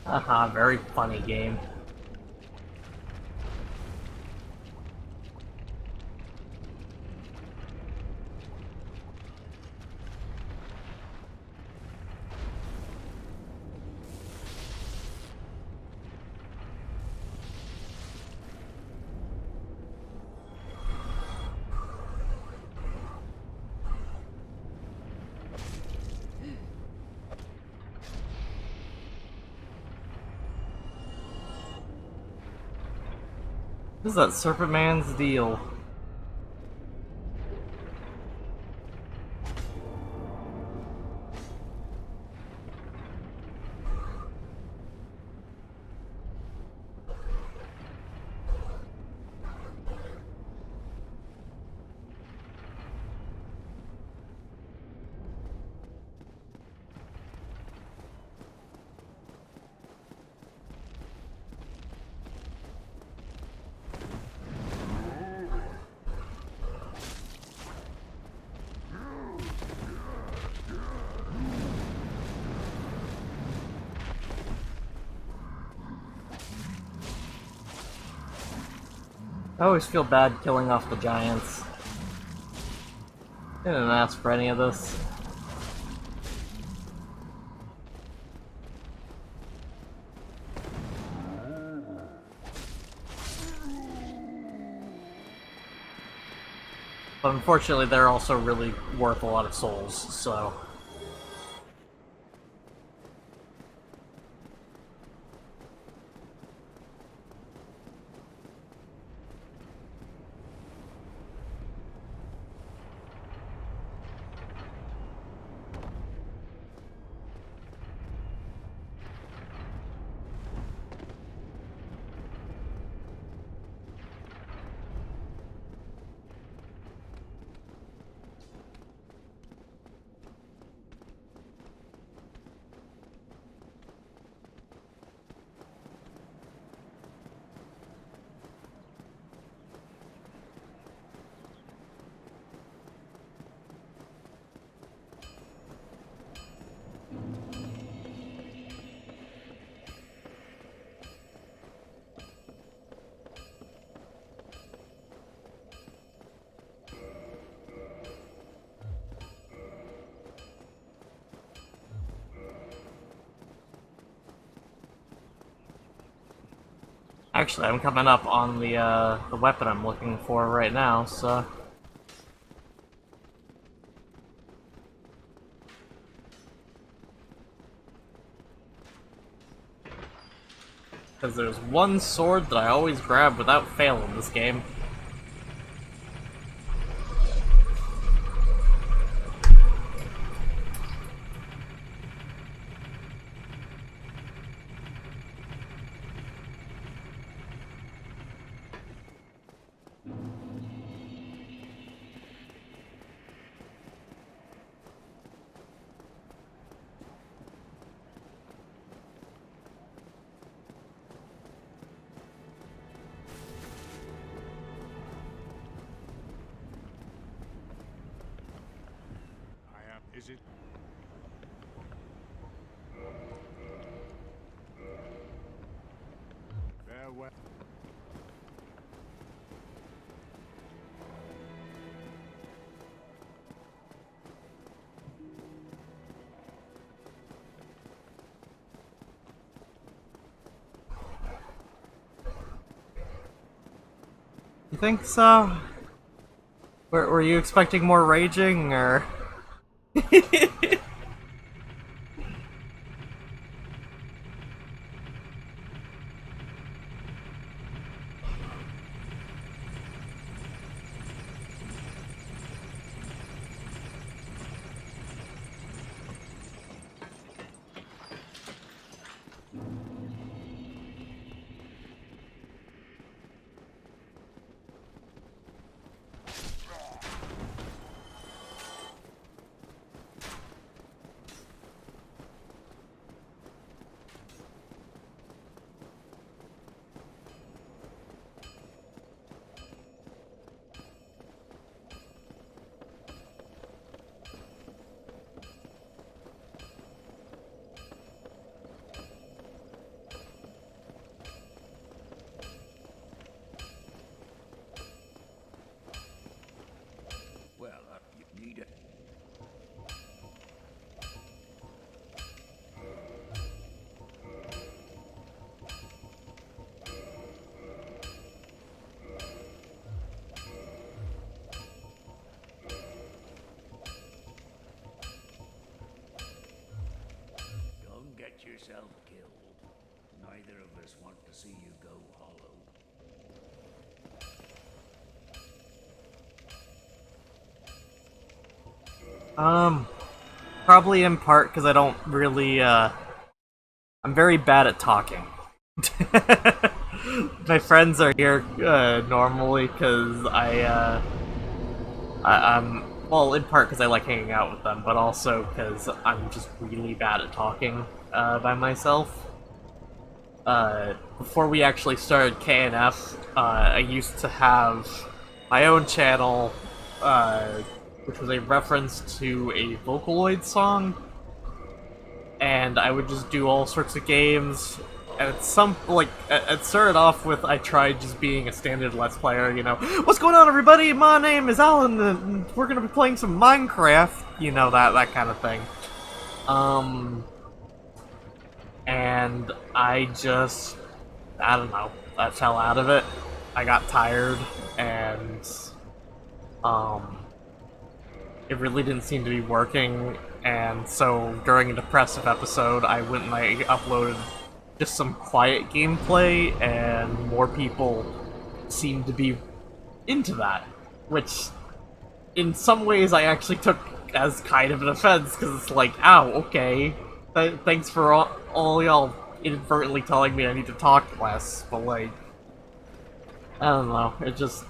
Haha, very funny game. What is that Serpent Man's deal? I always feel bad killing off the giants. I didn't ask for any of this. But unfortunately, they're also really worth a lot of souls, so... Actually, I'm coming up on the weapon I'm looking for right now, so... Because there's one sword that I always grab without fail in this game. it? Farewell. You think so? Were you expecting more raging, or? Well, you need it. Don't get yourself killed. Neither of us want to see you go hollow. Probably in part because I don't really, I'm very bad at talking. My friends are here, normally because I'm, well, in part because I like hanging out with them, but also because I'm just really bad at talking, by myself. Before we actually started KNF, I used to have my own channel, which was a reference to a Vocaloid song, and I would just do all sorts of games, and it started off with I tried just being a standard Let's Player, you know, what's going on everybody, my name is Alan, and we're gonna be playing some Minecraft, you know, that kind of thing. And I don't know, I fell out of it. I got tired, and, it really didn't seem to be working, and so during a depressive episode, I went and I uploaded just some quiet gameplay, and more people seemed to be into that, which, in some ways, I actually took as kind of an offense, because it's like, ow, okay, thanks for all y'all inadvertently telling me I need to talk less, but like, I don't know, it just,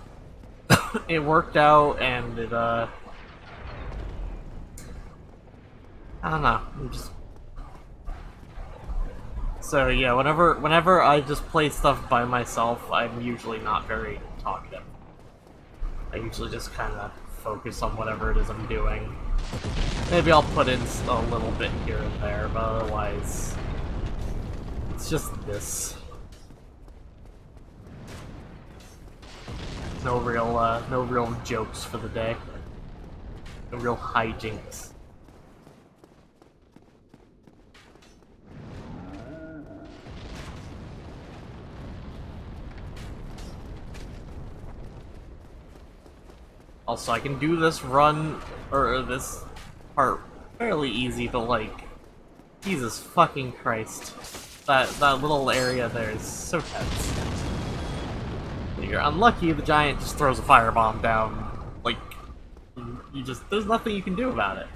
it worked out, and it, I don't know, so yeah, whenever I just play stuff by myself, I'm usually not very talkative. I usually just kind of focus on whatever it is I'm doing. Maybe I'll put in a little bit here and there, but otherwise, it's just this. No real jokes for the day. No real hijinks. Also, I can do this run, or this part fairly easy, but like, Jesus fucking Christ. That little area there is so tense. You're unlucky, the giant just throws a firebomb down. Like, there's nothing you can do about it.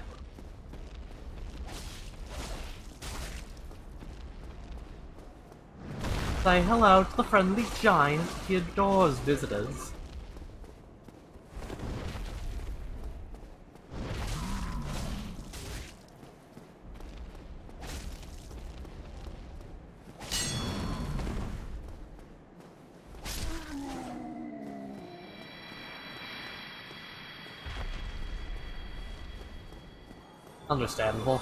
Say hello to the friendly giant, he adores visitors. Understandable.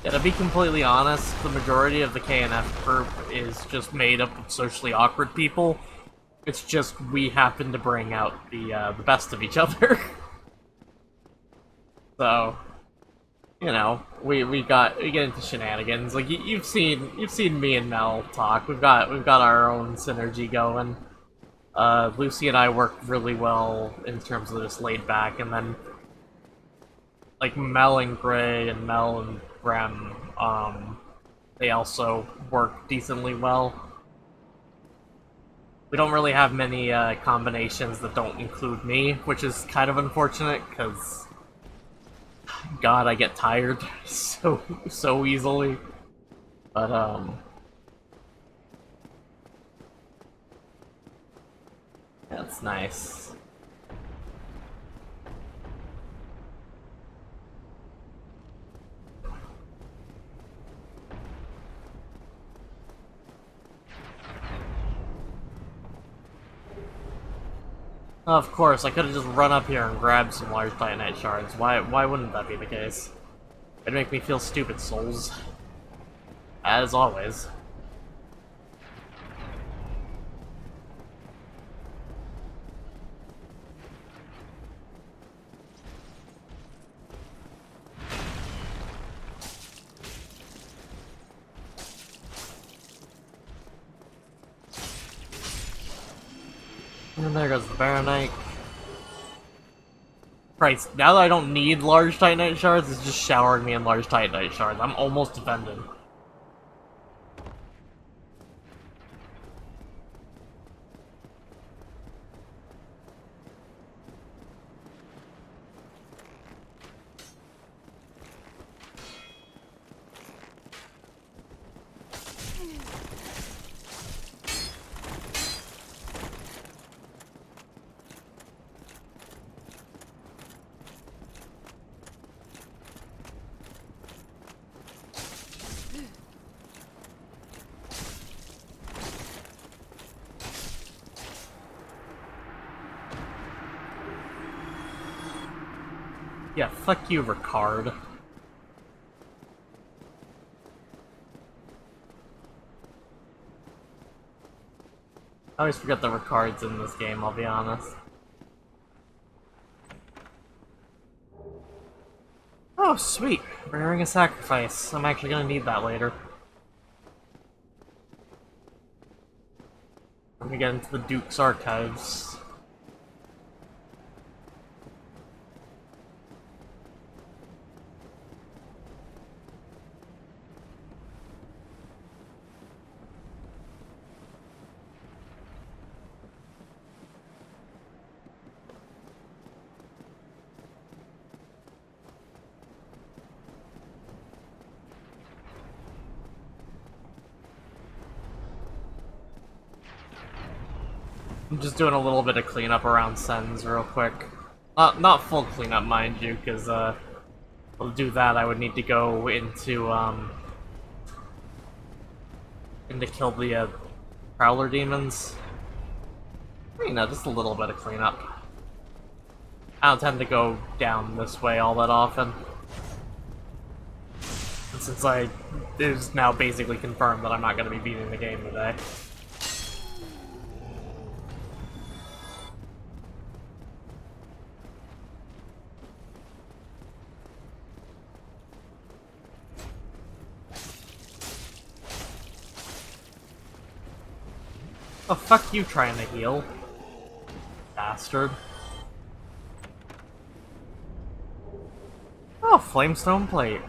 Yeah, to be completely honest, the majority of the KNF group is just made up of socially awkward people. It's just we happen to bring out the best of each other. So, you know, we get into shenanigans. Like you've seen me and Mel talk. We've got our own synergy going. Lucy and I work really well in terms of just laid back, and then like Mel and Gray and Mel and Grem, they also work decently well. We don't really have many combinations that don't include me, which is kind of unfortunate, because God, I get tired so easily. But that's nice. Of course, I could have just run up here and grabbed some large Titanite shards. Why wouldn't that be the case? It'd make me feel stupid, souls. As always. And there goes the Baronite. Christ, now that I don't need large Titanite shards, it's just showering me in large Titanite shards. I'm almost defended. Yeah, fuck you, Ricard. I always forget the Ricard's in this game, I'll be honest. Oh, sweet. Rearing a sacrifice. I'm actually gonna need that later. Let me get into the Duke's archives. I'm just doing a little bit of cleanup around Sens real quick. Not full cleanup, mind you, because to do that I would need to go into kill the Prowler demons. You know, just a little bit of cleanup. I don't tend to go down this way all that often. And since it is now basically confirmed that I'm not going to be beating the game today. Oh, fuck you trying to heal. Bastard. Oh, Flamestone Plate.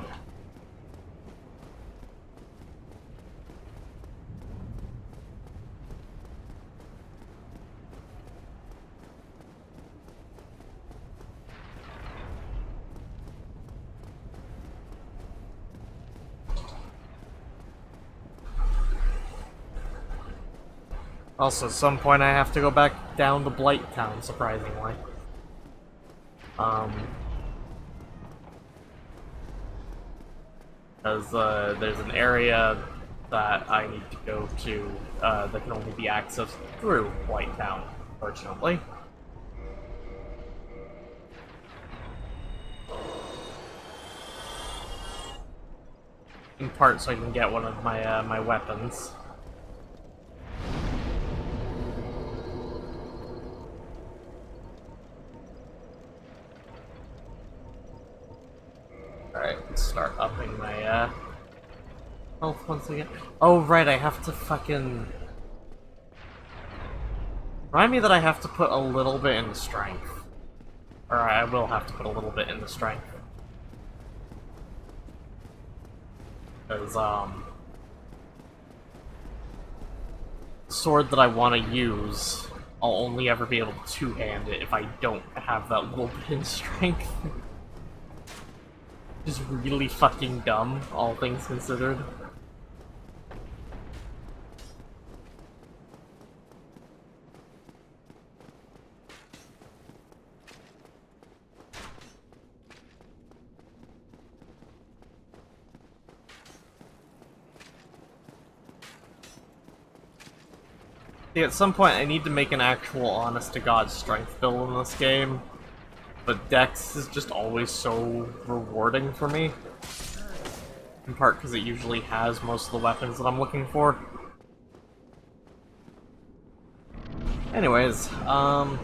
Also, at some point I have to go back down to Blight Town, surprisingly. Because there's an area that I need to go to that can only be accessed through Blight Town, fortunately. in part so I can get one of my my weapons. Alright, let's start upping my health once again. Oh right, I have to fucking... Remind me that I have to put a little bit into strength. Or I will have to put a little bit into strength. Because, the sword that I want to use, I'll only ever be able to two-hand it if I don't have that little bit in strength. Just really fucking dumb, all things considered. See, at some point I need to make an actual honest-to-God strength build in this game, but Dex is just always so rewarding for me. In part because it usually has most of the weapons that I'm looking for. Anyways, time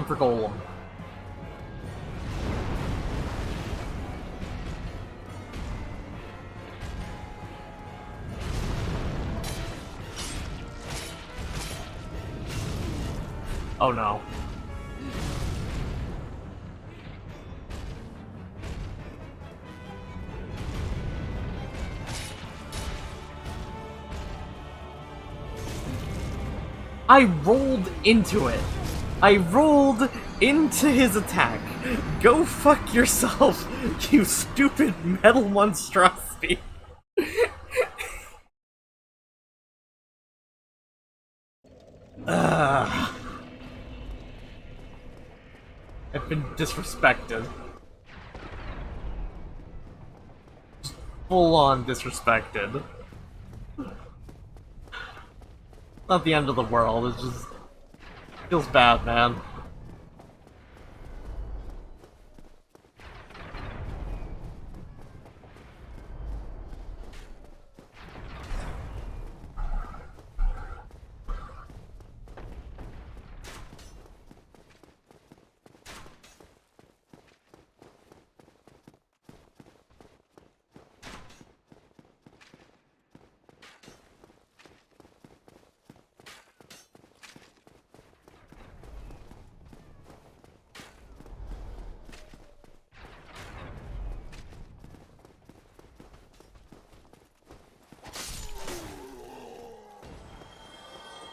for Golem. Oh no. I rolled into it. I rolled into his attack. Go fuck yourself, you stupid metal monstrosity. Ugh. I've been disrespected. Just full on disrespected. Not the end of the world, it just feels bad, man.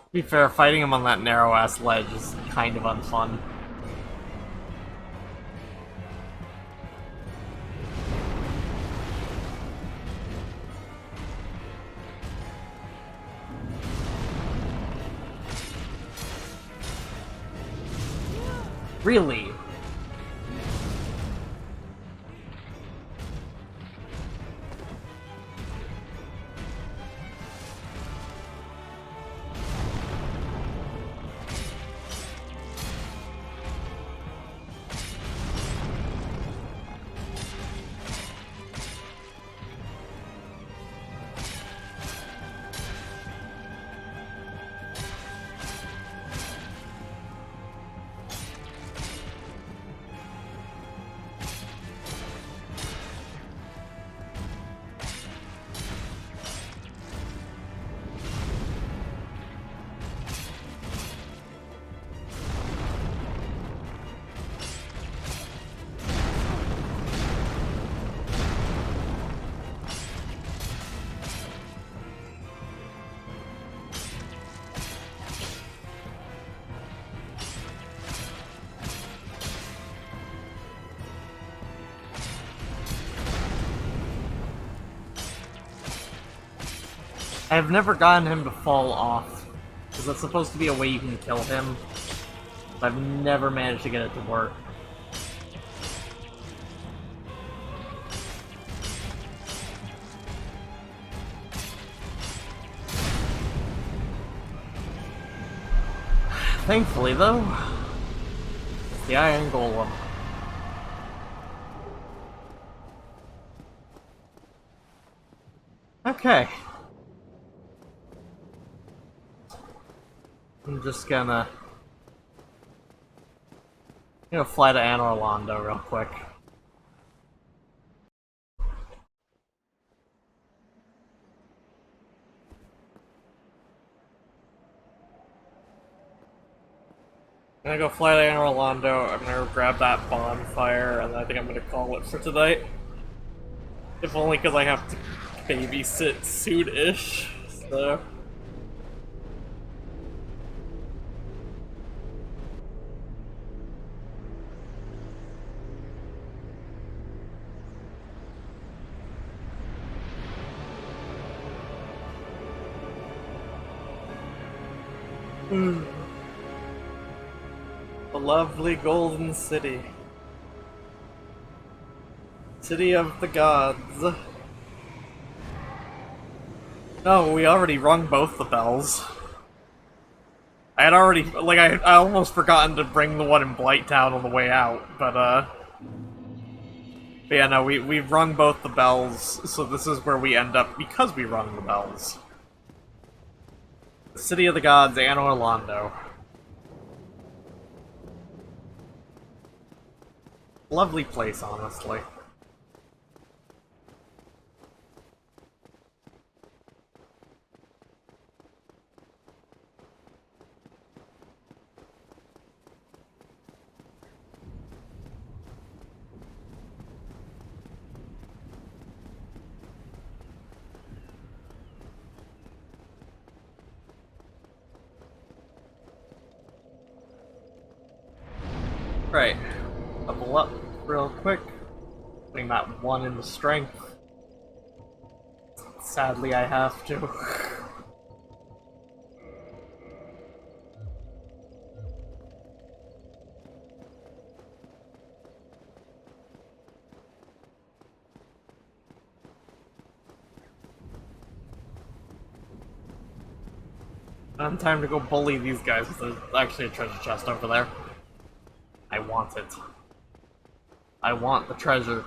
To be fair, fighting him on that narrow-ass ledge is kind of unfun. Really? I've never gotten him to fall off, because that's supposed to be a way you can kill him, but I've never managed to get it to work. Thankfully, though, it's the Iron Golem. Okay. I'm just gonna fly to Anne Orlando real quick. I'm gonna go fly to Anne Orlando, I'm gonna grab that bonfire, and I think I'm gonna call it for tonight. If only because I have to babysit soon-ish, so... The lovely Golden City. City of the Gods. No, we already rung both the bells. I had already, like, I almost forgotten to bring the one in Blighttown on the way out, but yeah, no, we've rung both the bells, so this is where we end up because we rung the bells. The City of the Gods, Anne Orlando. Lovely place, honestly. Right. Level up real quick. Putting that one into strength. Sadly, I have to. Time to go bully these guys. There's actually a treasure chest over there. I want it. I want the treasure.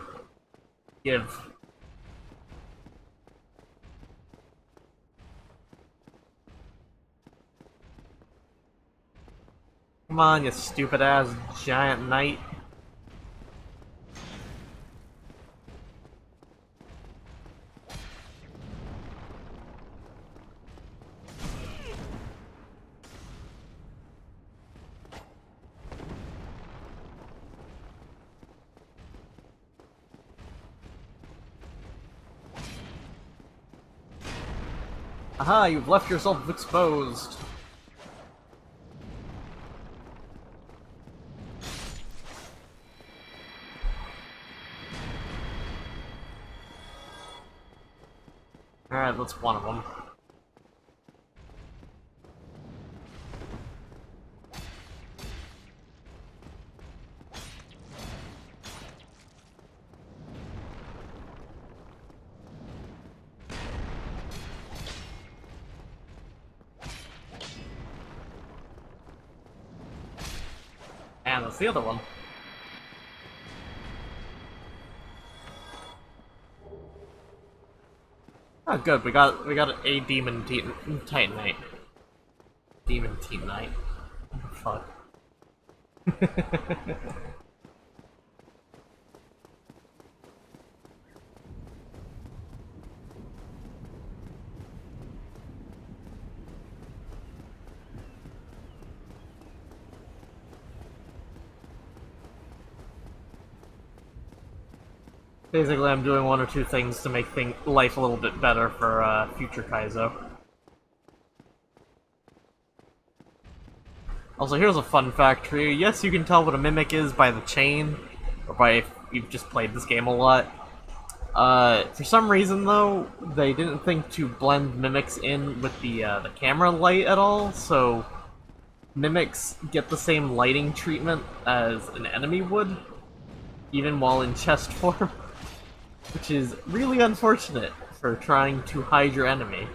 Give. Come on, you stupid ass giant knight. Aha, you've left yourself exposed. Alright, that's one of them. And that's the other one. Oh, good. We got a demon titanite. Demon titanite. Fuck. Basically, I'm doing one or two things to make life a little bit better for future Kaizo. Also, here's a fun fact for you. Yes, you can tell what a mimic is by the chain, or by if you've just played this game a lot. For some reason, though, they didn't think to blend mimics in with the camera light at all, so mimics get the same lighting treatment as an enemy would, even while in chest form. Which is really unfortunate for trying to hide your enemy.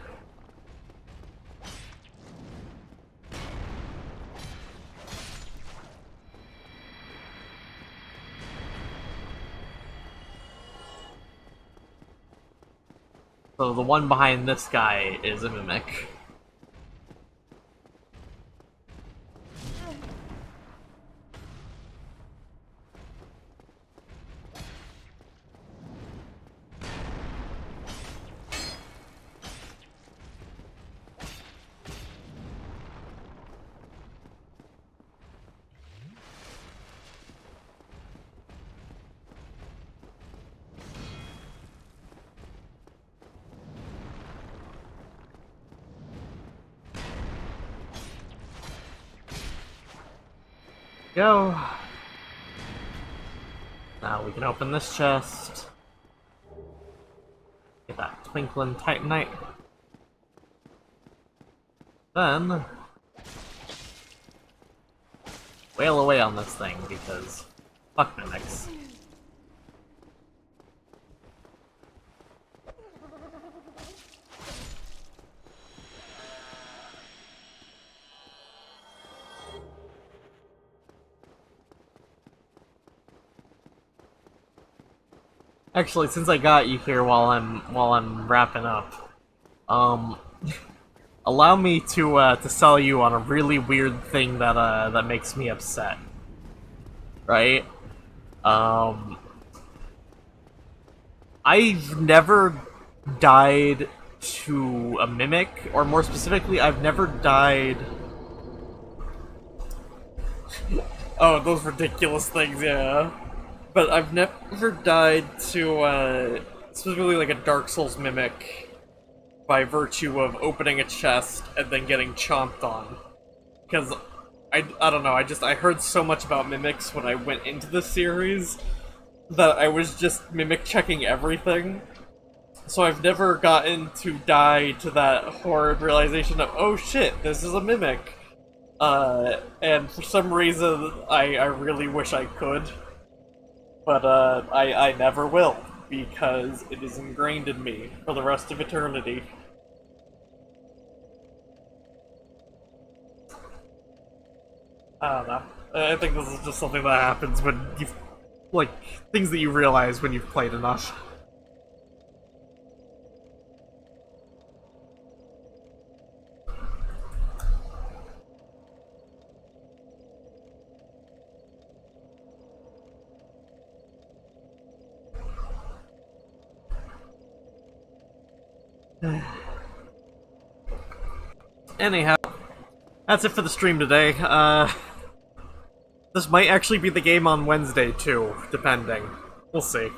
So the one behind this guy is a mimic. Go. Now we can open this chest. Get that twinkling titanite. Then wail away on this thing because fuck mimics. Actually, since I got you here while I'm wrapping up, allow me to sell you on a really weird thing that makes me upset. Right? I've never died to a mimic, or more specifically, I've never died. Oh, those ridiculous things, yeah. But I've never died to, specifically like a Dark Souls mimic by virtue of opening a chest and then getting chomped on. Because, I don't know, I heard so much about mimics when I went into the series that I was just mimic checking everything. So I've never gotten to die to that horrid realization of, oh shit, this is a mimic. And for some reason, I really wish I could. But, I never will, because it is ingrained in me for the rest of eternity. I don't know. I think this is just something that happens when you've... like, things that you realize when you've played enough. Anyhow, that's it for the stream today. This might actually be the game on Wednesday too, depending. We'll see.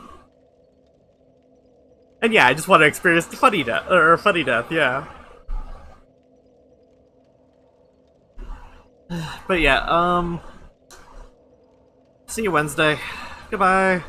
And yeah, I just want to experience the funny death, yeah. But yeah, see you Wednesday. Goodbye.